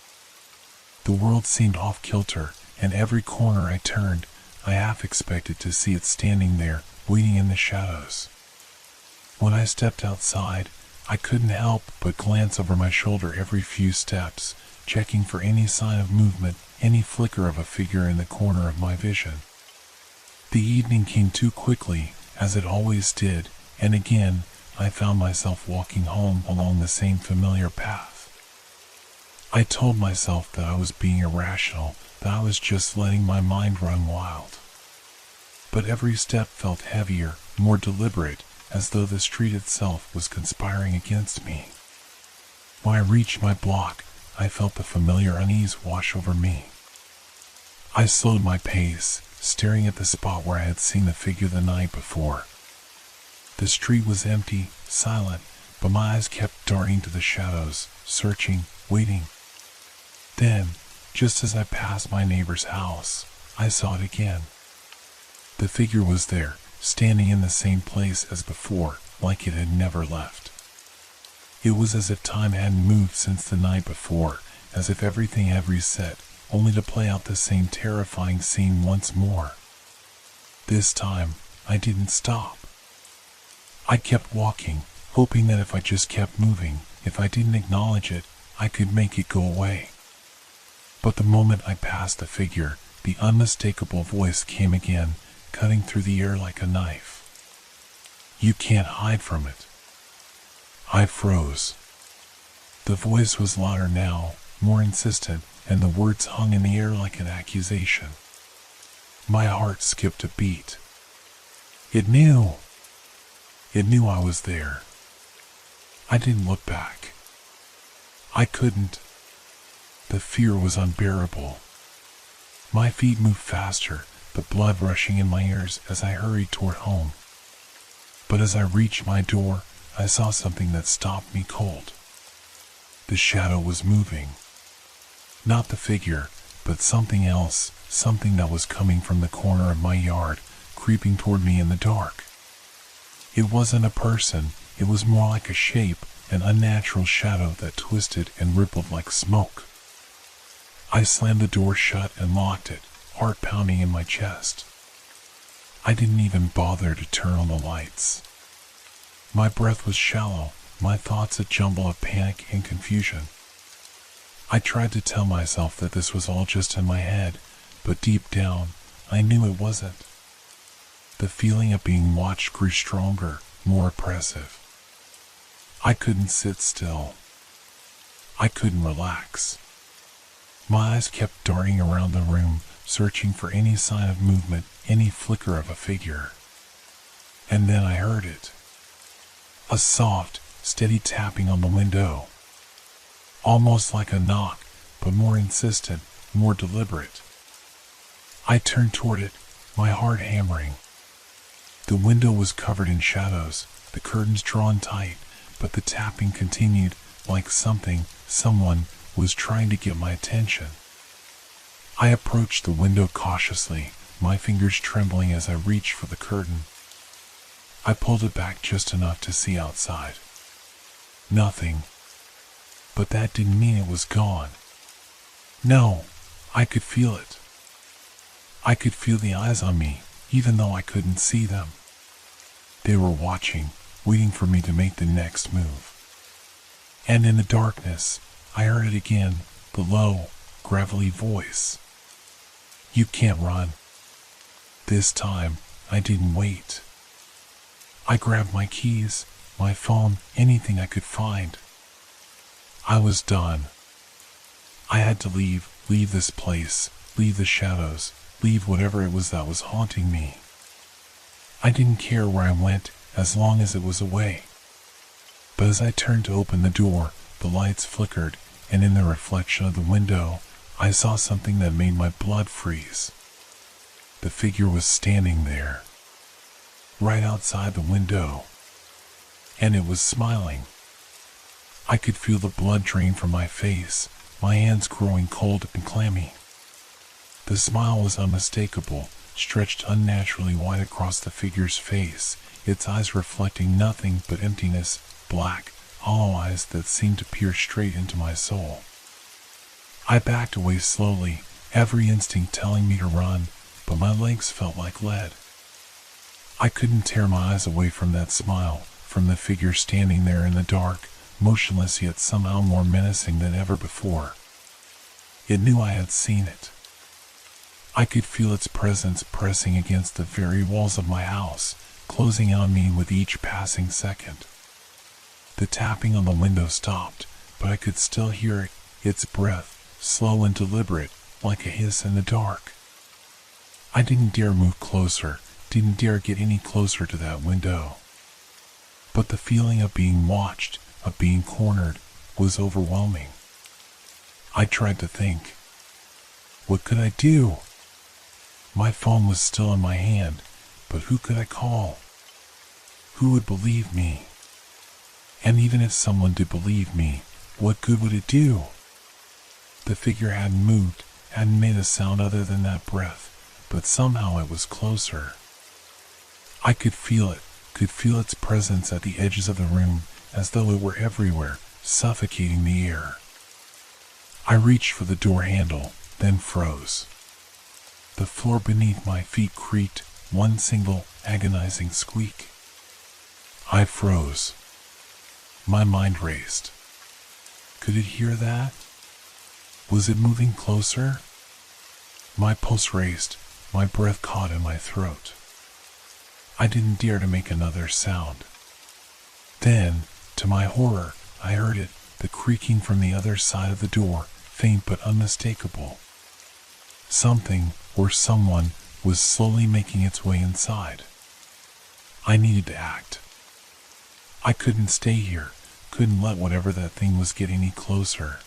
The world seemed off-kilter, and every corner I turned, I half expected to see it standing there, waiting in the shadows. When I stepped outside, I couldn't help but glance over my shoulder every few steps, checking for any sign of movement, any flicker of a figure in the corner of my vision. The evening came too quickly, as it always did, and again, I found myself walking home along the same familiar path. I told myself that I was being irrational, that I was just letting my mind run wild. But every step felt heavier, more deliberate, as though the street itself was conspiring against me. When I reached my block, I felt the familiar unease wash over me. I slowed my pace, staring at the spot where I had seen the figure the night before. The street was empty, silent, but my eyes kept darting to the shadows, searching, waiting. Then, just as I passed my neighbor's house, I saw it again. The figure was there, standing in the same place as before, like it had never left. It was as if time hadn't moved since the night before, as if everything had reset, only to play out the same terrifying scene once more. This time, I didn't stop. I kept walking, hoping that if I just kept moving, if I didn't acknowledge it, I could make it go away. But the moment I passed the figure, the unmistakable voice came again, cutting through the air like a knife. You can't hide from it. I froze. The voice was louder now, more insistent, and the words hung in the air like an accusation. My heart skipped a beat. It knew. It knew I was there. I didn't look back. I couldn't. The fear was unbearable. My feet moved faster, the blood rushing in my ears as I hurried toward home. But as I reached my door, I saw something that stopped me cold. The shadow was moving. Not the figure, but something else, something that was coming from the corner of my yard, creeping toward me in the dark. It wasn't a person, it was more like a shape, an unnatural shadow that twisted and rippled like smoke. I slammed the door shut and locked it, heart pounding in my chest. I didn't even bother to turn on the lights. My breath was shallow, my thoughts a jumble of panic and confusion. I tried to tell myself that this was all just in my head, but deep down, I knew it wasn't. The feeling of being watched grew stronger, more oppressive. I couldn't sit still. I couldn't relax. My eyes kept darting around the room, searching for any sign of movement, any flicker of a figure. And then I heard it. A soft, steady tapping on the window. Almost like a knock, but more insistent, more deliberate. I turned toward it, my heart hammering. The window was covered in shadows, the curtains drawn tight, but the tapping continued, like someone was trying to get my attention. I approached the window cautiously, my fingers trembling as I reached for the curtain. I pulled it back just enough to see outside. Nothing. But that didn't mean it was gone. No, I could feel it. I could feel the eyes on me, even though I couldn't see them. They were watching, waiting for me to make the next move. And in the darkness, I heard it again, the low, gravelly voice. You can't run. This time, I didn't wait. I grabbed my keys, my phone, anything I could find. I was done. I had to leave this place, leave the shadows, leave whatever it was that was haunting me. I didn't care where I went, as long as it was away. But as I turned to open the door, the lights flickered, and in the reflection of the window, I saw something that made my blood freeze. The figure was standing there, right outside the window, and it was smiling. I could feel the blood drain from my face, my hands growing cold and clammy. The smile was unmistakable, stretched unnaturally wide across the figure's face, its eyes reflecting nothing but emptiness, black, hollow eyes that seemed to peer straight into my soul. I backed away slowly, every instinct telling me to run, but my legs felt like lead. I couldn't tear my eyes away from that smile, from the figure standing there in the dark, motionless yet somehow more menacing than ever before. It knew I had seen it. I could feel its presence pressing against the very walls of my house, closing on me with each passing second. The tapping on the window stopped, but I could still hear it, its breath, slow and deliberate, like a hiss in the dark. I didn't dare move closer, didn't dare get any closer to that window. But the feeling of being watched, of being cornered, was overwhelming. I tried to think. What could I do? My phone was still in my hand, but who could I call? Who would believe me? And even if someone did believe me, what good would it do? The figure hadn't moved, hadn't made a sound other than that breath, but somehow it was closer. I could feel its presence at the edges of the room, as though it were everywhere, suffocating the air. I reached for the door handle, then froze. The floor beneath my feet creaked, one single, agonizing squeak. I froze. My mind raced. Could it hear that? Was it moving closer? My pulse raced, my breath caught in my throat. I didn't dare to make another sound. Then, to my horror, I heard it, the creaking from the other side of the door, faint but unmistakable. Something, or someone, was slowly making its way inside. I needed to act. I couldn't stay here, couldn't let whatever that thing was get any closer.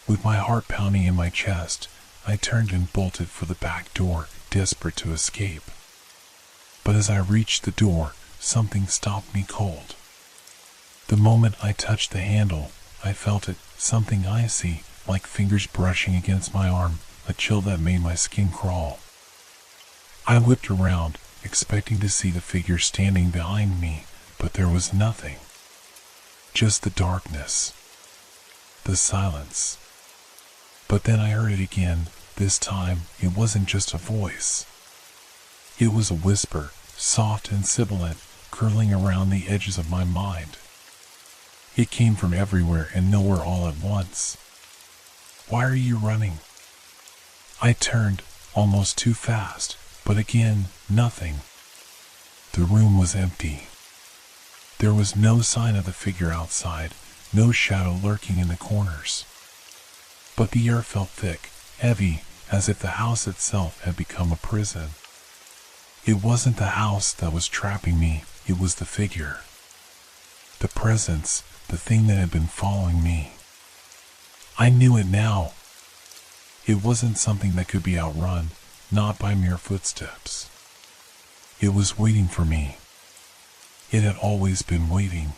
With my heart pounding in my chest, I turned and bolted for the back door, desperate to escape. But as I reached the door, something stopped me cold. The moment I touched the handle, I felt it, something icy, like fingers brushing against my arm, a chill that made my skin crawl. I whipped around, expecting to see the figure standing behind me, but there was nothing. Just the darkness. The silence. But then I heard it again. This time, it wasn't just a voice. It was a whisper, soft and sibilant, curling around the edges of my mind. It came from everywhere and nowhere all at once. Why are you running? I turned, almost too fast, but again, nothing. The room was empty. There was no sign of the figure outside, no shadow lurking in the corners. But the air felt thick, heavy, as if the house itself had become a prison. It wasn't the house that was trapping me, it was the figure. The presence, the thing that had been following me. I knew it now. It wasn't something that could be outrun, not by mere footsteps. It was waiting for me. It had always been waiting.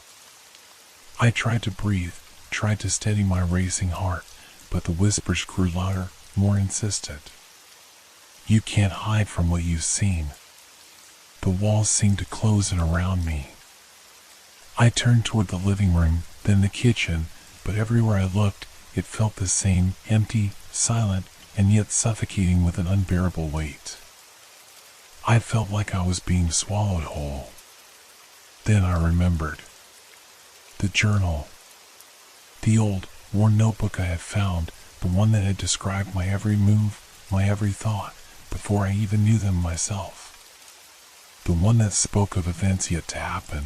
I tried to breathe, tried to steady my racing heart, but the whispers grew louder, more insistent. You can't hide from what you've seen. The walls seemed to close in around me. I turned toward the living room, then the kitchen, but everywhere I looked, it felt the same, empty, silent, and yet suffocating with an unbearable weight. I felt like I was being swallowed whole. Then I remembered. The journal. The old, worn notebook I had found, the one that had described my every move, my every thought, before I even knew them myself. The one that spoke of events yet to happen.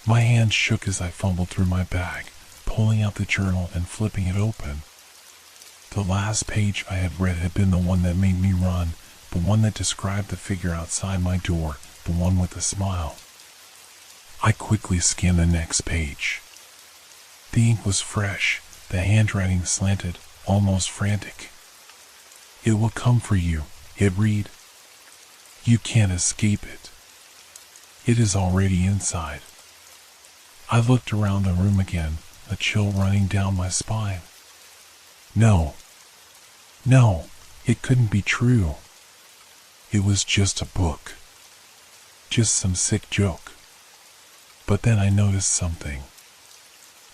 My hand shook as I fumbled through my bag, pulling out the journal and flipping it open. The last page I had read had been the one that made me run, the one that described the figure outside my door, the one with the smile. I quickly scanned the next page. The ink was fresh, the handwriting slanted, almost frantic. It will come for you, it read. You can't escape it. It is already inside. I looked around the room again, a chill running down my spine. No, it couldn't be true. It was just a book. Just some sick joke. But then I noticed something.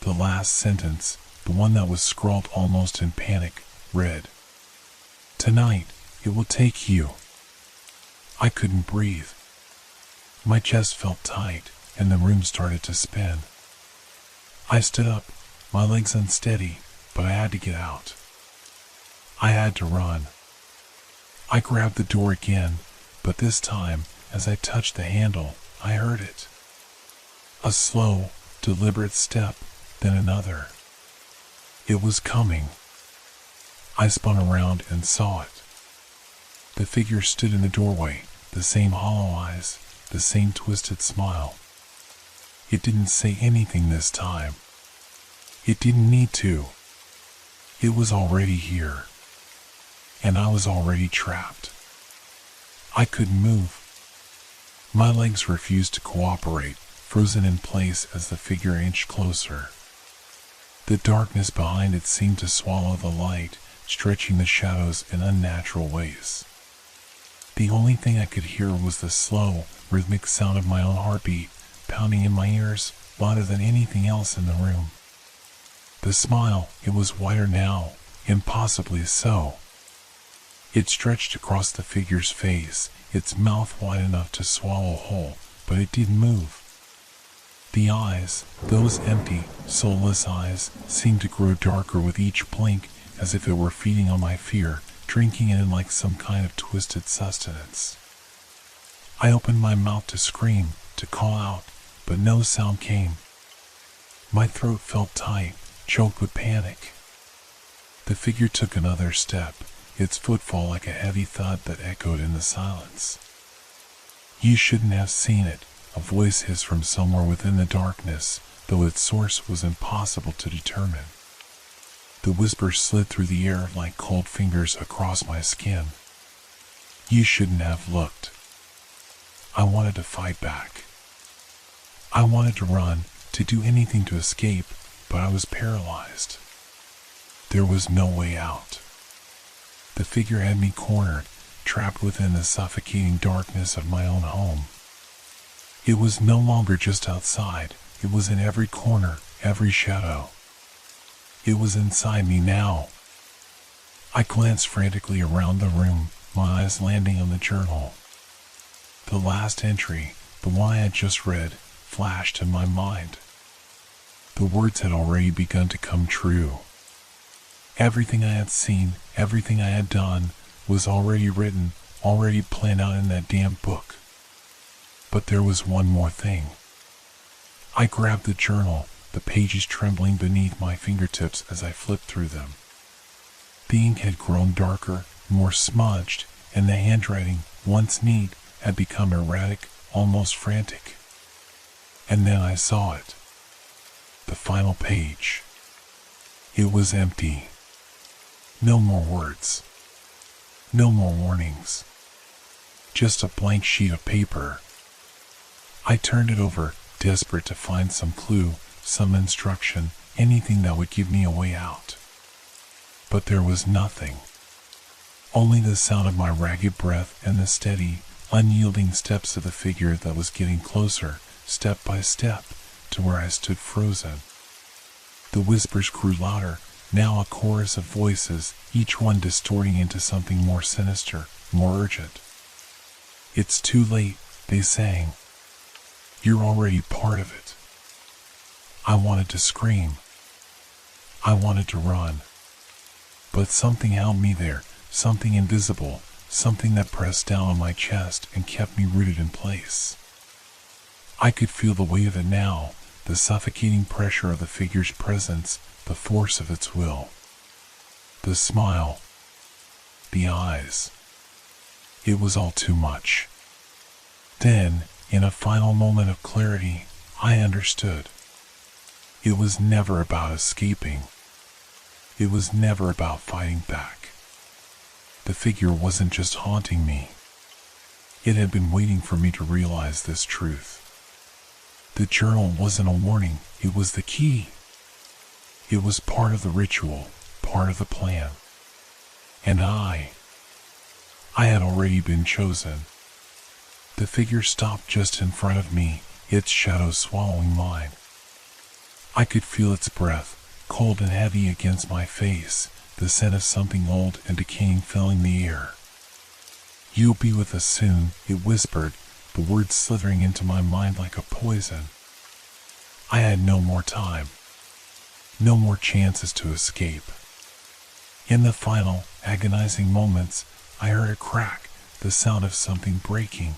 The last sentence, the one that was scrawled almost in panic, read, "Tonight, it will take you." I couldn't breathe. My chest felt tight, and the room started to spin. I stood up, my legs unsteady, but I had to get out. I had to run. I grabbed the door again, but this time, As I touched the handle, I heard it. A slow, deliberate step, then another. It was coming. I spun around and saw it. The figure stood in the doorway, the same hollow eyes, the same twisted smile. It didn't say anything this time. It didn't need to. It was already here. And I was already trapped. I couldn't move. My legs refused to cooperate, frozen in place as the figure inched closer. The darkness behind it seemed to swallow the light, stretching the shadows in unnatural ways. The only thing I could hear was the slow, rhythmic sound of my own heartbeat, pounding in my ears louder than anything else in the room. The smile, it was wider now, impossibly so. It stretched across the figure's face, its mouth wide enough to swallow whole, but it didn't move. The eyes, those empty, soulless eyes, seemed to grow darker with each blink, as if it were feeding on my fear, drinking it in like some kind of twisted sustenance. I opened my mouth to scream, to call out, but no sound came. My throat felt tight, choked with panic. The figure took another step, its footfall like a heavy thud that echoed in the silence. "You shouldn't have seen it," a voice hissed from somewhere within the darkness, though its source was impossible to determine. The whisper slid through the air like cold fingers across my skin. "You shouldn't have looked." I wanted to fight back. I wanted to run, to do anything to escape, but I was paralyzed. There was no way out. The figure had me cornered, trapped within the suffocating darkness of my own home. It was no longer just outside, it was in every corner, every shadow. It was inside me now. I glanced frantically around the room, my eyes landing on the journal. The last entry, the one I had just read, flashed in my mind. The words had already begun to come true. Everything I had seen, everything I had done, was already written, already planned out in that damn book. But there was one more thing. I grabbed the journal, the pages trembling beneath my fingertips as I flipped through them. The ink had grown darker, more smudged, and the handwriting, once neat, had become erratic, almost frantic. And then I saw it. The final page. It was empty. No more words. No more warnings. Just a blank sheet of paper. I turned it over, desperate to find some clue, some instruction, anything that would give me a way out. But there was nothing. Only the sound of my ragged breath and the steady, unyielding steps of the figure that was getting closer, step by step, to where I stood frozen. The whispers grew louder, now a chorus of voices, each one distorting into something more sinister, more urgent. "It's too late," they sang. "You're already part of it." I wanted to scream. I wanted to run. But something held me there, something invisible, something that pressed down on my chest and kept me rooted in place. I could feel the weight of it now, the suffocating pressure of the figure's presence, the force of its will. The smile. The eyes. It was all too much. Then, in a final moment of clarity, I understood. It was never about escaping. It was never about fighting back. The figure wasn't just haunting me. It had been waiting for me to realize this truth. The journal wasn't a warning, it was the key. It was part of the ritual, part of the plan. And I had already been chosen. The figure stopped just in front of me, its shadow swallowing mine. I could feel its breath, cold and heavy against my face, the scent of something old and decaying filling the air. "You'll be with us soon," it whispered, the words slithering into my mind like a poison. I had no more time. No more chances to escape. In the final, agonizing moments, I heard a crack, the sound of something breaking.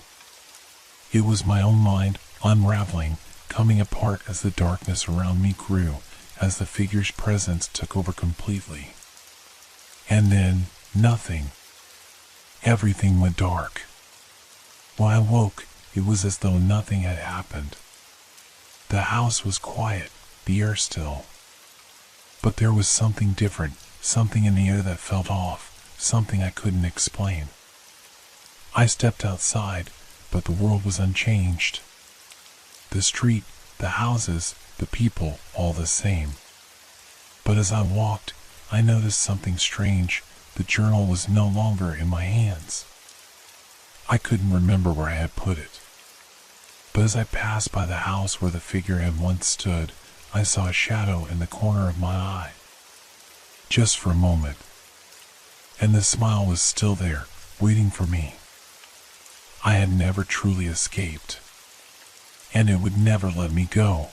It was my own mind unraveling, coming apart as the darkness around me grew, as the figure's presence took over completely. And then, nothing. Everything went dark. When I woke, it was as though nothing had happened. The house was quiet, the air still. But there was something different, something in the air that felt off, something I couldn't explain. I stepped outside, but the world was unchanged. The street, the houses, the people, all the same. But as I walked, I noticed something strange. The journal was no longer in my hands. I couldn't remember where I had put it. But as I passed by the house where the figure had once stood, I saw a shadow in the corner of my eye. Just for a moment. And the smile was still there, waiting for me. I had never truly escaped. And it would never let me go.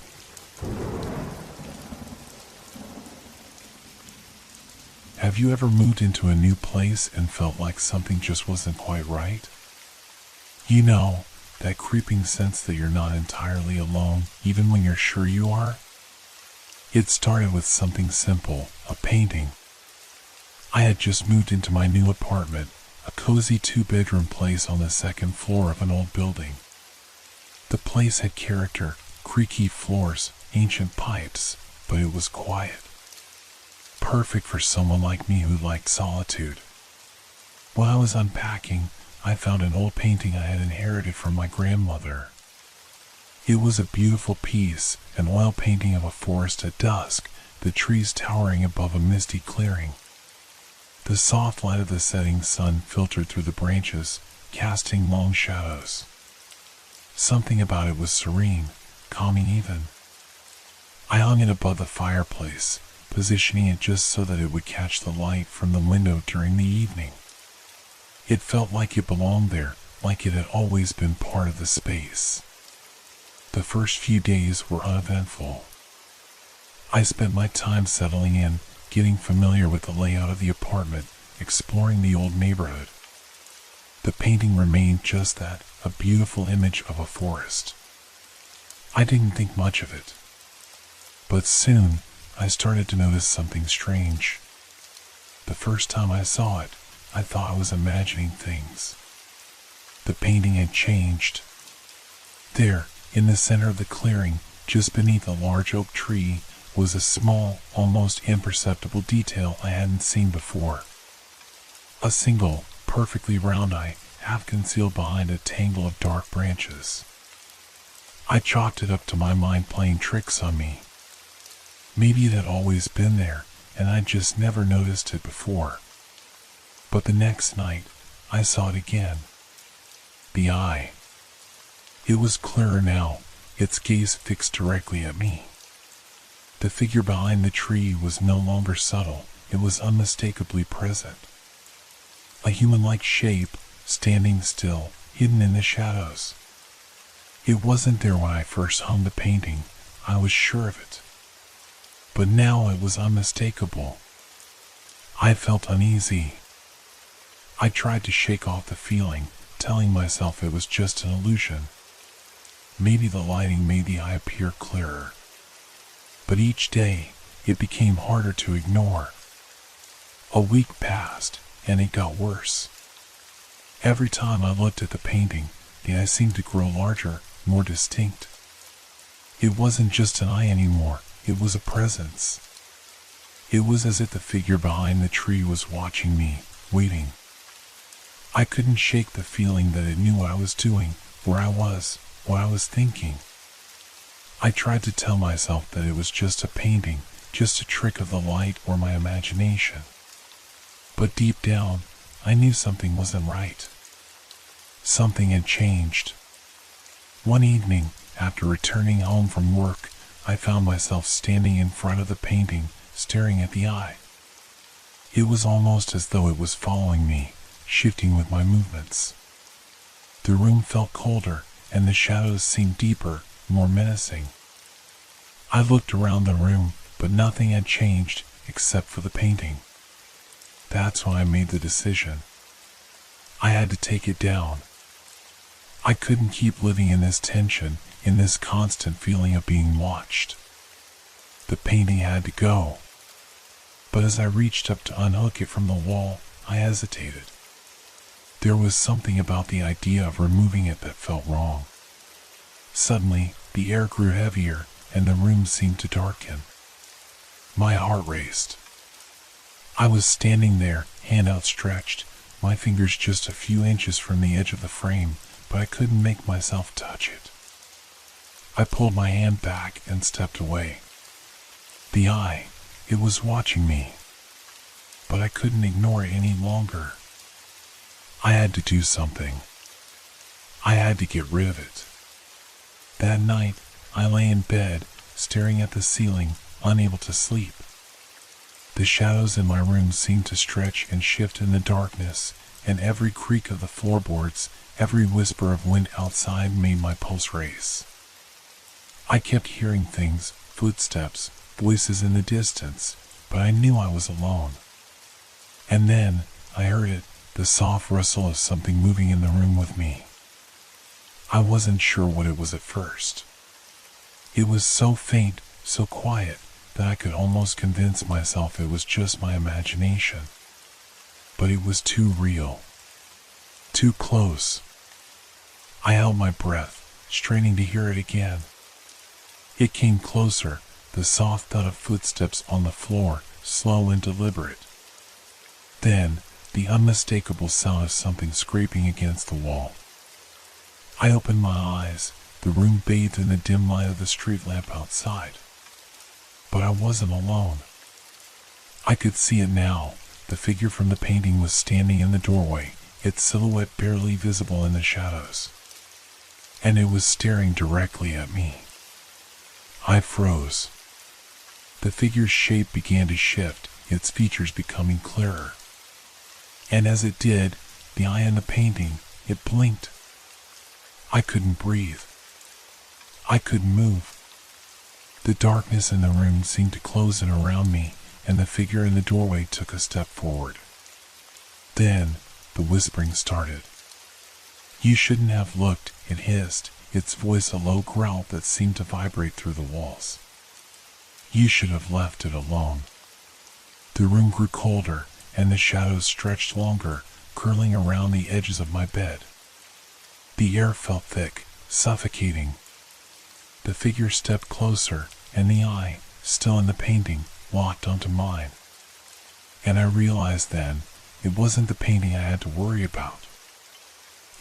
Have you ever moved into a new place and felt like something just wasn't quite right? You know, that creeping sense that you're not entirely alone, even when you're sure you are? It started with something simple, a painting. I had just moved into my new apartment, a cozy 2-bedroom place on the second floor of an old building. The place had character, creaky floors, ancient pipes, but it was quiet. Perfect for someone like me who liked solitude. While I was unpacking, I found an old painting I had inherited from my grandmother. It was a beautiful piece, an oil painting of a forest at dusk, the trees towering above a misty clearing. The soft light of the setting sun filtered through the branches, casting long shadows. Something about it was serene, calming even. I hung it above the fireplace, positioning it just so that it would catch the light from the window during the evening. It felt like it belonged there, like it had always been part of the space. The first few days were uneventful. I spent my time settling in, getting familiar with the layout of the apartment, exploring the old neighborhood. The painting remained just that, a beautiful image of a forest. I didn't think much of it. But soon, I started to notice something strange. The first time I saw it, I thought I was imagining things. The painting had changed. There, in the center of the clearing, just beneath a large oak tree, was a small, almost imperceptible detail I hadn't seen before. A single, perfectly round eye, half concealed behind a tangle of dark branches. I chalked it up to my mind playing tricks on me. Maybe it had always been there, and I'd just never noticed it before. But the next night, I saw it again. The eye. It was clearer now, its gaze fixed directly at me. The figure behind the tree was no longer subtle, it was unmistakably present. A human-like shape, standing still, hidden in the shadows. It wasn't there when I first hung the painting, I was sure of it. But now it was unmistakable. I felt uneasy. I tried to shake off the feeling, telling myself it was just an illusion. Maybe the lighting made the eye appear clearer. But each day, it became harder to ignore. A week passed, and it got worse. Every time I looked at the painting, the eye seemed to grow larger, more distinct. It wasn't just an eye anymore, it was a presence. It was as if the figure behind the tree was watching me, waiting. I couldn't shake the feeling that it knew what I was doing, where I was, what I was thinking. I tried to tell myself that it was just a painting, just a trick of the light or my imagination. But deep down, I knew something wasn't right. Something had changed. One evening, after returning home from work, I found myself standing in front of the painting, staring at the eye. It was almost as though it was following me, shifting with my movements. The room felt colder, and the shadows seemed deeper, more menacing. I looked around the room, but nothing had changed, except for the painting. That's when I made the decision. I had to take it down. I couldn't keep living in this tension, in this constant feeling of being watched. The painting had to go. But as I reached up to unhook it from the wall, I hesitated. There was something about the idea of removing it that felt wrong. Suddenly, the air grew heavier, and the room seemed to darken. My heart raced. I was standing there, hand outstretched, my fingers just a few inches from the edge of the frame, but I couldn't make myself touch it. I pulled my hand back and stepped away. The eye, it was watching me. But I couldn't ignore it any longer. I had to do something. I had to get rid of it. That night, I lay in bed, staring at the ceiling, unable to sleep. The shadows in my room seemed to stretch and shift in the darkness, and every creak of the floorboards, every whisper of wind outside made my pulse race. I kept hearing things, footsteps, voices in the distance, but I knew I was alone. And then, I heard it, the soft rustle of something moving in the room with me. I wasn't sure what it was at first. It was so faint, so quiet, that I could almost convince myself it was just my imagination. But it was too real. Too close. I held my breath, straining to hear it again. It came closer, the soft thud of footsteps on the floor, slow and deliberate. Then, the unmistakable sound of something scraping against the wall. I opened my eyes, the room bathed in the dim light of the street lamp outside. But I wasn't alone. I could see it now. The figure from the painting was standing in the doorway, its silhouette barely visible in the shadows. And it was staring directly at me. I froze. The figure's shape began to shift, its features becoming clearer. And as it did, the eye in the painting, it blinked. I couldn't breathe. I couldn't move. The darkness in the room seemed to close in around me, and the figure in the doorway took a step forward. Then, the whispering started. "You shouldn't have looked," it hissed, its voice a low growl that seemed to vibrate through the walls. "You should have left it alone." The room grew colder, and the shadows stretched longer, curling around the edges of my bed. The air felt thick, suffocating. The figure stepped closer, and the eye, still in the painting, locked onto mine. And I realized then, it wasn't the painting I had to worry about.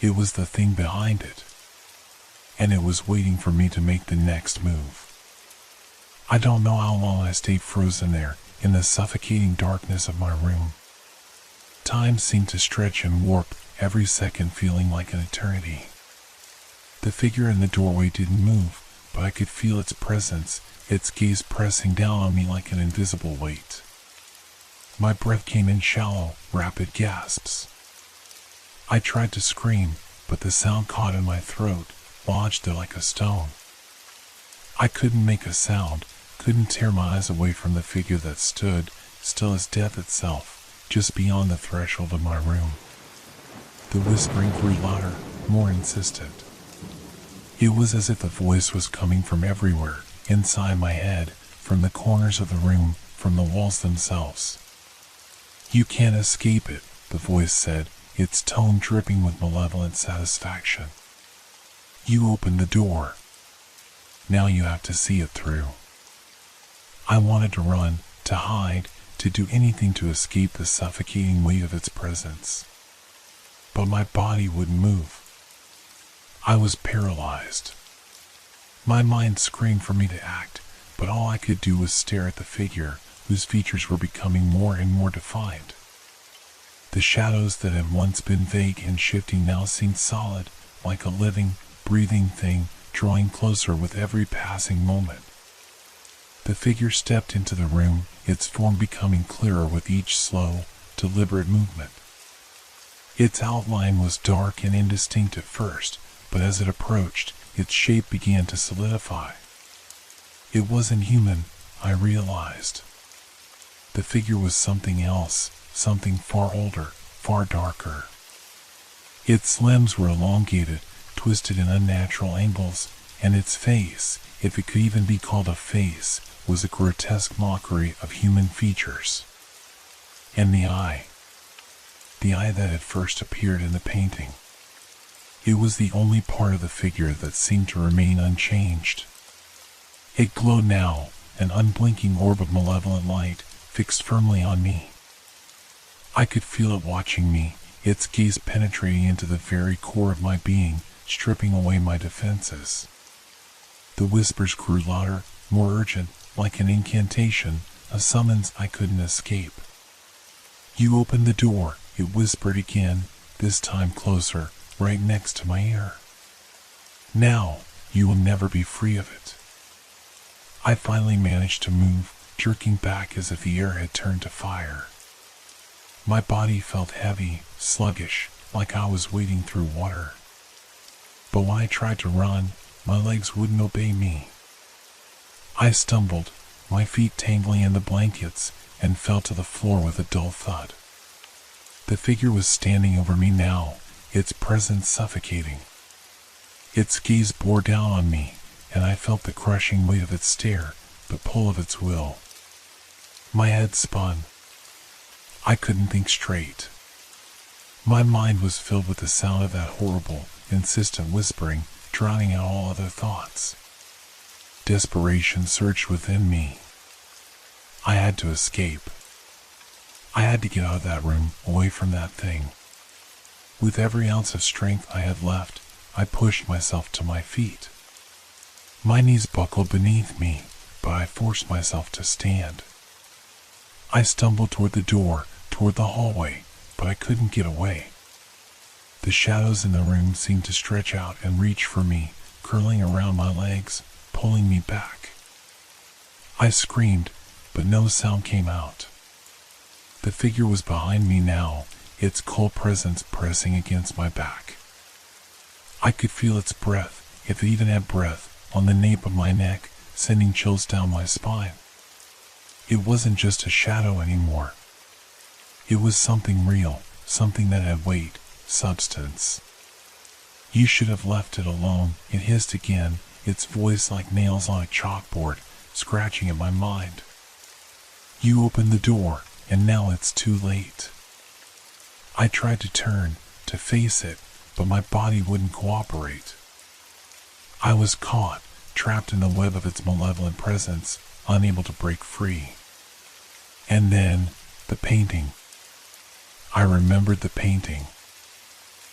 It was the thing behind it. And it was waiting for me to make the next move. I don't know how long I stayed frozen there, in the suffocating darkness of my room. Time seemed to stretch and warp, every second feeling like an eternity. The figure in the doorway didn't move, but I could feel its presence, its gaze pressing down on me like an invisible weight. My breath came in shallow, rapid gasps. I tried to scream, but the sound caught in my throat, lodged there like a stone. I couldn't make a sound, couldn't tear my eyes away from the figure that stood, still as death itself, just beyond the threshold of my room. The whispering grew louder, more insistent. It was as if the voice was coming from everywhere, inside my head, from the corners of the room, from the walls themselves. "You can't escape it," the voice said, its tone dripping with malevolent satisfaction. "You opened the door. Now you have to see it through." I wanted to run, to hide, to do anything to escape the suffocating weight of its presence. But my body wouldn't move. I was paralyzed. My mind screamed for me to act, but all I could do was stare at the figure, whose features were becoming more and more defined. The shadows that had once been vague and shifting now seemed solid, like a living, breathing thing, drawing closer with every passing moment. The figure stepped into the room, its form becoming clearer with each slow, deliberate movement. Its outline was dark and indistinct at first, but as it approached, its shape began to solidify. It wasn't human, I realized. The figure was something else, something far older, far darker. Its limbs were elongated, twisted in unnatural angles, and its face, if it could even be called a face, was a grotesque mockery of human features. And the eye that had first appeared in the painting. It was the only part of the figure that seemed to remain unchanged. It glowed now, an unblinking orb of malevolent light, fixed firmly on me. I could feel it watching me, its gaze penetrating into the very core of my being, stripping away my defenses. The whispers grew louder, more urgent, like an incantation, a summons I couldn't escape. "You open the door," it whispered again, this time closer, right next to my ear. "Now, you will never be free of it." I finally managed to move, jerking back as if the air had turned to fire. My body felt heavy, sluggish, like I was wading through water. But when I tried to run, my legs wouldn't obey me. I stumbled, my feet tangling in the blankets, and fell to the floor with a dull thud. The figure was standing over me now, its presence suffocating. Its gaze bore down on me, and I felt the crushing weight of its stare, the pull of its will. My head spun. I couldn't think straight. My mind was filled with the sound of that horrible, insistent whispering, drowning out all other thoughts. Desperation surged within me. I had to escape. I had to get out of that room, away from that thing. With every ounce of strength I had left, I pushed myself to my feet. My knees buckled beneath me, but I forced myself to stand. I stumbled toward the door, toward the hallway, but I couldn't get away. The shadows in the room seemed to stretch out and reach for me, curling around my legs, pulling me back. I screamed, but no sound came out. The figure was behind me now, its cold presence pressing against my back. I could feel its breath, if it even had breath, on the nape of my neck, sending chills down my spine. It wasn't just a shadow anymore. It was something real, something that had weight, substance. "You should have left it alone," it hissed again, its voice like nails on a chalkboard, scratching at my mind. "You opened the door, and now it's too late." I tried to turn, to face it, but my body wouldn't cooperate. I was caught, trapped in the web of its malevolent presence, unable to break free. And then, the painting. I remembered the painting.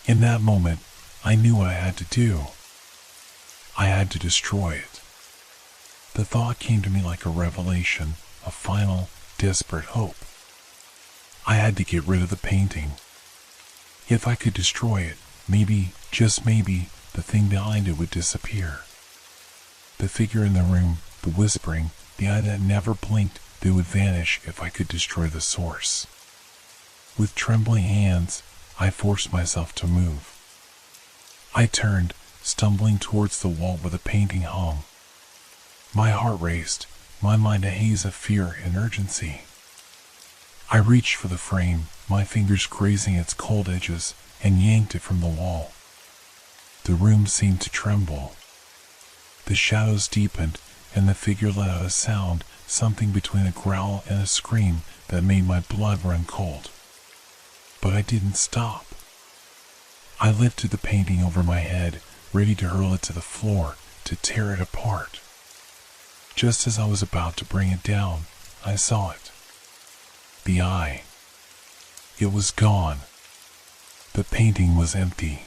In that moment, I knew what I had to do. I had to destroy it. The thought came to me like a revelation, a final, desperate hope. I had to get rid of the painting. If I could destroy it, maybe, just maybe, the thing behind it would disappear. The figure in the room, the whispering, the eye that never blinked, they would vanish if I could destroy the source. With trembling hands, I forced myself to move. I turned, stumbling towards the wall where the painting hung. My heart raced, my mind a haze of fear and urgency. I reached for the frame, my fingers grazing its cold edges, and yanked it from the wall. The room seemed to tremble. The shadows deepened, and the figure let out a sound, something between a growl and a scream that made my blood run cold. But I didn't stop. I lifted the painting over my head, ready to hurl it to the floor, to tear it apart. Just as I was about to bring it down, I saw it. The eye. It was gone. The painting was empty.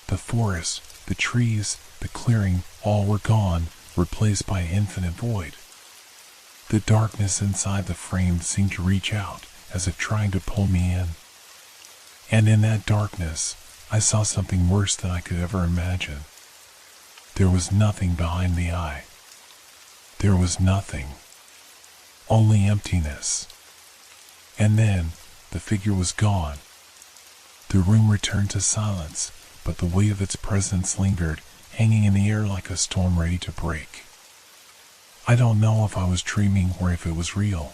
The forest, the trees, the clearing, all were gone, replaced by an infinite void. The darkness inside the frame seemed to reach out, as if trying to pull me in. And in that darkness, I saw something worse than I could ever imagine. There was nothing behind the eye. There was nothing. Only emptiness. And then, the figure was gone. The room returned to silence, but the weight of its presence lingered, hanging in the air like a storm ready to break. I don't know if I was dreaming or if it was real.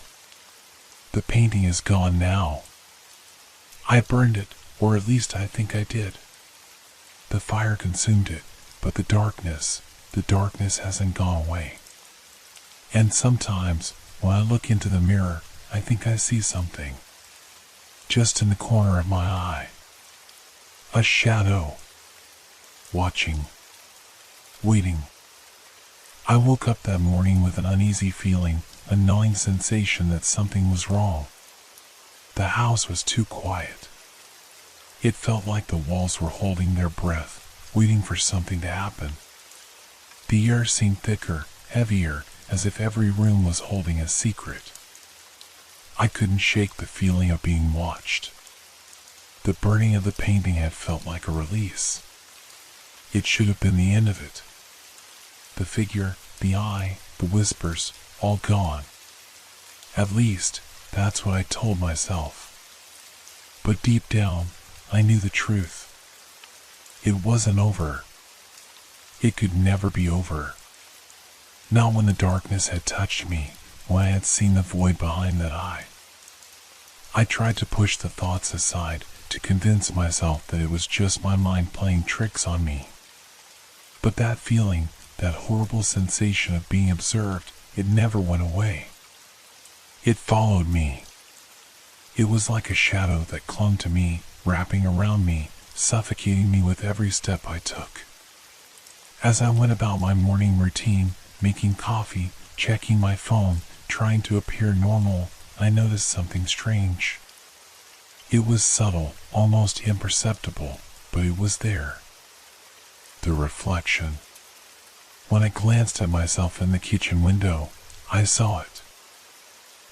The painting is gone now. I burned it, or at least I think I did. The The fire consumed it, but the darkness hasn't gone away. And sometimes, when I look into the mirror, I think I see something. Just in the corner of my eye. A shadow. Watching. Waiting. I woke up that morning with an uneasy feeling, a gnawing sensation that something was wrong. The house was too quiet. It felt like the walls were holding their breath, waiting for something to happen. The air seemed thicker, heavier, as if every room was holding a secret. I couldn't shake the feeling of being watched. The burning of the painting had felt like a release. It should have been the end of it. The figure, the eye, the whispers, all gone. At least, that's what I told myself. But deep down, I knew the truth. It wasn't over. It could never be over. Not when the darkness had touched me, when I had seen the void behind that eye. I tried to push the thoughts aside, to convince myself that it was just my mind playing tricks on me. But that feeling, that horrible sensation of being observed, it never went away. It followed me. It was like a shadow that clung to me, wrapping around me, suffocating me with every step I took. As I went about my morning routine, making coffee, checking my phone, trying to appear normal, I noticed something strange. It was subtle, almost imperceptible, but it was there. The reflection. When I glanced at myself in the kitchen window, I saw it.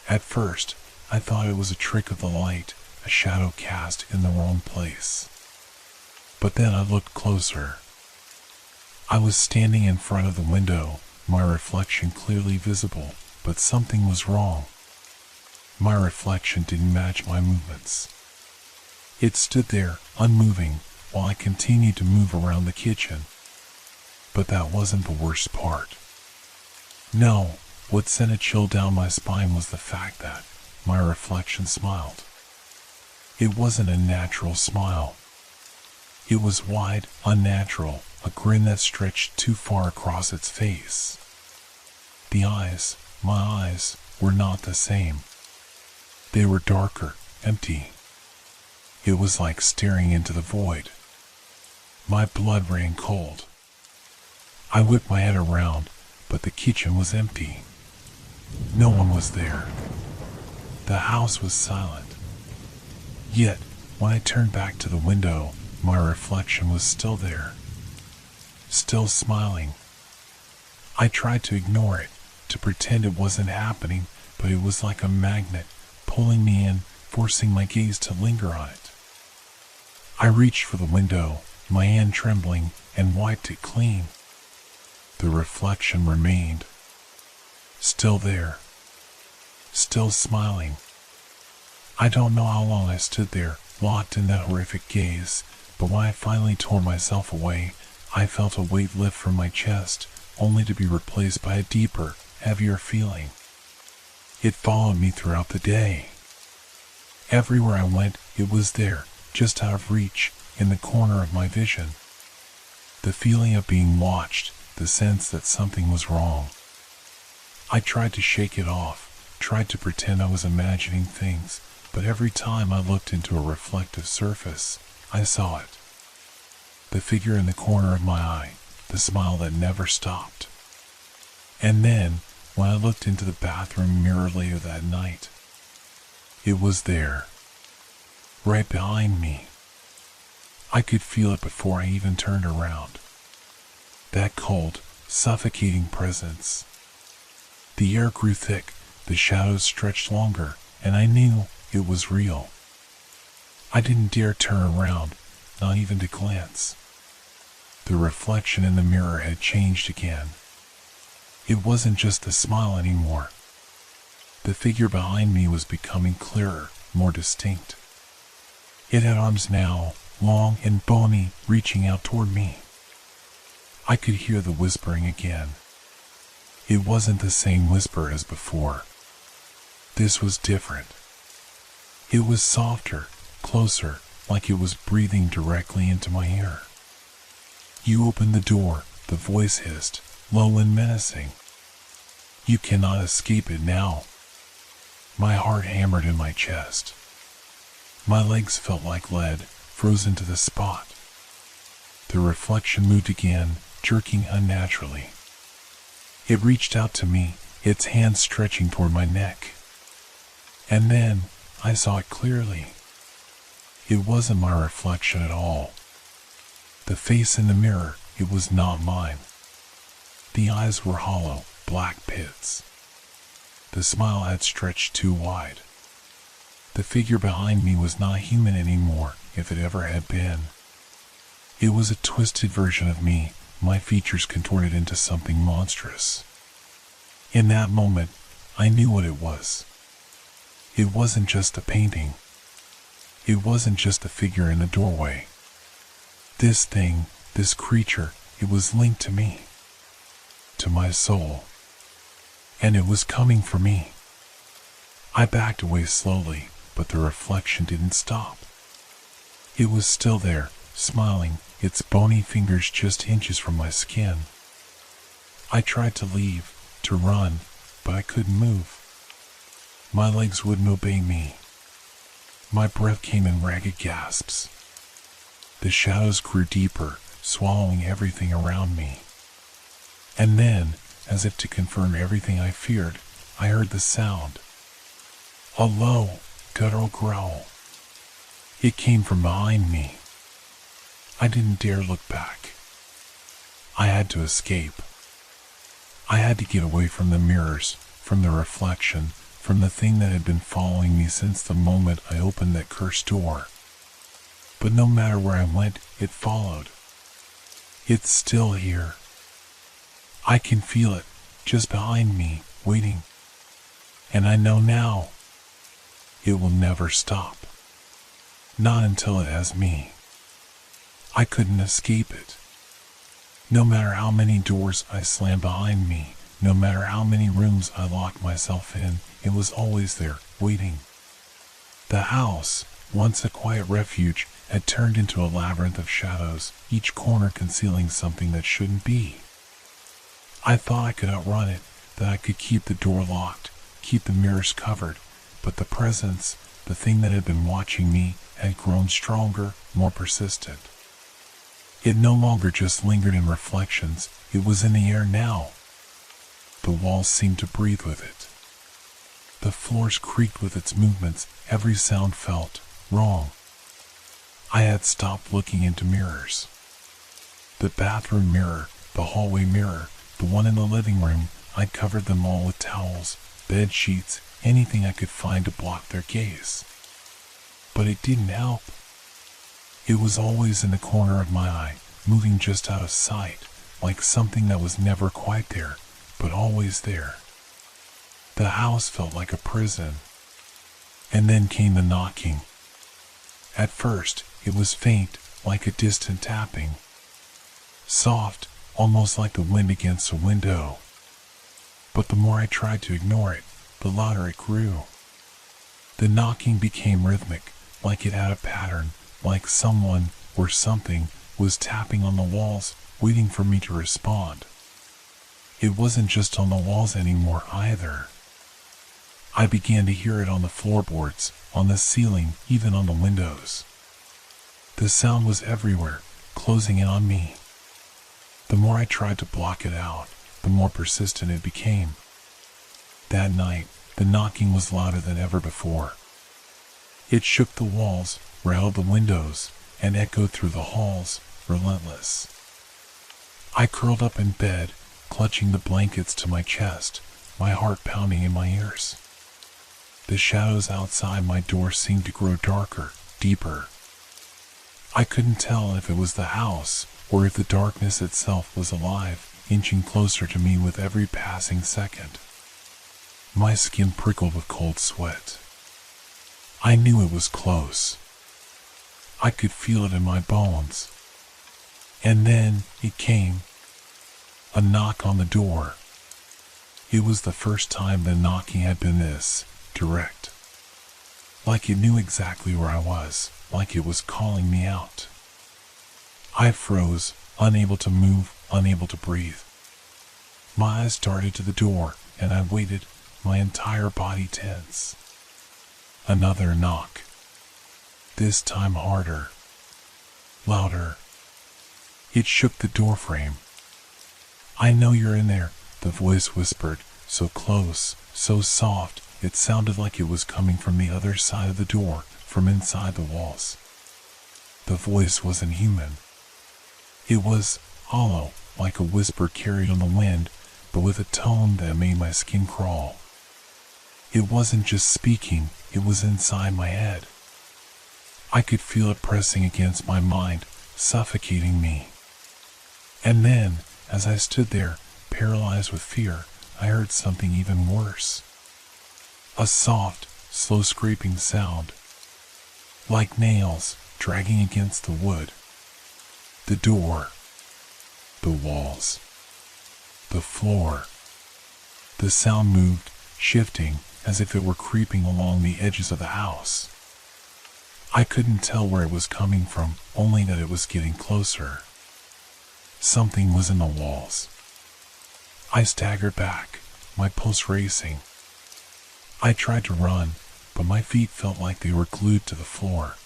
At first, I thought it was a trick of the light, a shadow cast in the wrong place. But then I looked closer. I was standing in front of the window, my reflection clearly visible, but something was wrong. My reflection didn't match my movements. It stood there, unmoving, while I continued to move around the kitchen. But that wasn't the worst part. No, what sent a chill down my spine was the fact that my reflection smiled. It wasn't a natural smile. It was wide, unnatural, a grin that stretched too far across its face. The eyes, my eyes, were not the same. They were darker, empty. It was like staring into the void. My blood ran cold. I whipped my head around, but the kitchen was empty. No one was there. The house was silent. Yet, when I turned back to the window, my reflection was still there. Still smiling. I tried to ignore it, to pretend it wasn't happening, but it was like a magnet, pulling me in, forcing my gaze to linger on it. I reached for the window, my hand trembling, and wiped it clean. The reflection remained. Still there. Still smiling. I don't know how long I stood there, locked in that horrific gaze, but when I finally tore myself away, I felt a weight lift from my chest, only to be replaced by a deeper, heavier feeling. It followed me throughout the day. Everywhere I went, it was there, just out of reach, in the corner of my vision. The feeling of being watched, the sense that something was wrong. I tried to shake it off, tried to pretend I was imagining things, but every time I looked into a reflective surface, I saw it. The figure in the corner of my eye, the smile that never stopped. And then, when I looked into the bathroom mirror later that night, it was there. Right behind me. I could feel it before I even turned around. That cold, suffocating presence. The air grew thick, the shadows stretched longer, and I knew it was real. I didn't dare turn around, not even to glance. The reflection in the mirror had changed again. It wasn't just a smile anymore. The figure behind me was becoming clearer, more distinct. It had arms now, long and bony, reaching out toward me. I could hear the whispering again. It wasn't the same whisper as before. This was different. It was softer, closer, like it was breathing directly into my ear. You opened the door, the voice hissed, low and menacing. You cannot escape it now. My heart hammered in my chest. My legs felt like lead, frozen to the spot. The reflection moved again, jerking unnaturally. It reached out to me, its hand stretching toward my neck. And then, I saw it clearly. It wasn't my reflection at all. The face in the mirror, it was not mine. The eyes were hollow, black pits. The smile had stretched too wide. The figure behind me was not human anymore, if it ever had been. It was a twisted version of me, my features contorted into something monstrous. In that moment, I knew what it was. It wasn't just a painting. It wasn't just a figure in a doorway. This thing, this creature, it was linked to me, to my soul. And it was coming for me. I backed away slowly, but the reflection didn't stop. It was still there, smiling, its bony fingers just inches from my skin. I tried to leave, to run, but I couldn't move. My legs wouldn't obey me. My breath came in ragged gasps. The shadows grew deeper, swallowing everything around me. And then, as if to confirm everything I feared, I heard the sound. A low, guttural growl. It came from behind me. I didn't dare look back. I had to escape. I had to get away from the mirrors, from the reflection, from the thing that had been following me since the moment I opened that cursed door. But no matter where I went, it followed. It's still here. I can feel it, just behind me, waiting. And I know now, it will never stop. Not until it has me. I couldn't escape it. No matter how many doors I slammed behind me, no matter how many rooms I locked myself in, it was always there, waiting. The house, once a quiet refuge, had turned into a labyrinth of shadows, each corner concealing something that shouldn't be. I thought I could outrun it, that I could keep the door locked, keep the mirrors covered, but the presence, the thing that had been watching me, had grown stronger, more persistent. It no longer just lingered in reflections, it was in the air now. The walls seemed to breathe with it. The floors creaked with its movements, every sound felt wrong. I had stopped looking into mirrors. The bathroom mirror, the hallway mirror, the one in the living room, I'd covered them all with towels, bed sheets, anything I could find to block their gaze. But it didn't help. It was always in the corner of my eye, moving just out of sight, like something that was never quite there, but always there. The house felt like a prison. And then came the knocking. At first, it was faint, like a distant tapping. Soft, almost like the wind against a window. But the more I tried to ignore it, the louder it grew. The knocking became rhythmic, like it had a pattern, like someone, or something, was tapping on the walls, waiting for me to respond. It wasn't just on the walls anymore either. I began to hear it on the floorboards, on the ceiling, even on the windows. The sound was everywhere, closing in on me. The more I tried to block it out, the more persistent it became. That night, the knocking was louder than ever before. It shook the walls, rattled the windows, and echoed through the halls, relentless. I curled up in bed, clutching the blankets to my chest, my heart pounding in my ears. The shadows outside my door seemed to grow darker, deeper. I couldn't tell if it was the house, or if the darkness itself was alive, inching closer to me with every passing second. My skin prickled with cold sweat. I knew it was close. I could feel it in my bones. And then it came. A knock on the door. It was the first time the knocking had been this direct. Like it knew exactly where I was, like it was calling me out. I froze, unable to move, unable to breathe. My eyes darted to the door, and I waited, my entire body tense. Another knock. This time harder. Louder. It shook the doorframe. "I know you're in there," the voice whispered, so close, so soft, it sounded like it was coming from the other side of the door, from inside the walls. The voice wasn't human. It was hollow, like a whisper carried on the wind, but with a tone that made my skin crawl. It wasn't just speaking, it was inside my head. I could feel it pressing against my mind, suffocating me. And then, as I stood there, paralyzed with fear, I heard something even worse. A soft, slow scraping sound, like nails dragging against the wood. The door, the walls, the floor. The sound moved, shifting, as if it were creeping along the edges of the house. I couldn't tell where it was coming from, only that it was getting closer. Something was in the walls. I staggered back, my pulse racing. I tried to run, but my feet felt like they were glued to the floor.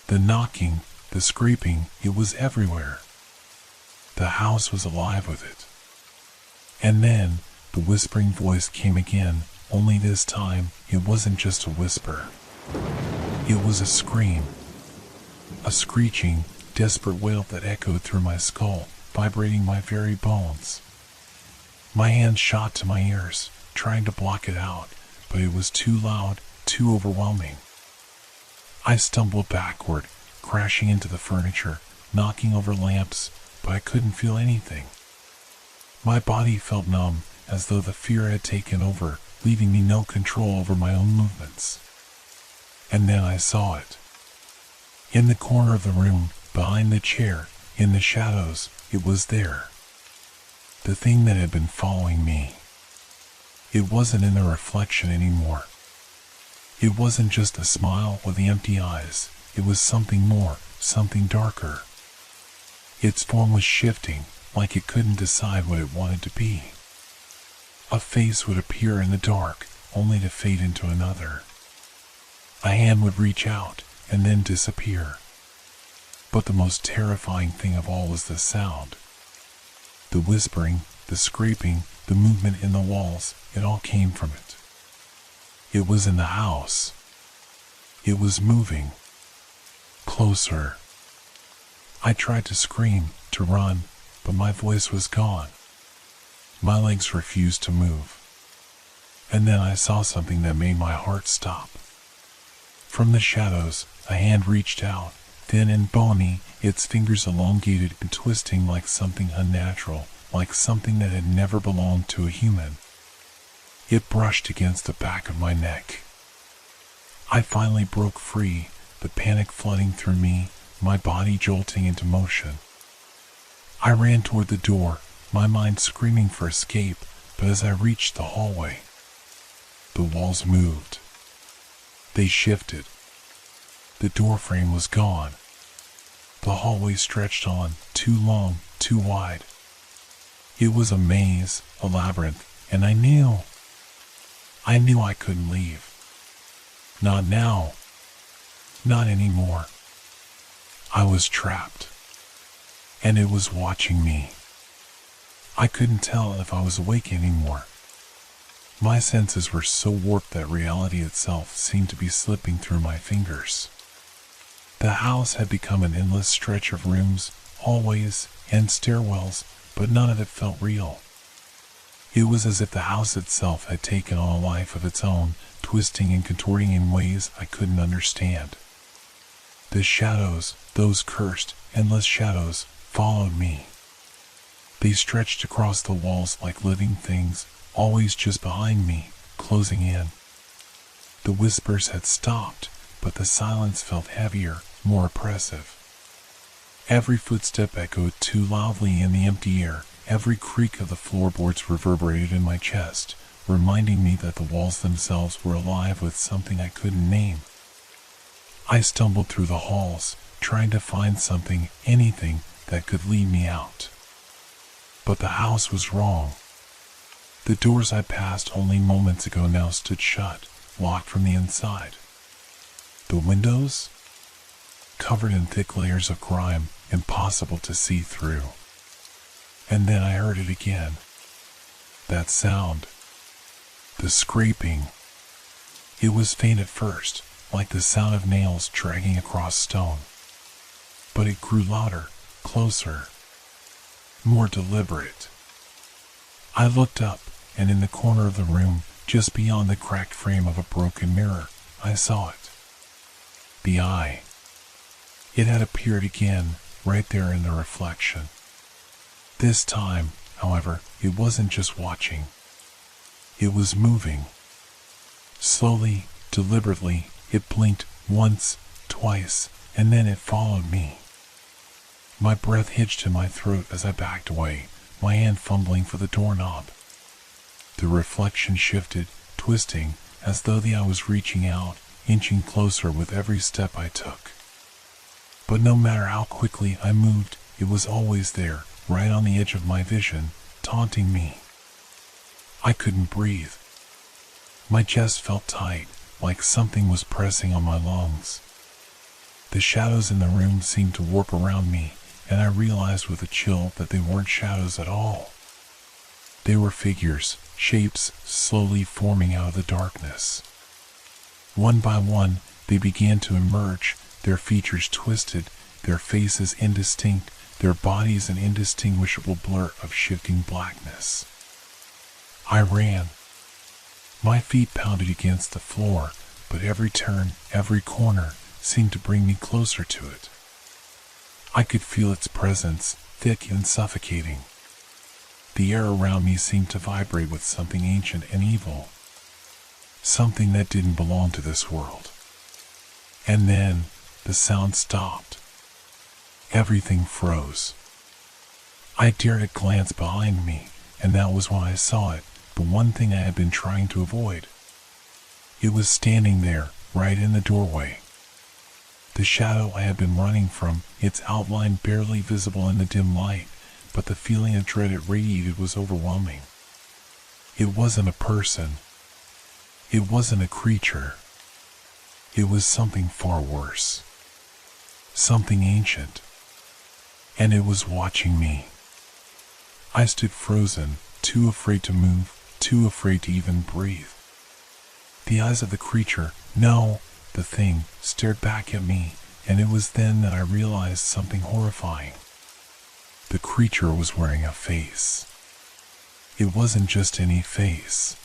The knocking, the scraping, it was everywhere. The house was alive with it. And then, the whispering voice came again, only this time, it wasn't just a whisper. It was a scream. A screeching, desperate wail that echoed through my skull, vibrating my very bones. My hands shot to my ears, trying to block it out, but it was too loud, too overwhelming. I stumbled backward, crashing into the furniture, knocking over lamps, but I couldn't feel anything. My body felt numb, as though the fear had taken over, leaving me no control over my own movements. And then I saw it. In the corner of the room, behind the chair, in the shadows, it was there. The thing that had been following me. It wasn't in the reflection anymore. It wasn't just a smile with the empty eyes. It was something more, something darker. Its form was shifting, like it couldn't decide what it wanted to be. A face would appear in the dark, only to fade into another. A hand would reach out, and then disappear. But the most terrifying thing of all was the sound. The whispering, the scraping, the movement in the walls, it all came from it. It was in the house. It was moving. Closer. I tried to scream, to run, but my voice was gone. My legs refused to move. And then I saw something that made my heart stop. From the shadows, a hand reached out, thin and bony, its fingers elongated and twisting like something unnatural, like something that had never belonged to a human. It brushed against the back of my neck. I finally broke free, the panic flooding through me, my body jolting into motion. I ran toward the door, my mind screaming for escape, but as I reached the hallway, the walls moved. They shifted. The doorframe was gone. The hallway stretched on, too long, too wide. It was a maze, a labyrinth, and I knew I couldn't leave. Not now. Not anymore. I was trapped. And it was watching me. I couldn't tell if I was awake anymore. My senses were so warped that reality itself seemed to be slipping through my fingers. The house had become an endless stretch of rooms, hallways, and stairwells, but none of it felt real. It was as if the house itself had taken on a life of its own, twisting and contorting in ways I couldn't understand. The shadows, those cursed, endless shadows, followed me. They stretched across the walls like living things, always just behind me, closing in. The whispers had stopped, but the silence felt heavier, more oppressive. Every footstep echoed too loudly in the empty air, every creak of the floorboards reverberated in my chest, reminding me that the walls themselves were alive with something I couldn't name. I stumbled through the halls, trying to find something, anything, that could lead me out. But the house was wrong. The doors I passed only moments ago now stood shut, locked from the inside. The windows? Covered in thick layers of grime, impossible to see through. And then I heard it again. That sound. The scraping. It was faint at first, like the sound of nails dragging across stone. But it grew louder, closer, more deliberate. I looked up, and in the corner of the room, just beyond the cracked frame of a broken mirror, I saw it. The eye. It had appeared again, right there in the reflection. This time, however, it wasn't just watching. It was moving. Slowly, deliberately, it blinked once, twice, and then it followed me. My breath hitched in my throat as I backed away, my hand fumbling for the doorknob. The reflection shifted, twisting, as though the eye was reaching out, inching closer with every step I took. But no matter how quickly I moved, it was always there, right on the edge of my vision, taunting me. I couldn't breathe. My chest felt tight, like something was pressing on my lungs. The shadows in the room seemed to warp around me, and I realized with a chill that they weren't shadows at all. They were figures, shapes slowly forming out of the darkness. One by one, they began to emerge, their features twisted, their faces indistinct, their bodies an indistinguishable blur of shifting blackness. I ran. My feet pounded against the floor, but every turn, every corner, seemed to bring me closer to it. I could feel its presence, thick and suffocating. The air around me seemed to vibrate with something ancient and evil. Something that didn't belong to this world. And then, the sound stopped. Everything froze. I dared to glance behind me, and that was when I saw it, the one thing I had been trying to avoid. It was standing there, right in the doorway. The shadow I had been running from, its outline barely visible in the dim light, but the feeling of dread it radiated was overwhelming. It wasn't a person. It wasn't a creature. It was something far worse. Something ancient. And it was watching me. I stood frozen, too afraid to move, too afraid to even breathe. The eyes of the creature, no, the thing, stared back at me, and it was then that I realized something horrifying. The creature was wearing a face. It wasn't just any face.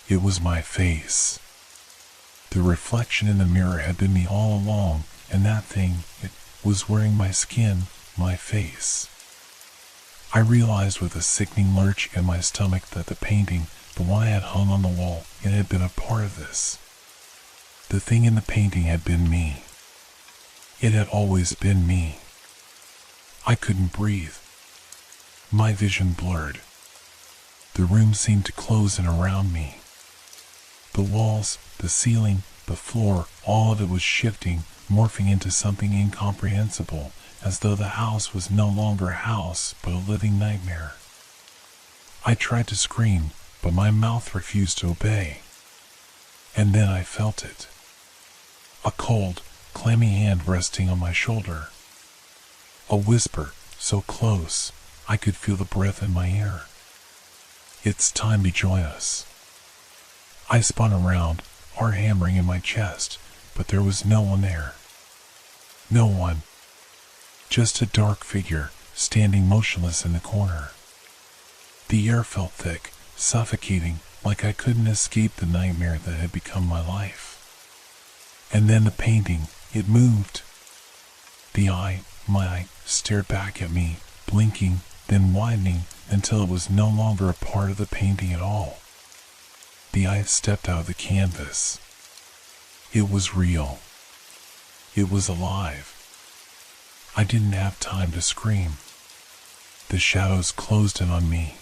It was my face. The reflection in the mirror had been me all along, and that thing, it was wearing my skin, my face. I realized with a sickening lurch in my stomach that the painting, the one I had hung on the wall, it had been a part of this. The thing in the painting had been me. It had always been me. I couldn't breathe. My vision blurred. The room seemed to close in around me. The walls, the ceiling, the floor, all of it was shifting, morphing into something incomprehensible, as though the house was no longer a house, but a living nightmare. I tried to scream, but my mouth refused to obey. And then I felt it. A cold, clammy hand resting on my shoulder. A whisper, so close, I could feel the breath in my ear. It's time to join us. I spun around, heart hammering in my chest, but there was no one there. No one. Just a dark figure, standing motionless in the corner. The air felt thick, suffocating, like I couldn't escape the nightmare that had become my life. And then the painting, it moved. The eye, my eye, stared back at me, blinking, then widening, until it was no longer a part of the painting at all. The eye stepped out of the canvas. It was real. It was alive. I didn't have time to scream. The shadows closed in on me.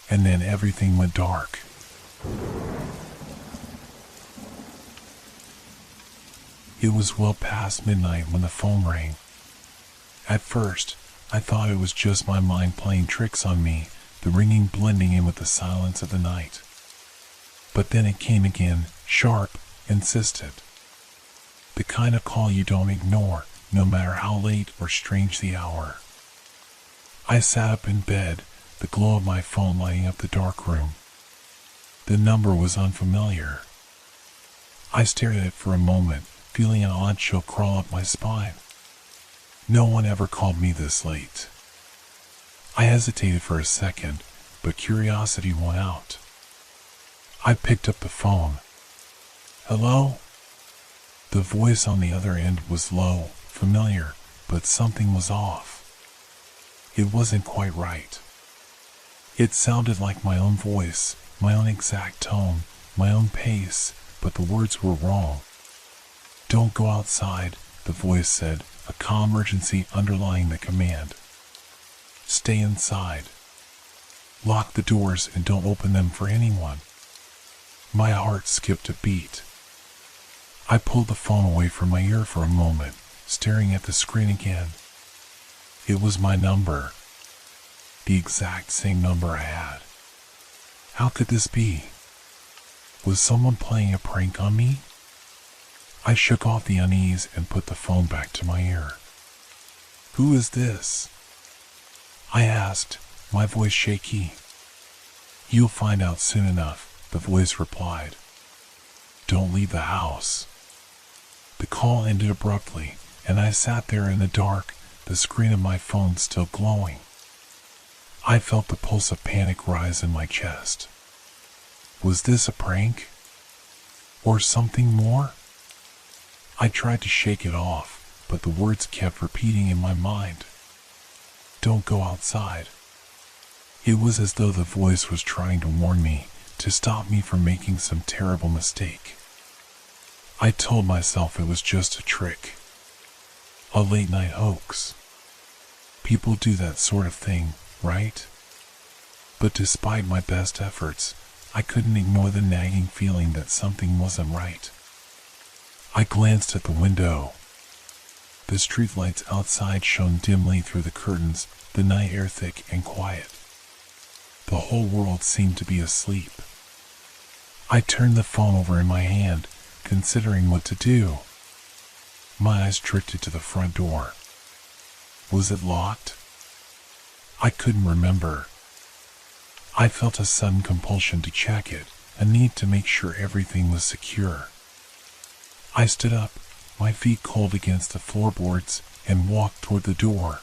And then everything went dark. It was well past midnight when the phone rang. At first, I thought it was just my mind playing tricks on me, the ringing blending in with the silence of the night. But then it came again, sharp, insistent. The kind of call you don't ignore, no matter how late or strange the hour. I sat up in bed, the glow of my phone lighting up the dark room. The number was unfamiliar. I stared at it for a moment, feeling an odd chill crawl up my spine. No one ever called me this late. I hesitated for a second, but curiosity won out. I picked up the phone. Hello? The voice on the other end was low, familiar, but something was off. It wasn't quite right. It sounded like my own voice, my own exact tone, my own pace, but the words were wrong. Don't go outside, the voice said, a calm urgency underlying the command. Stay inside. Lock the doors and don't open them for anyone. My heart skipped a beat. I pulled the phone away from my ear for a moment, staring at the screen again. It was my number. The exact same number I had. How could this be? Was someone playing a prank on me? I shook off the unease and put the phone back to my ear. Who is this? I asked, my voice shaky. You'll find out soon enough, the voice replied. Don't leave the house. The call ended abruptly, and I sat there in the dark, the screen of my phone still glowing. I felt the pulse of panic rise in my chest. Was this a prank? Or something more? I tried to shake it off, but the words kept repeating in my mind. Don't go outside. It was as though the voice was trying to warn me, to stop me from making some terrible mistake. I told myself it was just a trick. A late-night hoax. People do that sort of thing, right? But despite my best efforts, I couldn't ignore the nagging feeling that something wasn't right. I glanced at the window. The streetlights outside shone dimly through the curtains, the night air thick and quiet. The whole world seemed to be asleep. I turned the phone over in my hand, considering what to do. My eyes drifted to the front door. Was it locked? I couldn't remember. I felt a sudden compulsion to check it, a need to make sure everything was secure. I stood up, my feet cold against the floorboards, and walked toward the door.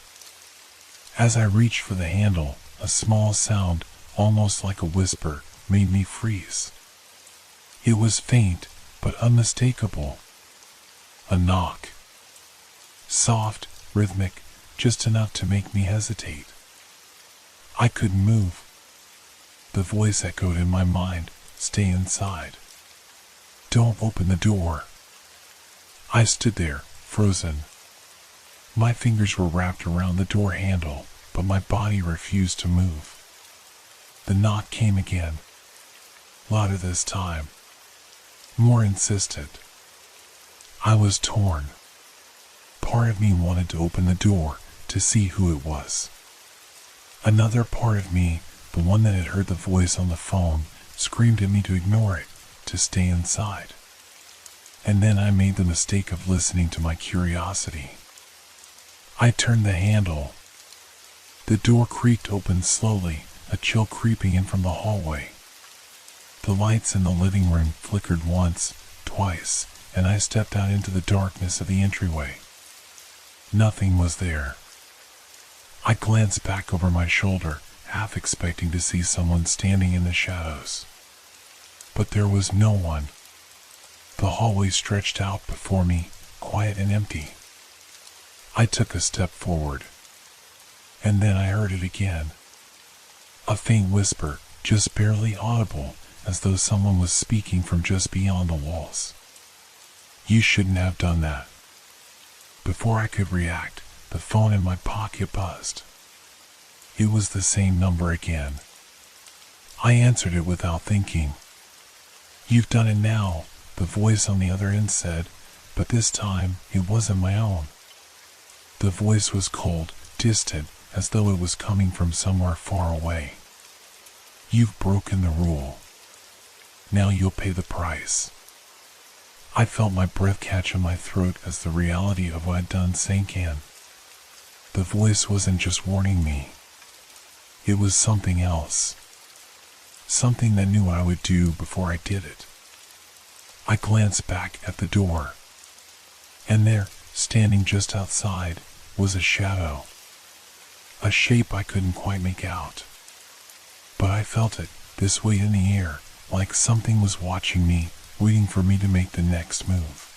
As I reached for the handle, a small sound, almost like a whisper, made me freeze. It was faint, but unmistakable. A knock. Soft, rhythmic, just enough to make me hesitate. I couldn't move. The voice echoed in my mind, stay inside. Don't open the door. I stood there, frozen. My fingers were wrapped around the door handle, but my body refused to move. The knock came again. Louder this time. More insistent. I was torn. Part of me wanted to open the door, to see who it was. Another part of me, the one that had heard the voice on the phone, screamed at me to ignore it, to stay inside. And then I made the mistake of listening to my curiosity. I turned the handle. The door creaked open slowly, a chill creeping in from the hallway. The lights in the living room flickered once, twice, and I stepped out into the darkness of the entryway. Nothing was there. I glanced back over my shoulder, half expecting to see someone standing in the shadows. But there was no one. The hallway stretched out before me, quiet and empty. I took a step forward. And then I heard it again. A faint whisper, just barely audible, as though someone was speaking from just beyond the walls. You shouldn't have done that. Before I could react, the phone in my pocket buzzed. It was the same number again. I answered it without thinking. You've done it now, the voice on the other end said, but this time it wasn't my own. The voice was cold, distant, as though it was coming from somewhere far away. "You've broken the rule. Now you'll pay the price." I felt my breath catch in my throat as the reality of what I'd done sank in. The voice wasn't just warning me. It was something else. Something that knew what I would do before I did it. I glanced back at the door. And there, standing just outside, was a shadow. A shape I couldn't quite make out. But I felt it, this weight in the air, like something was watching me, waiting for me to make the next move.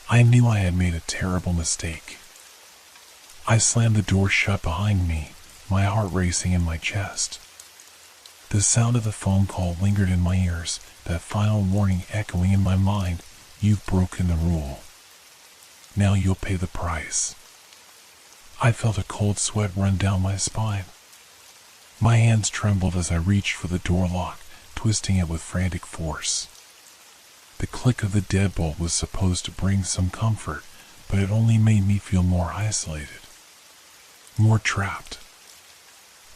I knew I had made a terrible mistake. I slammed the door shut behind me, my heart racing in my chest. The sound of the phone call lingered in my ears, that final warning echoing in my mind, "You've broken the rule. Now you'll pay the price." I felt a cold sweat run down my spine. My hands trembled as I reached for the door lock, twisting it with frantic force. The click of the deadbolt was supposed to bring some comfort, but it only made me feel more isolated, more trapped.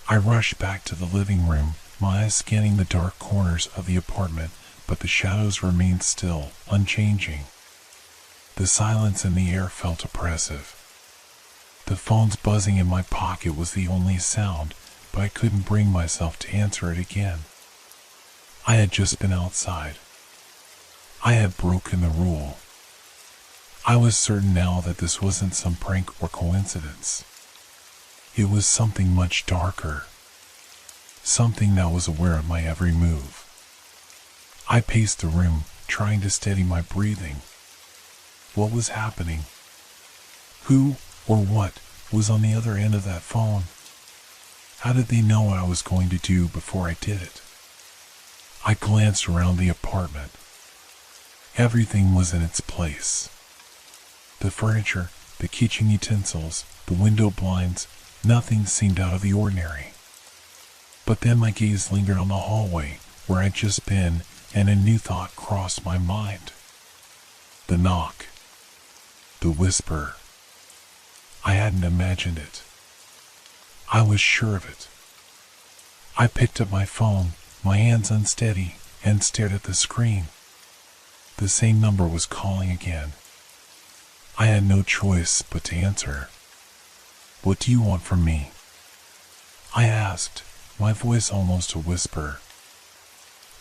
I rushed back to the living room, my eyes scanning the dark corners of the apartment, but the shadows remained still, unchanging. The silence in the air felt oppressive. The phone's buzzing in my pocket was the only sound, but I couldn't bring myself to answer it again. I had just been outside. I had broken the rule. I was certain now that this wasn't some prank or coincidence. It was something much darker. Something that was aware of my every move. I paced the room, trying to steady my breathing. What was happening? Who or what was on the other end of that phone? How did they know what I was going to do before I did it? I glanced around the apartment. Everything was in its place. The furniture, the kitchen utensils, the window blinds, nothing seemed out of the ordinary. But then my gaze lingered on the hallway where I'd just been, and a new thought crossed my mind. The knock. The whisper. I hadn't imagined it. I was sure of it. I picked up my phone, my hands unsteady, and stared at the screen. The same number was calling again. I had no choice but to answer. "What do you want from me?" I asked, my voice almost a whisper.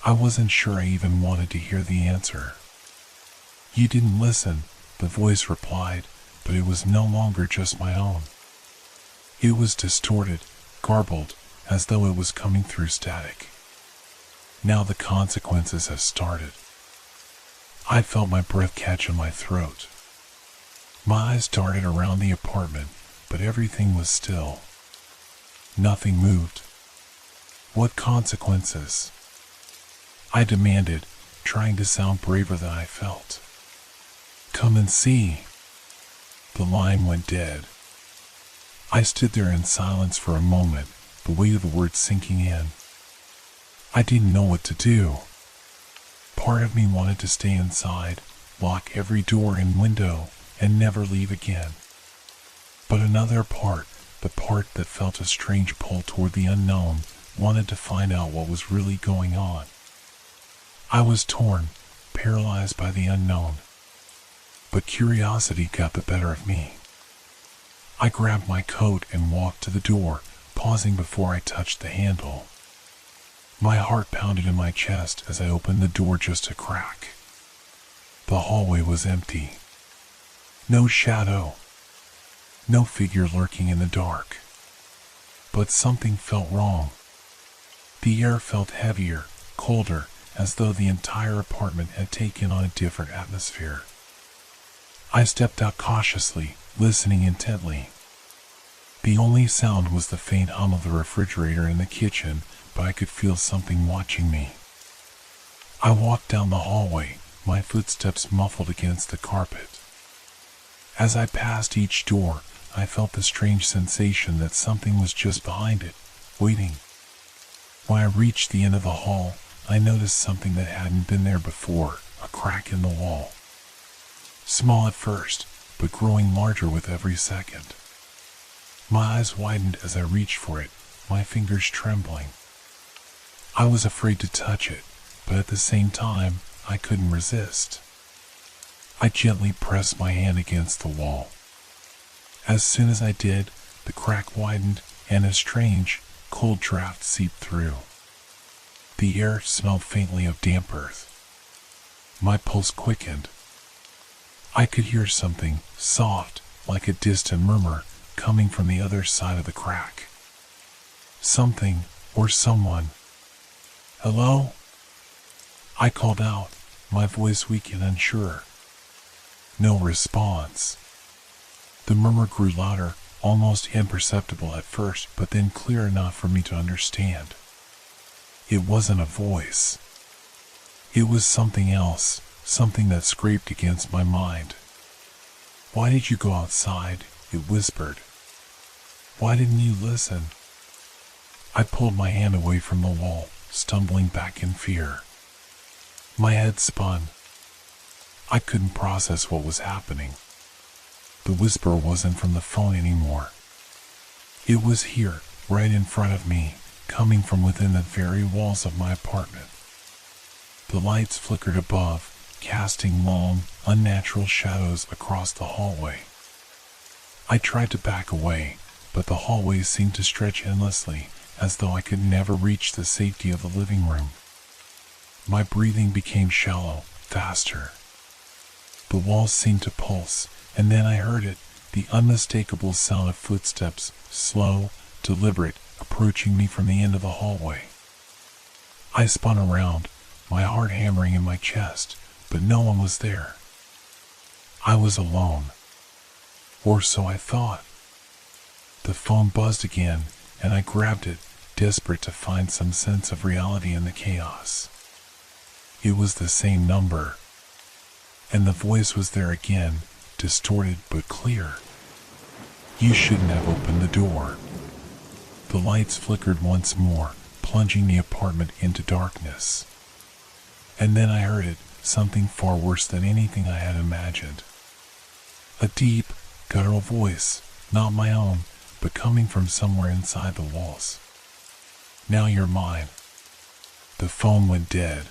I wasn't sure I even wanted to hear the answer. "You didn't listen," the voice replied, but it was no longer just my own. It was distorted, garbled, as though it was coming through static. "Now the consequences have started." I felt my breath catch in my throat. My eyes darted around the apartment, but everything was still. Nothing moved. What consequences? I demanded, trying to sound braver than I felt. "Come and see." The line went dead. I stood there in silence for a moment, the weight of the words sinking in. I didn't know what to do. Part of me wanted to stay inside, lock every door and window, and never leave again. But another part, the part that felt a strange pull toward the unknown, wanted to find out what was really going on. I was torn, paralyzed by the unknown. But curiosity got the better of me. I grabbed my coat and walked to the door, pausing before I touched the handle. My heart pounded in my chest as I opened the door just a crack. The hallway was empty. No shadow. No figure lurking in the dark. But something felt wrong. The air felt heavier, colder, as though the entire apartment had taken on a different atmosphere. I stepped out cautiously, listening intently. The only sound was the faint hum of the refrigerator in the kitchen, but I could feel something watching me. I walked down the hallway, my footsteps muffled against the carpet. As I passed each door, I felt the strange sensation that something was just behind it, waiting. When I reached the end of the hall, I noticed something that hadn't been there before, a crack in the wall. Small at first, but growing larger with every second. My eyes widened as I reached for it, my fingers trembling. I was afraid to touch it, but at the same time, I couldn't resist. I gently pressed my hand against the wall. As soon as I did, the crack widened and a strange, cold draft seeped through. The air smelled faintly of damp earth. My pulse quickened. I could hear something soft, like a distant murmur, coming from the other side of the crack. Something, or someone. "Hello?" I called out, my voice weak and unsure. No response. The murmur grew louder, almost imperceptible at first, but then clear enough for me to understand. It wasn't a voice. It was something else, something that scraped against my mind. "Why did you go outside?" it whispered. "Why didn't you listen?" I pulled my hand away from the wall, stumbling back in fear. My head spun. I couldn't process what was happening. The whisper wasn't from the phone anymore. It was here, right in front of me, coming from within the very walls of my apartment. The lights flickered above, casting long, unnatural shadows across the hallway. I tried to back away, but the hallway seemed to stretch endlessly, as though I could never reach the safety of the living room. My breathing became shallow, faster. The walls seemed to pulse, and then I heard it, the unmistakable sound of footsteps, slow, deliberate, approaching me from the end of the hallway. I spun around, my heart hammering in my chest, but no one was there. I was alone. Or so I thought. The phone buzzed again, and I grabbed it, desperate to find some sense of reality in the chaos. It was the same number. And the voice was there again, distorted but clear. "You shouldn't have opened the door." The lights flickered once more, plunging the apartment into darkness. And then I heard it, something far worse than anything I had imagined. A deep, guttural voice, not my own, but coming from somewhere inside the walls. "Now you're mine." The phone went dead.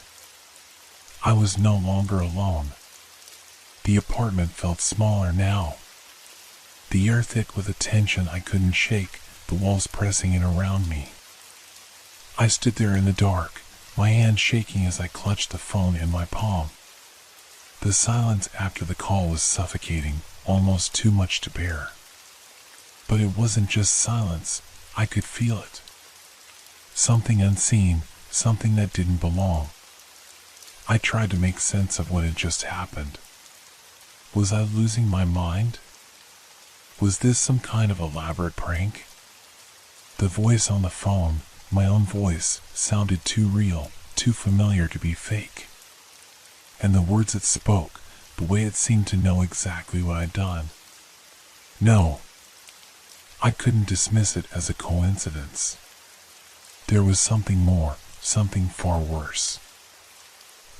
I was no longer alone. The apartment felt smaller now. The air thick with a tension I couldn't shake, the walls pressing in around me. I stood there in the dark, my hand shaking as I clutched the phone in my palm. The silence after the call was suffocating, almost too much to bear. But it wasn't just silence, I could feel it. Something unseen, something that didn't belong. I tried to make sense of what had just happened. Was I losing my mind? Was this some kind of elaborate prank? The voice on the phone, my own voice, sounded too real, too familiar to be fake. And the words it spoke, the way it seemed to know exactly what I'd done. No, I couldn't dismiss it as a coincidence. There was something more, something far worse.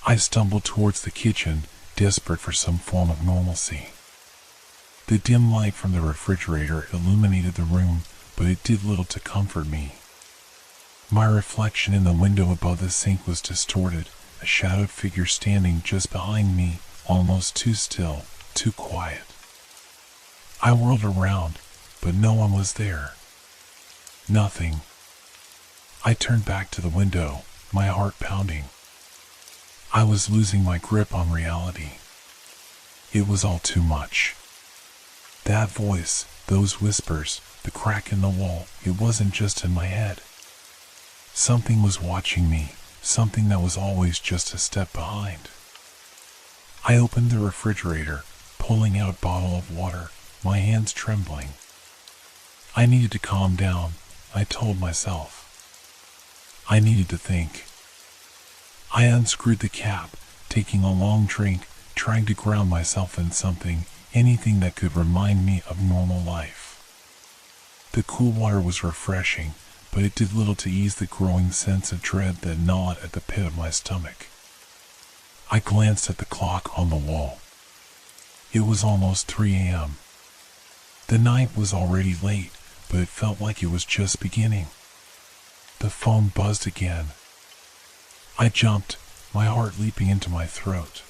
I stumbled towards the kitchen, desperate for some form of normalcy. The dim light from the refrigerator illuminated the room, but it did little to comfort me. My reflection in the window above the sink was distorted, a shadowed figure standing just behind me, almost too still, too quiet. I whirled around, but no one was there. Nothing. I turned back to the window, my heart pounding. I was losing my grip on reality. It was all too much. That voice, those whispers, the crack in the wall, it wasn't just in my head. Something was watching me, something that was always just a step behind. I opened the refrigerator, pulling out a bottle of water, my hands trembling. I needed to calm down, I told myself. I needed to think. I unscrewed the cap, taking a long drink, trying to ground myself in something, anything that could remind me of normal life. The cool water was refreshing, but it did little to ease the growing sense of dread that gnawed at the pit of my stomach. I glanced at the clock on the wall. It was almost 3 a.m. The night was already late, but it felt like it was just beginning. The phone buzzed again. I jumped, my heart leaping into my throat.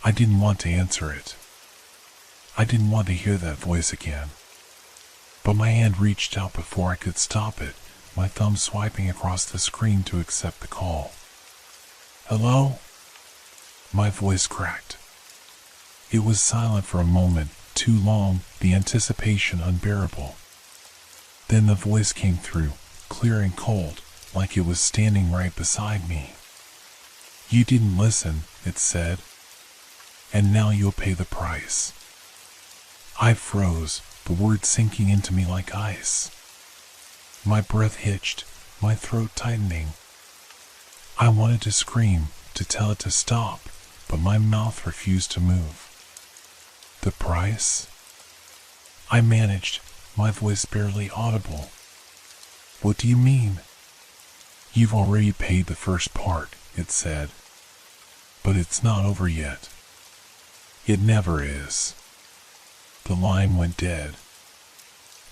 I didn't want to answer it. I didn't want to hear that voice again. But my hand reached out before I could stop it, my thumb swiping across the screen to accept the call. "Hello?" My voice cracked. It was silent for a moment, too long, the anticipation unbearable. Then the voice came through, clear and cold, like it was standing right beside me. "You didn't listen," it said, "and now you'll pay the price." I froze, the words sinking into me like ice. My breath hitched, my throat tightening. I wanted to scream, to tell it to stop, but my mouth refused to move. "The price?" I managed, my voice barely audible. "What do you mean?" "You've already paid the first part," it said. "But it's not over yet." "It never is." The line went dead.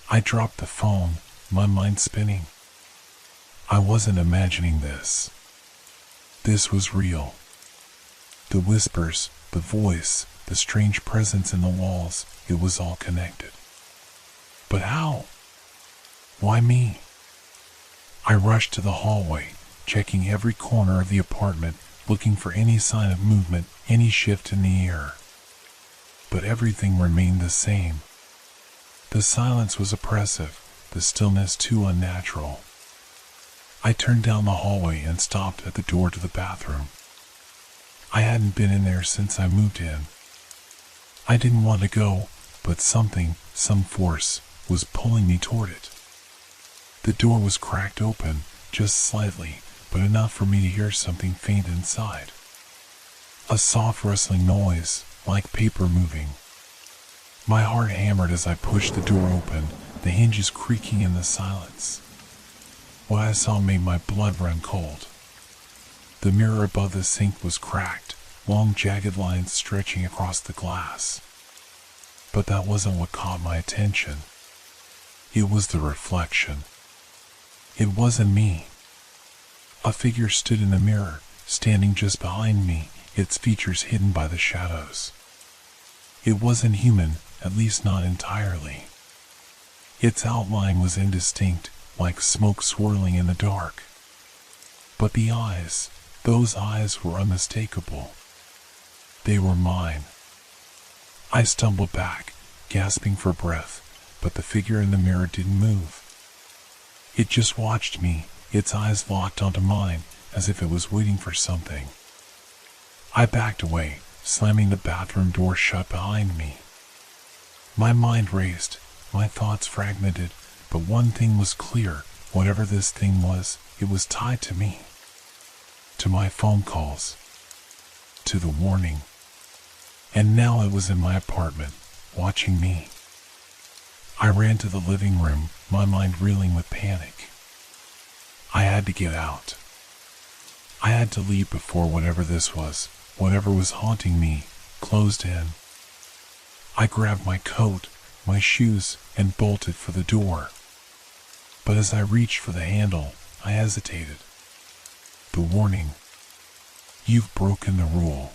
I dropped the phone, my mind spinning. I wasn't imagining this. This was real. The whispers, the voice, the strange presence in the walls, it was all connected. But how? Why me? I rushed to the hallway, checking every corner of the apartment, looking for any sign of movement, any shift in the air. But everything remained the same. The silence was oppressive, the stillness too unnatural. I turned down the hallway and stopped at the door to the bathroom. I hadn't been in there since I moved in. I didn't want to go, but something, some force, was pulling me toward it. The door was cracked open, just slightly, but enough for me to hear something faint inside. A soft rustling noise, like paper moving. My heart hammered as I pushed the door open, the hinges creaking in the silence. What I saw made my blood run cold. The mirror above the sink was cracked, long jagged lines stretching across the glass. But that wasn't what caught my attention. It was the reflection. It wasn't me. A figure stood in the mirror, standing just behind me, its features hidden by the shadows. It wasn't human, at least not entirely. Its outline was indistinct, like smoke swirling in the dark. But the eyes, those eyes were unmistakable. They were mine. I stumbled back, gasping for breath, but the figure in the mirror didn't move. It just watched me, its eyes locked onto mine, as if it was waiting for something. I backed away, slamming the bathroom door shut behind me. My mind raced, my thoughts fragmented, but one thing was clear, whatever this thing was, it was tied to me. To my phone calls. To the warning. And now it was in my apartment, watching me. I ran to the living room, my mind reeling with panic. I had to get out. I had to leave before whatever this was, whatever was haunting me, closed in. I grabbed my coat, my shoes, and bolted for the door. But as I reached for the handle, I hesitated. The warning. You've broken the rule.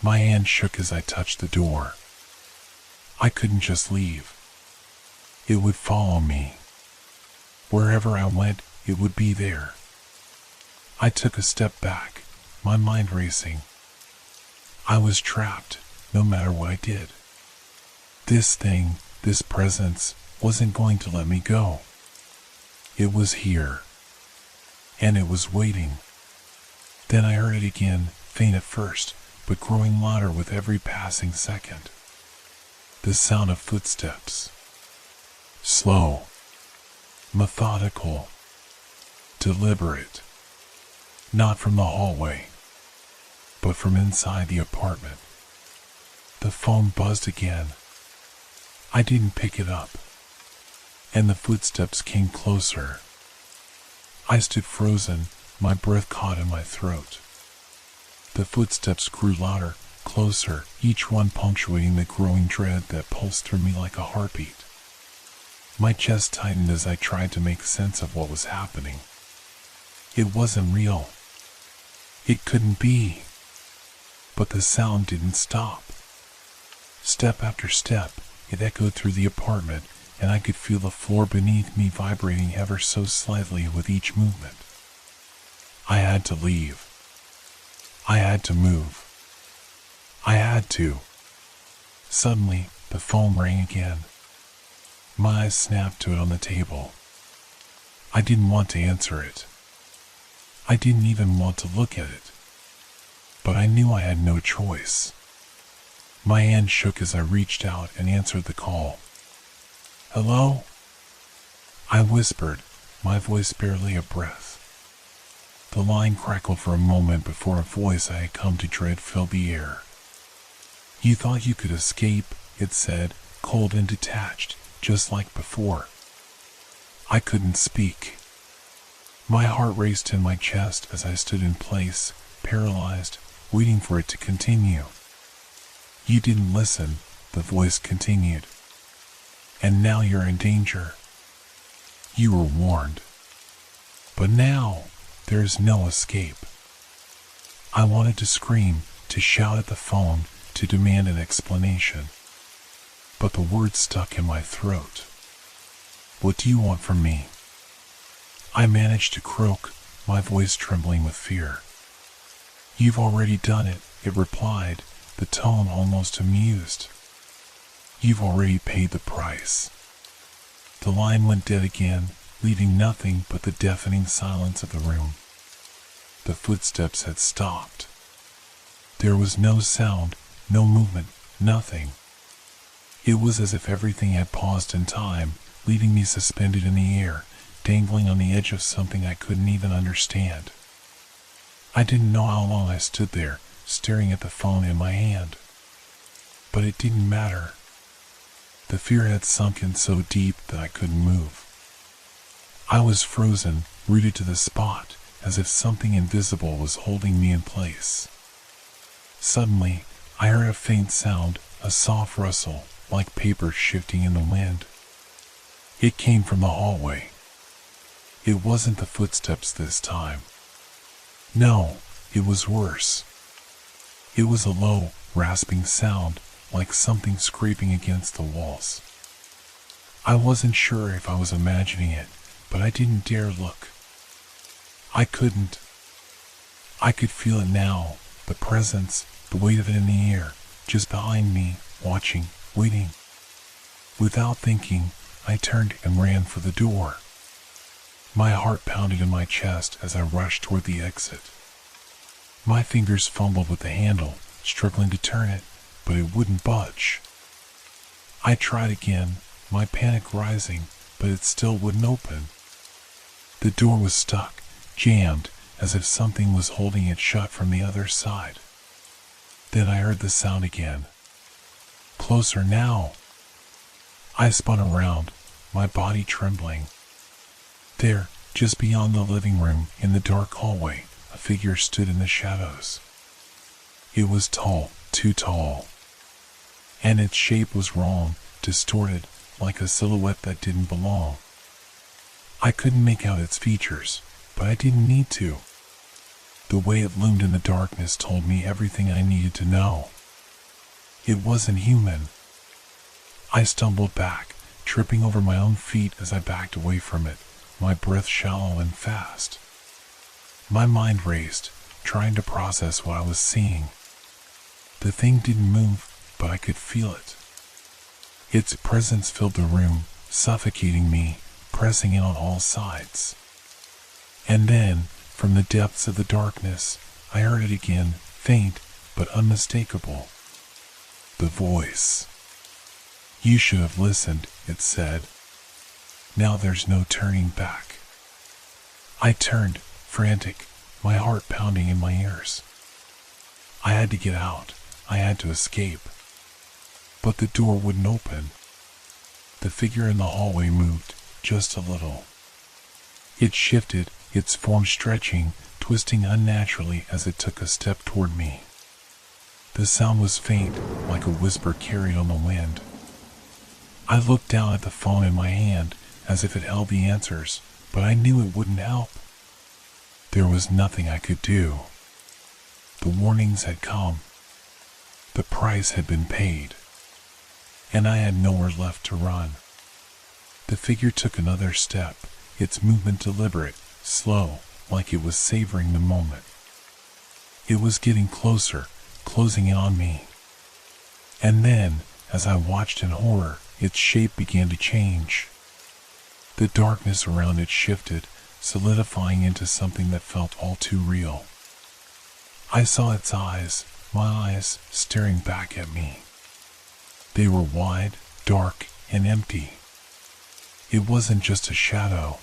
My hand shook as I touched the door. I couldn't just leave. It would follow me. Wherever I went, it would be there. I took a step back, my mind racing. I was trapped, no matter what I did. This thing, this presence, wasn't going to let me go. It was here. And it was waiting. Then I heard it again, faint at first, but growing louder with every passing second. The sound of footsteps. Slow. Methodical. Deliberate. Not from the hallway, but from inside the apartment. The phone buzzed again. I didn't pick it up. And the footsteps came closer. I stood frozen, my breath caught in my throat. The footsteps grew louder, closer, each one punctuating the growing dread that pulsed through me like a heartbeat. My chest tightened as I tried to make sense of what was happening. It wasn't real. It couldn't be. But the sound didn't stop. Step after step, it echoed through the apartment, and I could feel the floor beneath me vibrating ever so slightly with each movement. I had to leave. I had to move. I had to. Suddenly, the phone rang again. My eyes snapped to it on the table. I didn't want to answer it. I didn't even want to look at it. But I knew I had no choice. My hand shook as I reached out and answered the call. "Hello?" I whispered, my voice barely a breath. The line crackled for a moment before a voice I had come to dread filled the air. "You thought you could escape," it said, cold and detached, just like before. I couldn't speak. My heart raced in my chest as I stood in place, paralyzed, waiting for it to continue. "You didn't listen," the voice continued. "And now you're in danger. You were warned. But now, there is no escape." I wanted to scream, to shout at the phone, to demand an explanation. But the words stuck in my throat. "What do you want from me?" I managed to croak, my voice trembling with fear. "You've already done it," it replied, the tone almost amused. "You've already paid the price." The line went dead again, leaving nothing but the deafening silence of the room. The footsteps had stopped. There was no sound, no movement, nothing. It was as if everything had paused in time, leaving me suspended in the air, dangling on the edge of something I couldn't even understand. I didn't know how long I stood there, staring at the phone in my hand. But it didn't matter. The fear had sunk in so deep that I couldn't move. I was frozen, rooted to the spot, as if something invisible was holding me in place. Suddenly, I heard a faint sound, a soft rustle, like paper shifting in the wind. It came from the hallway. It wasn't the footsteps this time. No, it was worse. It was a low, rasping sound, like something scraping against the walls. I wasn't sure if I was imagining it, but I didn't dare look. I couldn't. I could feel it now, the presence, the weight of it in the air, just behind me, watching, waiting. Without thinking, I turned and ran for the door. My heart pounded in my chest as I rushed toward the exit. My fingers fumbled with the handle, struggling to turn it, but it wouldn't budge. I tried again, my panic rising, but it still wouldn't open. The door was stuck, jammed, as if something was holding it shut from the other side. Then I heard the sound again. Closer now. I spun around, my body trembling. There, just beyond the living room, in the dark hallway, a figure stood in the shadows. It was tall, too tall. And its shape was wrong, distorted, like a silhouette that didn't belong. I couldn't make out its features, but I didn't need to. The way it loomed in the darkness told me everything I needed to know. It wasn't human. I stumbled back, tripping over my own feet as I backed away from it, my breath shallow and fast. My mind raced, trying to process what I was seeing. The thing didn't move, but I could feel it. Its presence filled the room, suffocating me, pressing in on all sides. And then, from the depths of the darkness, I heard it again, faint but unmistakable. The voice. "You should have listened," it said. "Now there's no turning back." I turned, frantic, my heart pounding in my ears. I had to get out. I had to escape. But the door wouldn't open. The figure in the hallway moved, just a little. It shifted, its form stretching, twisting unnaturally as it took a step toward me. The sound was faint, like a whisper carried on the wind. I looked down at the phone in my hand, as if it held the answers, but I knew it wouldn't help. There was nothing I could do. The warnings had come. The price had been paid. And I had nowhere left to run. The figure took another step, its movement deliberate, slow, like it was savoring the moment. It was getting closer, closing in on me. And then, as I watched in horror, its shape began to change. The darkness around it shifted, solidifying into something that felt all too real. I saw its eyes, my eyes, staring back at me. They were wide, dark, and empty. It wasn't just a shadow.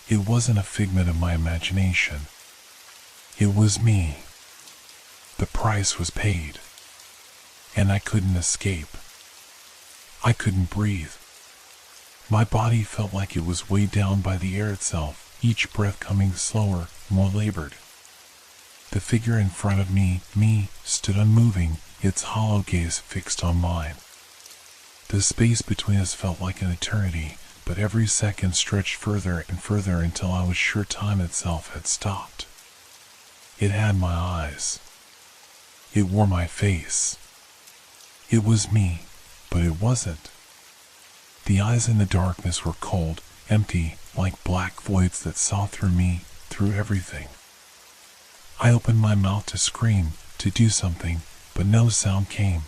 It wasn't a figment of my imagination. It was me. The price was paid. And I couldn't escape. I couldn't breathe. My body felt like it was weighed down by the air itself, each breath coming slower, more labored. The figure in front of me, stood unmoving, its hollow gaze fixed on mine. The space between us felt like an eternity, but every second stretched further and further until I was sure time itself had stopped. It had my eyes. It wore my face. It was me, but it wasn't. The eyes in the darkness were cold, empty, like black voids that saw through me, through everything. I opened my mouth to scream, to do something, but no sound came.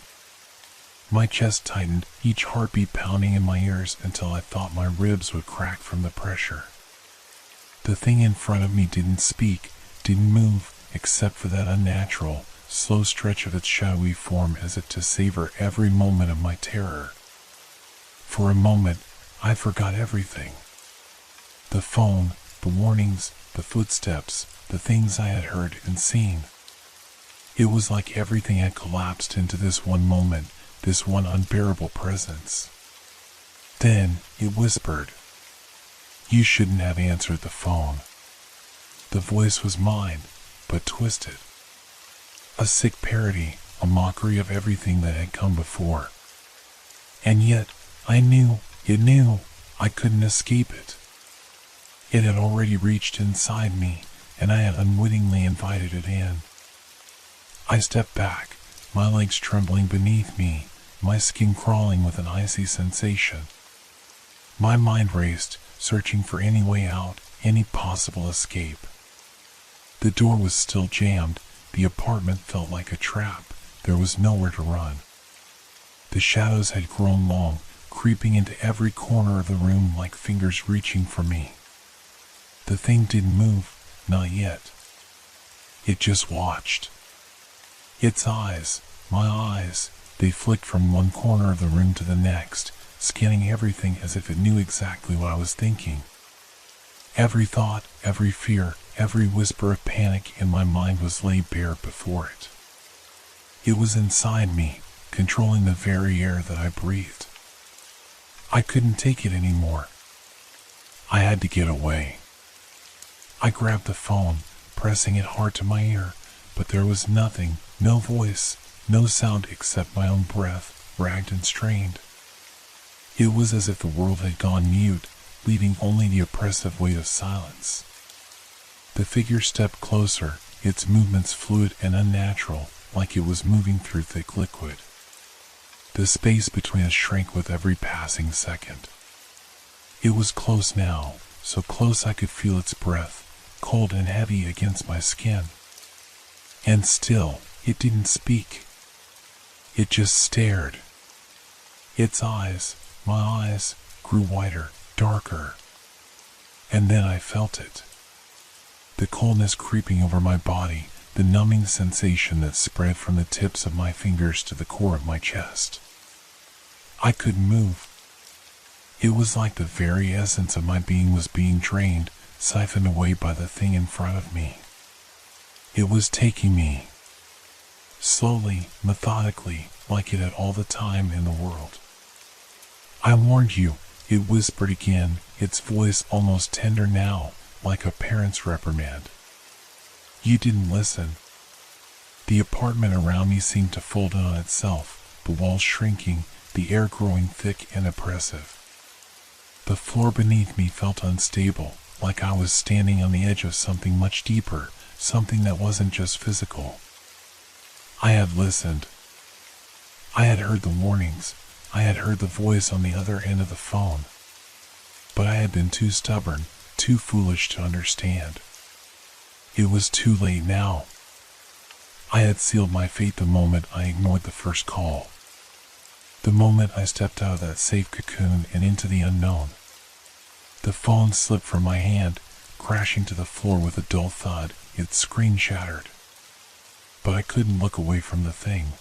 My chest tightened, each heartbeat pounding in my ears until I thought my ribs would crack from the pressure. The thing in front of me didn't speak, didn't move, except for that unnatural, slow stretch of its shadowy form as if to savor every moment of my terror. For a moment, I forgot everything. The phone, the warnings, the footsteps, the things I had heard and seen. It was like everything had collapsed into this one moment, this one unbearable presence. Then it whispered, "You shouldn't have answered the phone." The voice was mine, but twisted. A sick parody, a mockery of everything that had come before. And yet, I knew, it knew, I couldn't escape it. It had already reached inside me, and I had unwittingly invited it in. I stepped back, my legs trembling beneath me, my skin crawling with an icy sensation. My mind raced, searching for any way out, any possible escape. The door was still jammed, the apartment felt like a trap, there was nowhere to run. The shadows had grown long, creeping into every corner of the room like fingers reaching for me. The thing didn't move, not yet. It just watched. Its eyes, my eyes, they flicked from one corner of the room to the next, scanning everything as if it knew exactly what I was thinking. Every thought, every fear, every whisper of panic in my mind was laid bare before it. It was inside me, controlling the very air that I breathed. I couldn't take it anymore. I had to get away. I grabbed the phone, pressing it hard to my ear, but there was nothing, no voice, no sound except my own breath, ragged and strained. It was as if the world had gone mute, leaving only the oppressive weight of silence. The figure stepped closer, its movements fluid and unnatural, like it was moving through thick liquid. The space between us shrank with every passing second. It was close now, so close I could feel its breath, cold and heavy against my skin. And still, it didn't speak. It just stared. Its eyes, my eyes, grew wider, darker. And then I felt it. The coldness creeping over my body, the numbing sensation that spread from the tips of my fingers to the core of my chest. I couldn't move. It was like the very essence of my being was being drained, siphoned away by the thing in front of me. It was taking me. Slowly, methodically, like it had all the time in the world. "I warned you," it whispered again, its voice almost tender now, like a parent's reprimand. "You didn't listen." The apartment around me seemed to fold in on itself, the walls shrinking, the air growing thick and oppressive. The floor beneath me felt unstable, like I was standing on the edge of something much deeper, something that wasn't just physical. I had listened. I had heard the warnings. I had heard the voice on the other end of the phone. But I had been too stubborn, too foolish to understand. It was too late now. I had sealed my fate the moment I ignored the first call. The moment I stepped out of that safe cocoon and into the unknown. The phone slipped from my hand, crashing to the floor with a dull thud, its screen shattered. But I couldn't look away from the thing.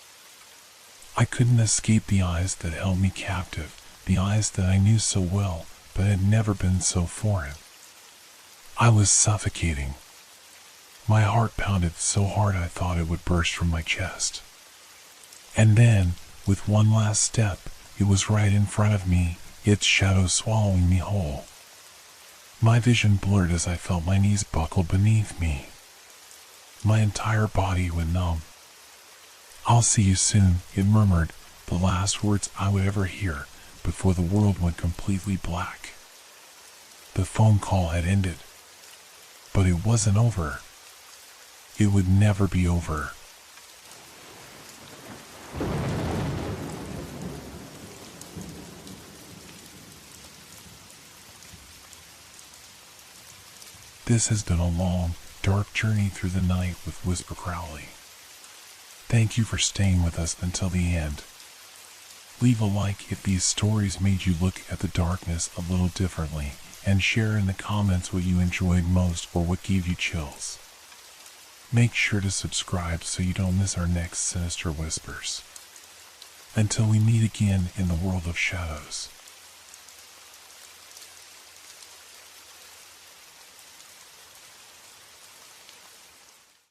I couldn't escape the eyes that held me captive, the eyes that I knew so well, but had never been so foreign. I was suffocating. My heart pounded so hard I thought it would burst from my chest. And then, with one last step, it was right in front of me, its shadow swallowing me whole. My vision blurred as I felt my knees buckle beneath me. My entire body went numb. "I'll see you soon," it murmured, the last words I would ever hear before the world went completely black. The phone call had ended. But it wasn't over. It would never be over. This has been a long, dark journey through the night with Whisper Crowley. Thank you for staying with us until the end. Leave a like if these stories made you look at the darkness a little differently, and share in the comments what you enjoyed most or what gave you chills. Make sure to subscribe so you don't miss our next Sinister Whispers. Until we meet again in the world of shadows.